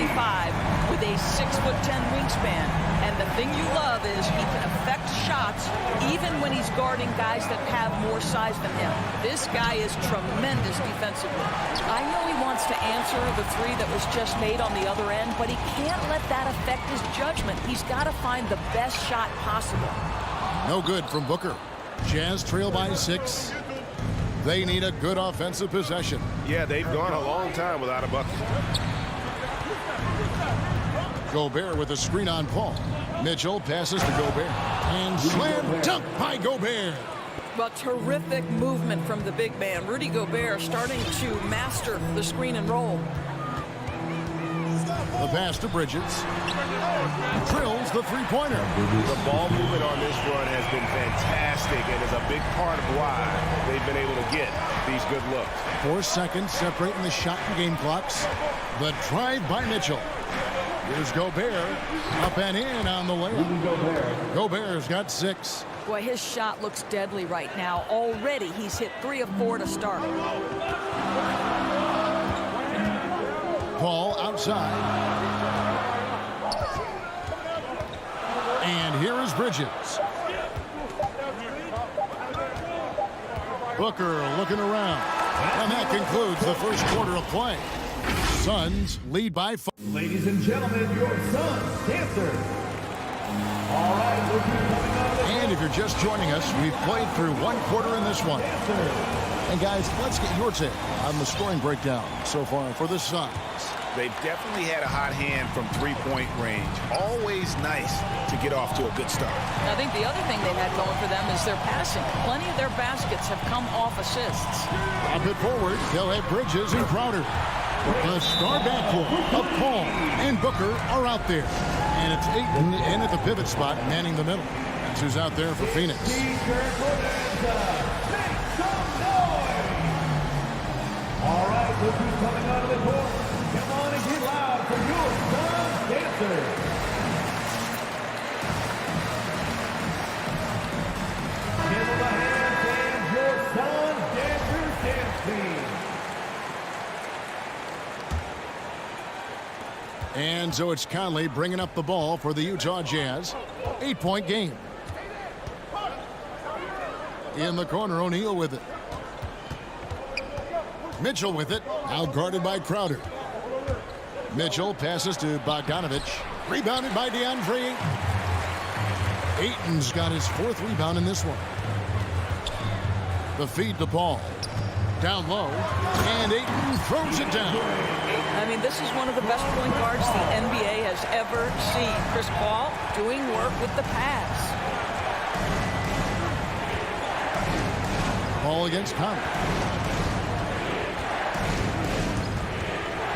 225, with a 6'10" wingspan. And the thing you love is he can affect shots even when he's guarding guys that have more size than him. This guy is tremendous defensively. I know he wants to answer the 3 that was just made on the other end, but he can't let that affect his judgment. He's got to find the best shot possible. No good from Booker. Jazz trail by 6. They need a good offensive possession. Yeah, they've gone a long time without a bucket. Gobert with a screen on Paul. Mitchell passes to Gobert. And slam dunk by Gobert. Well, terrific movement from the big man. Rudy Gobert starting to master the screen and roll. The pass to Bridges. Drills the three-pointer. The ball movement on this run has been fantastic and is a big part of why they've been able to get these good looks. 4 seconds separating the shot and game clocks. The drive by Mitchell. Here's Gobert. Up and in on the layup. Gobert's got 6. Boy, his shot looks deadly right now. Already he's hit 3 of 4 to start. Ball outside. And here is Bridges. Booker looking around. And that concludes the first quarter of play. Suns lead by 5. Ladies and gentlemen, your Suns dancers. All right, we'll be coming up. And if you're just joining us, we've played through 1 quarter in this one. And guys, let's get your take on the scoring breakdown so far for the Suns. They've definitely had a hot hand from three-point range. Always nice to get off to a good start. I think the other thing they've had going for them is their passing. Plenty of their baskets have come off assists. Pop it forward. They'll have Bridges and Crowder. The star backcourt of Paul and Booker are out there. And it's Ayton in at the pivot spot, manning the middle. That's who's out there for Phoenix. All right, look who's coming out of the court. Come on and get loud for your Suns dancers. Give them a hand, fans, your Suns dancers dance team. And so it's Conley bringing up the ball for the Utah Jazz. 8-point game. In the corner, O'Neal with it. Mitchell with it. Now guarded by Crowder. Mitchell passes to Bogdanovic. Rebounded by DeAndre. Ayton's got his 4th rebound in this one. The feed to Paul. Down low. And Ayton throws it down. I mean, this is one of the best point guards the NBA has ever seen. Chris Paul doing work with the pass. Ball against Conley.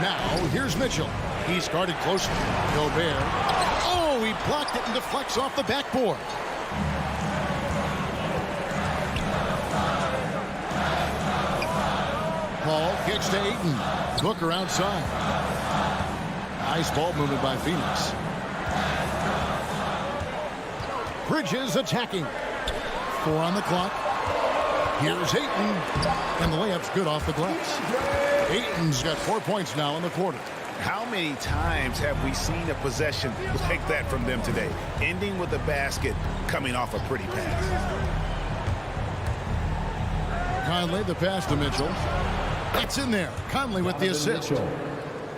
Now, here's Mitchell. He's guarded closely. Gobert. Oh, he blocked it and deflects off the backboard. Paul kicks to Ayton. Booker outside. Nice ball movement by Phoenix. Bridges attacking. 4 on the clock. Here's Ayton. And the layup's good off the glass. Ayton's got 4 points now in the quarter. How many times have we seen a possession like that from them today? Ending with a basket, coming off a pretty pass. Conley, the pass to Mitchell. It's in there. Conley with the assist.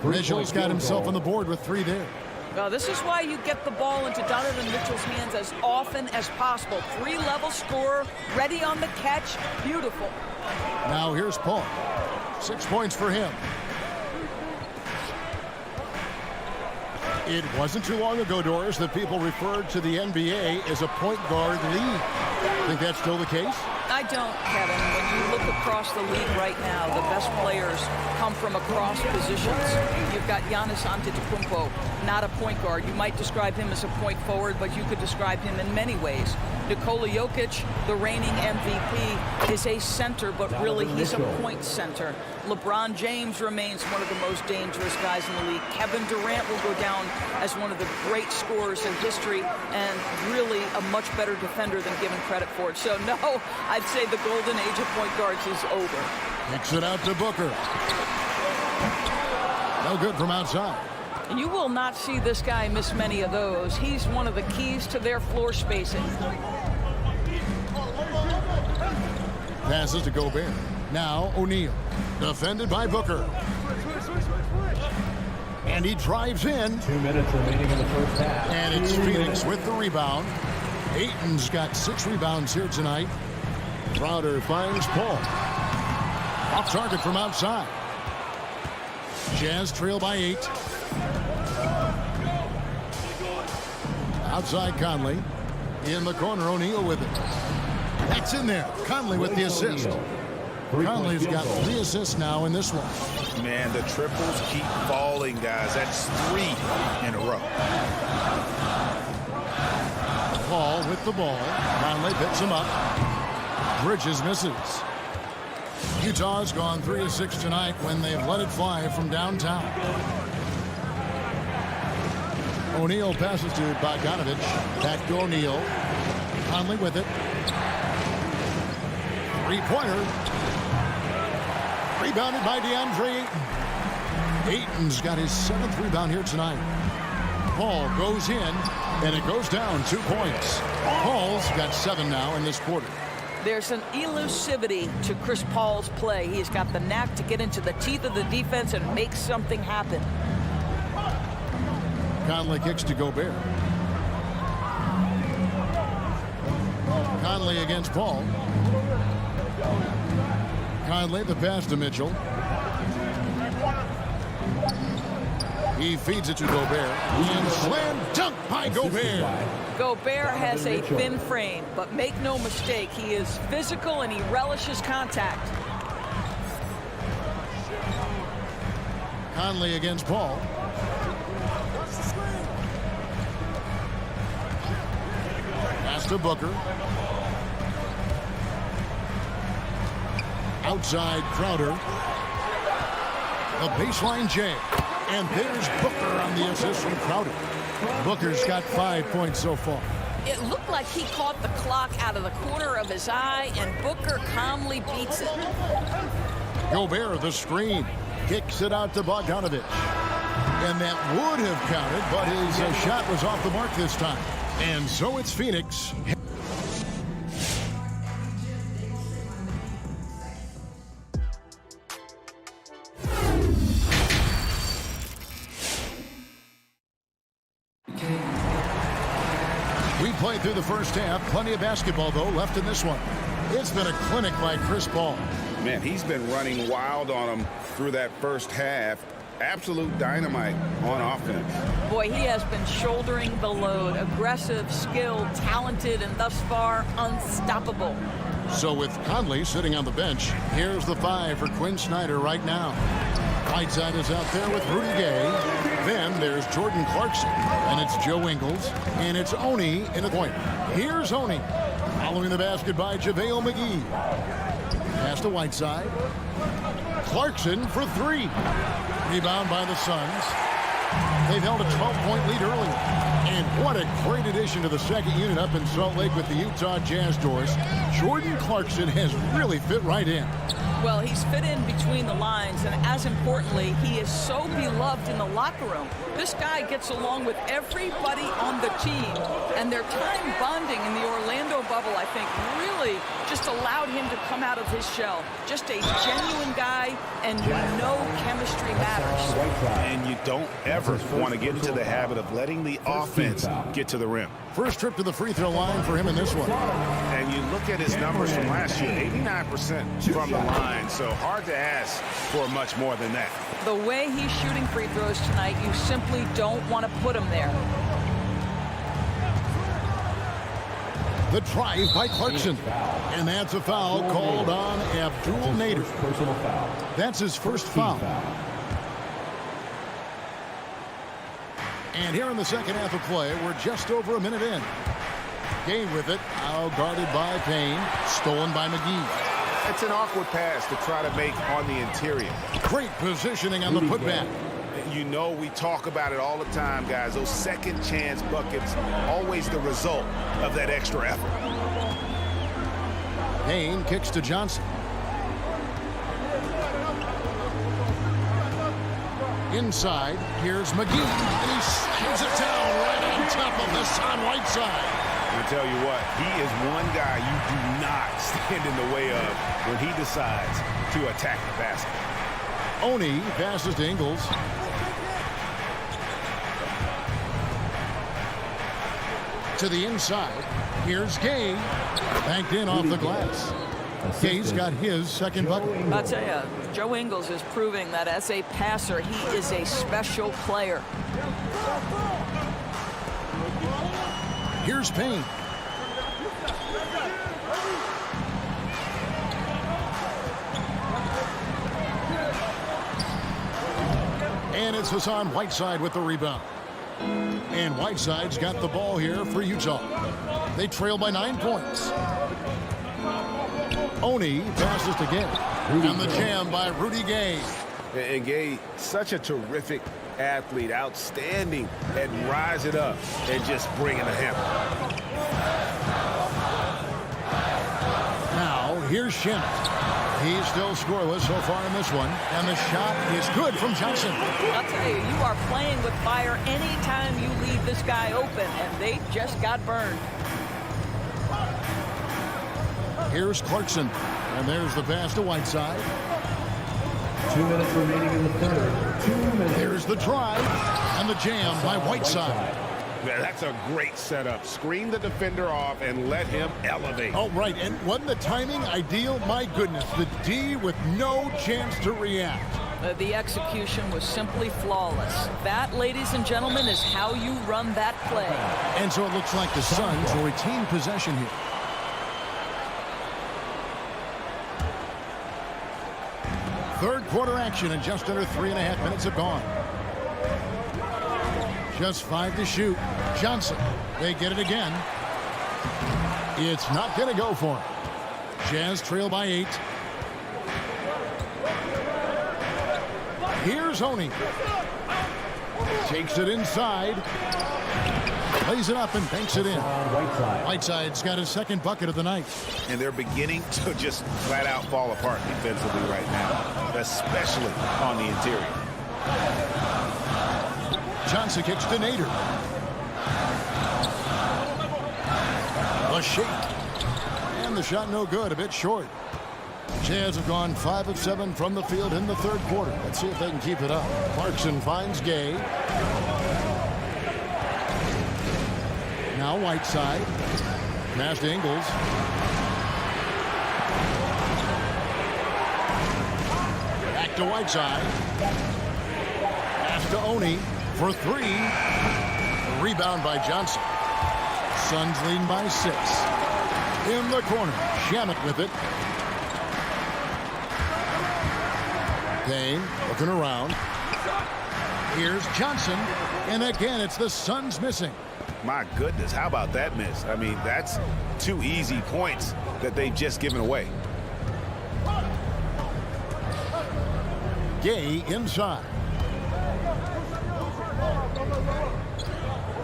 Mitchell's got himself on the board with 3 there. Well, this is why you get the ball into Donovan Mitchell's hands as often as possible. 3-level scorer, ready on the catch. Beautiful. Now here's Paul. 6 points for him. It wasn't too long ago, Doris, that people referred to the NBA as a point guard league. Think that's still the case? I don't, Kevin. When you look across the league right now, the best players come from across positions. You've got Giannis Antetokounmpo, not a point guard. You might describe him as a point forward, but you could describe him in many ways. Nikola Jokic, the reigning MVP, is a center, but really he's a point center. LeBron James remains one of the most dangerous guys in the league. Kevin Durant will go down as one of the great scorers in history and really a much better defender than given credit for it. So, no, I'd say the golden age of point guards is over. Kicks it out to Booker. No good from outside. And you will not see this guy miss many of those. He's one of the keys to their floor spacing. Passes to Gobert. Now O'Neal. Defended by Booker. And he drives in. 2 minutes remaining in the first half. And it's Phoenix with the rebound. Ayton's got 6 rebounds here tonight. Crowder finds Paul. Off target from outside. Jazz trail by 8. Outside Conley. In the corner, O'Neal with it. That's in there. Conley with the assist. Conley's got 3 assists now in this one. Man, the triples keep falling, guys. That's 3 in a row. Paul with the ball. Conley picks him up. Bridges misses. Utah's gone 3 of 6 tonight when they've let it fly from downtown. O'Neal passes to Bogdanovic. Back to O'Neal. Conley with it. 3-pointer. Rebounded by DeAndre Ayton. Ayton's got his 7th rebound here tonight. Paul goes in, and it goes down 2 points. Paul's got 7 now in this quarter. There's an elusivity to Chris Paul's play. He's got the knack to get into the teeth of the defense and make something happen. Conley kicks to Gobert. Conley against Paul. Conley the pass to Mitchell. He feeds it to Gobert. And slam dunk by Gobert. Gobert has a thin frame, but make no mistake, he is physical and he relishes contact. Conley against Paul. Pass to Booker. Outside Crowder. A baseline jam. And there's Booker on the assist from Crowder. Booker's got 5 points so far. It looked like he caught the clock out of the corner of his eye, and Booker calmly beats it. Gobert, the screen, kicks it out to Bogdanovic. And that would have counted, but his shot was off the mark this time. And so it's Phoenix. We played through the first half. Plenty of basketball, though, left in this one. It's been a clinic by Chris Paul. Man, he's been running wild on him through that first half. Absolute dynamite on offense. Boy, he has been shouldering the load. Aggressive, skilled, talented, and thus far, unstoppable. So with Conley sitting on the bench, here's the 5 for Quinn Snyder right now. Whiteside is out there with Rudy Gay. Then there's Jordan Clarkson, and it's Joe Ingles, and it's Oni in the point. Here's Oni, following the basket by JaVale McGee. Pass to Whiteside. Clarkson for 3. Rebound by the Suns. They've held a 12-point lead earlier. And what a great addition to the second unit up in Salt Lake with the Utah Jazz doors. Jordan Clarkson has really fit right in. Well, he's fit in between the lines, and as importantly, he is so beloved in the locker room. This guy gets along with everybody on the team, and their time bonding in the Orlando bubble, I think, really just allowed him to come out of his shell. Just a genuine guy, and we know chemistry matters. And you don't ever want to get into the habit of letting the offense get to the rim. First trip to the free throw line for him in this one. And you look at his numbers from last year, 89% from the line, so hard to ask for much more than that. The way he's shooting free throws tonight, you simply don't want to put him there. The drive by Clarkson. And that's a foul called on Abdul Nader. That's his first foul. And here in the second half of play, we're just over a minute in. Gay with it, now guarded by Payne, stolen by McGee. It's an awkward pass to try to make on the interior. Great positioning on the putback. You know, we talk about it all the time, guys. Those second chance buckets, always the result of that extra effort. Payne kicks to Johnson. Inside, here's McGee, and he slams it down right on top of Hassan Whiteside. I'll tell you what, he is one guy you do not stand in the way of when he decides to attack the basket. Oni passes to Ingles. To the inside, here's Gay, banked in off the glass. Gay's got his second bucket. I'll tell you, Joe Ingles is proving that as a passer, he is a special player. Here's Payne. It's Hassan Whiteside with the rebound. And Whiteside's got the ball here for Utah. They trail by 9 points. Oni passes to Gay. And the jam by Rudy Gay. And Gay, such a terrific athlete, outstanding at rising up and just bringing the hammer. Now, here's Shin. He's still scoreless so far in this one. And the shot is good from Johnson. I'll tell you, you are playing with fire anytime you leave this guy open, and they just got burned. Here's Clarkson. And there's the pass to Whiteside. 2 minutes remaining in the third. 2 minutes. Here's the drive. And the jam by Whiteside. Yeah, that's a great setup. Screen the defender off and let him elevate. Oh, right. And wasn't the timing ideal? My goodness. The D with no chance to react. The execution was simply flawless. That, ladies and gentlemen, is how you run that play. And so it looks like the Suns will retain possession here. Third quarter action, and just under 3.5 minutes have gone. Just 5 to shoot. Johnson, they get it again. It's not going to go for him. Jazz trail by 8. Here's Oni. Takes it inside. Plays it up and banks it in. Whiteside's got his second bucket of the night. And they're beginning to just flat out fall apart defensively right now, especially on the interior. Johnson kicks to Nader. A shake. And the shot no good, a bit short. Jazz have gone 5 of 7 from the field in the third quarter. Let's see if they can keep it up. Clarkson finds Gay. Now Whiteside. Pass to Ingles. Back to Whiteside. Pass to Oni for 3. Rebound by Johnson. Suns leading by 6. In the corner. Shamet with it. Payne looking around. Here's Johnson. And again, it's the Suns missing. My goodness, how about that miss? I mean, that's 2 easy points that they've just given away. Gay inside.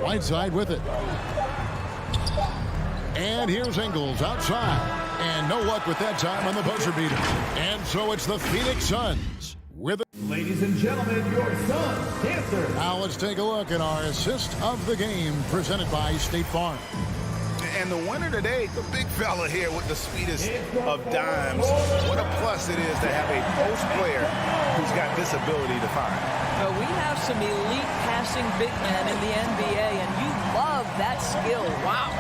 Whiteside with it. And here's Ingles outside. And no luck with that time on the buzzer beater. And so it's the Phoenix Suns with it. Ladies and gentlemen, your Suns dancers. Now let's take a look at our assist of the game presented by State Farm. And the winner today, the big fella here with the sweetest of dimes. What a plus it is to have a post player who's got this ability to find. Well, we have some elite passing big men in the NBA, and you love that skill. Wow.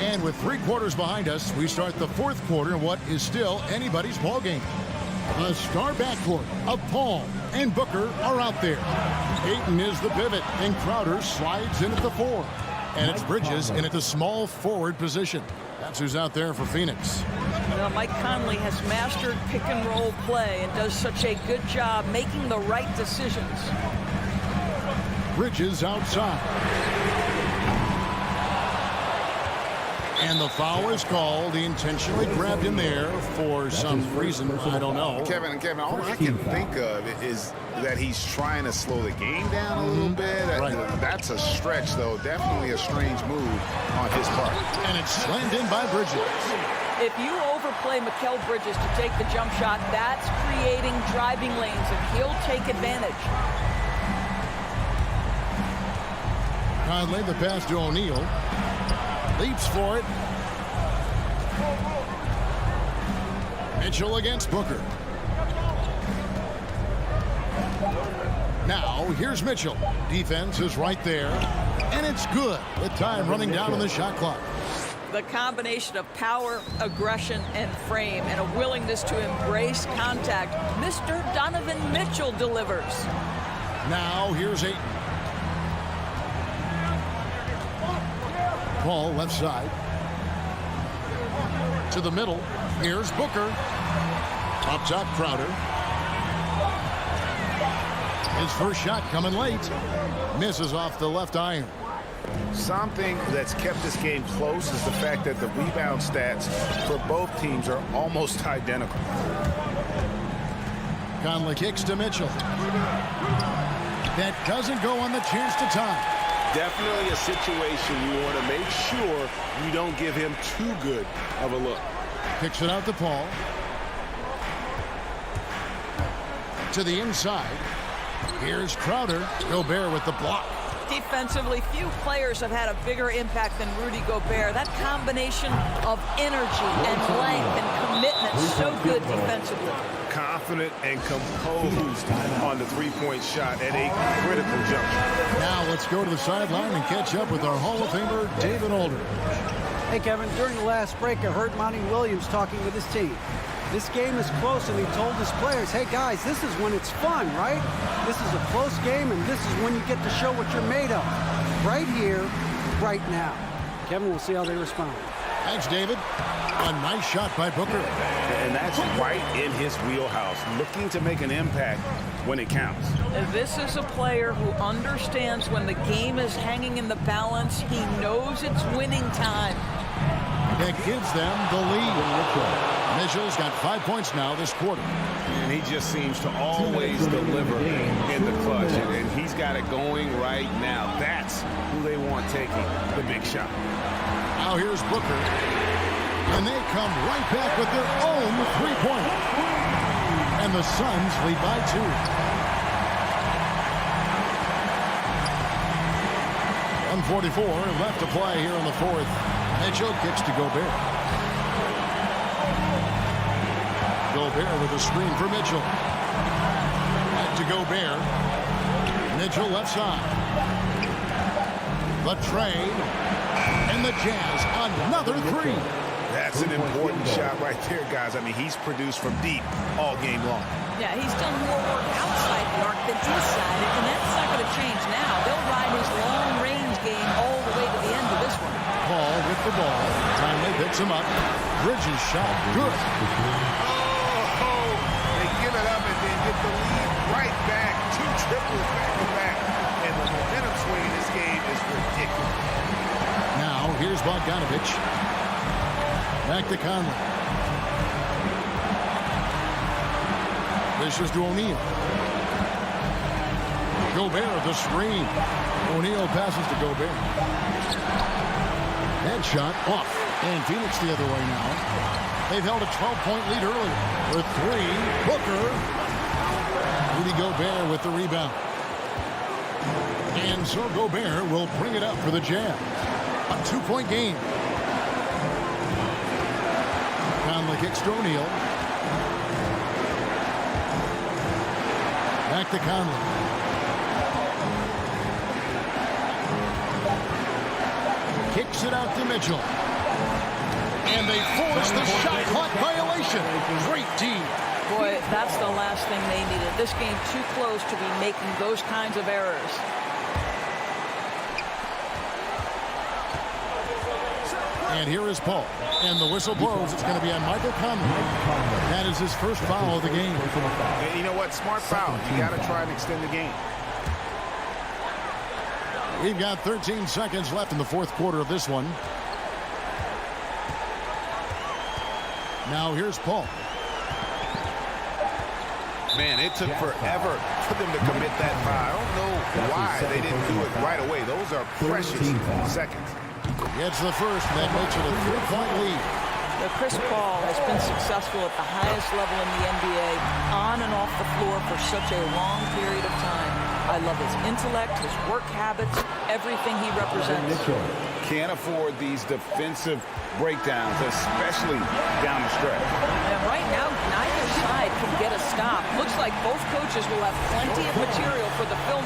And with 3 quarters behind us, we start the fourth quarter in what is still anybody's ball game. The star backcourt of Paul and Booker are out there. Ayton is the pivot, and Crowder slides in at the 4. And it's Bridges in at the small forward position. That's who's out there for Phoenix. Mike Conley has mastered pick and roll play and does such a good job making the right decisions. Bridges outside. And the foul is called. He intentionally grabbed him there for some reason. I don't know. Kevin, all I can think of is that he's trying to slow the game down a little bit. Right. That's a stretch, though. Definitely a strange move on his part. And it's slammed in by Bridges. If you overplay Mikal Bridges to take the jump shot, that's creating driving lanes, and he'll take advantage. Conley, the pass to O'Neal. Leaps for it. Mitchell against Booker. Now, here's Mitchell. Defense is right there. And it's good with time running down on the shot clock. The combination of power, aggression, and frame, and a willingness to embrace contact. Mr. Donovan Mitchell delivers. Now, here's Ayton. Paul left side. To the middle. Here's Booker. Up top, Crowder. His first shot coming late. Misses off the left iron. Something that's kept this game close is the fact that the rebound stats for both teams are almost identical. Conley kicks to Mitchell. That doesn't go on the chance to tie. Definitely a situation you want to make sure you don't give him too good of a look. Kicks it out to Paul. To the inside. Here's Crowder. Gobert with the block. Defensively, few players have had a bigger impact than Rudy Gobert. That combination of energy and length and commitment, so good defensively. Confident and composed on the three-point shot at a critical juncture. Now let's go to the sideline and catch up with our Hall of Famer, David Aldridge. Hey, Kevin, during the last break, I heard Monty Williams talking with his team. This game is close, and he told his players, hey, guys, this is when it's fun, right? This is a close game, and this is when you get to show what you're made of. Right here, right now. Kevin, we'll see how they respond. Thanks, David. A nice shot by Booker. And that's right in his wheelhouse, looking to make an impact when it counts. This is a player who understands when the game is hanging in the balance. He knows it's winning time. That gives them the lead. Mitchell's got 5 points now this quarter. And he just seems to always deliver in the clutch. And he's got it going right now. That's who they want taking the big shot. Now here's Booker. And they come right back with their own three-pointer. And the Suns lead by 2. 1:44 left to play here in the fourth. Mitchell kicks to Gobert. Gobert with a screen for Mitchell. Back to Gobert. Mitchell left side. The trade. And the Jazz another three. That's an important shot right there, guys. I mean, he's produced from deep all game long. Yeah, he's done more work outside the arc than inside it, and that's not going to change now. They'll ride his long-range game all the way to the end of this one. Paul with the ball. Conley picks him up. Bridges shot. Good. Oh, they give it up and then get the lead right back. 2 triples back-to-back. And the momentum swing in this game is ridiculous. Now, here's Bogdanovich. Back to Conley. This is to O'Neal. Gobert, the screen. O'Neal passes to Gobert. Headshot off. And Phoenix the other way now. They've held a 12-point lead earlier. With 3, Booker. Rudy Gobert with the rebound. And so Gobert will bring it up for the Jazz. A 2-point game. Conley kicks to O'Neal. Back to Conley. Kicks it out to Mitchell. And they force the shot clock violation. Great D. Boy, that's the last thing they needed. This game too close to be making those kinds of errors. And here is Paul. And the whistle blows. It's going to be on Michael Conley. That is his first foul of the game. And you know what? Smart foul. You got to try and extend the game. We've got 13 seconds left in the fourth quarter of this one. Now here's Paul. Man, it took forever for them to commit that foul. I don't know why they didn't do it right away. Those are precious seconds. Gets the first, and that makes it a 3-point lead. Chris Paul has been successful at the highest level in the NBA, on and off the floor for such a long period of time. I love his intellect, his work habits, everything he represents. Can't afford these defensive breakdowns, especially down the stretch. And right now, neither side can get a stop. Looks like both coaches will have plenty of material for the film.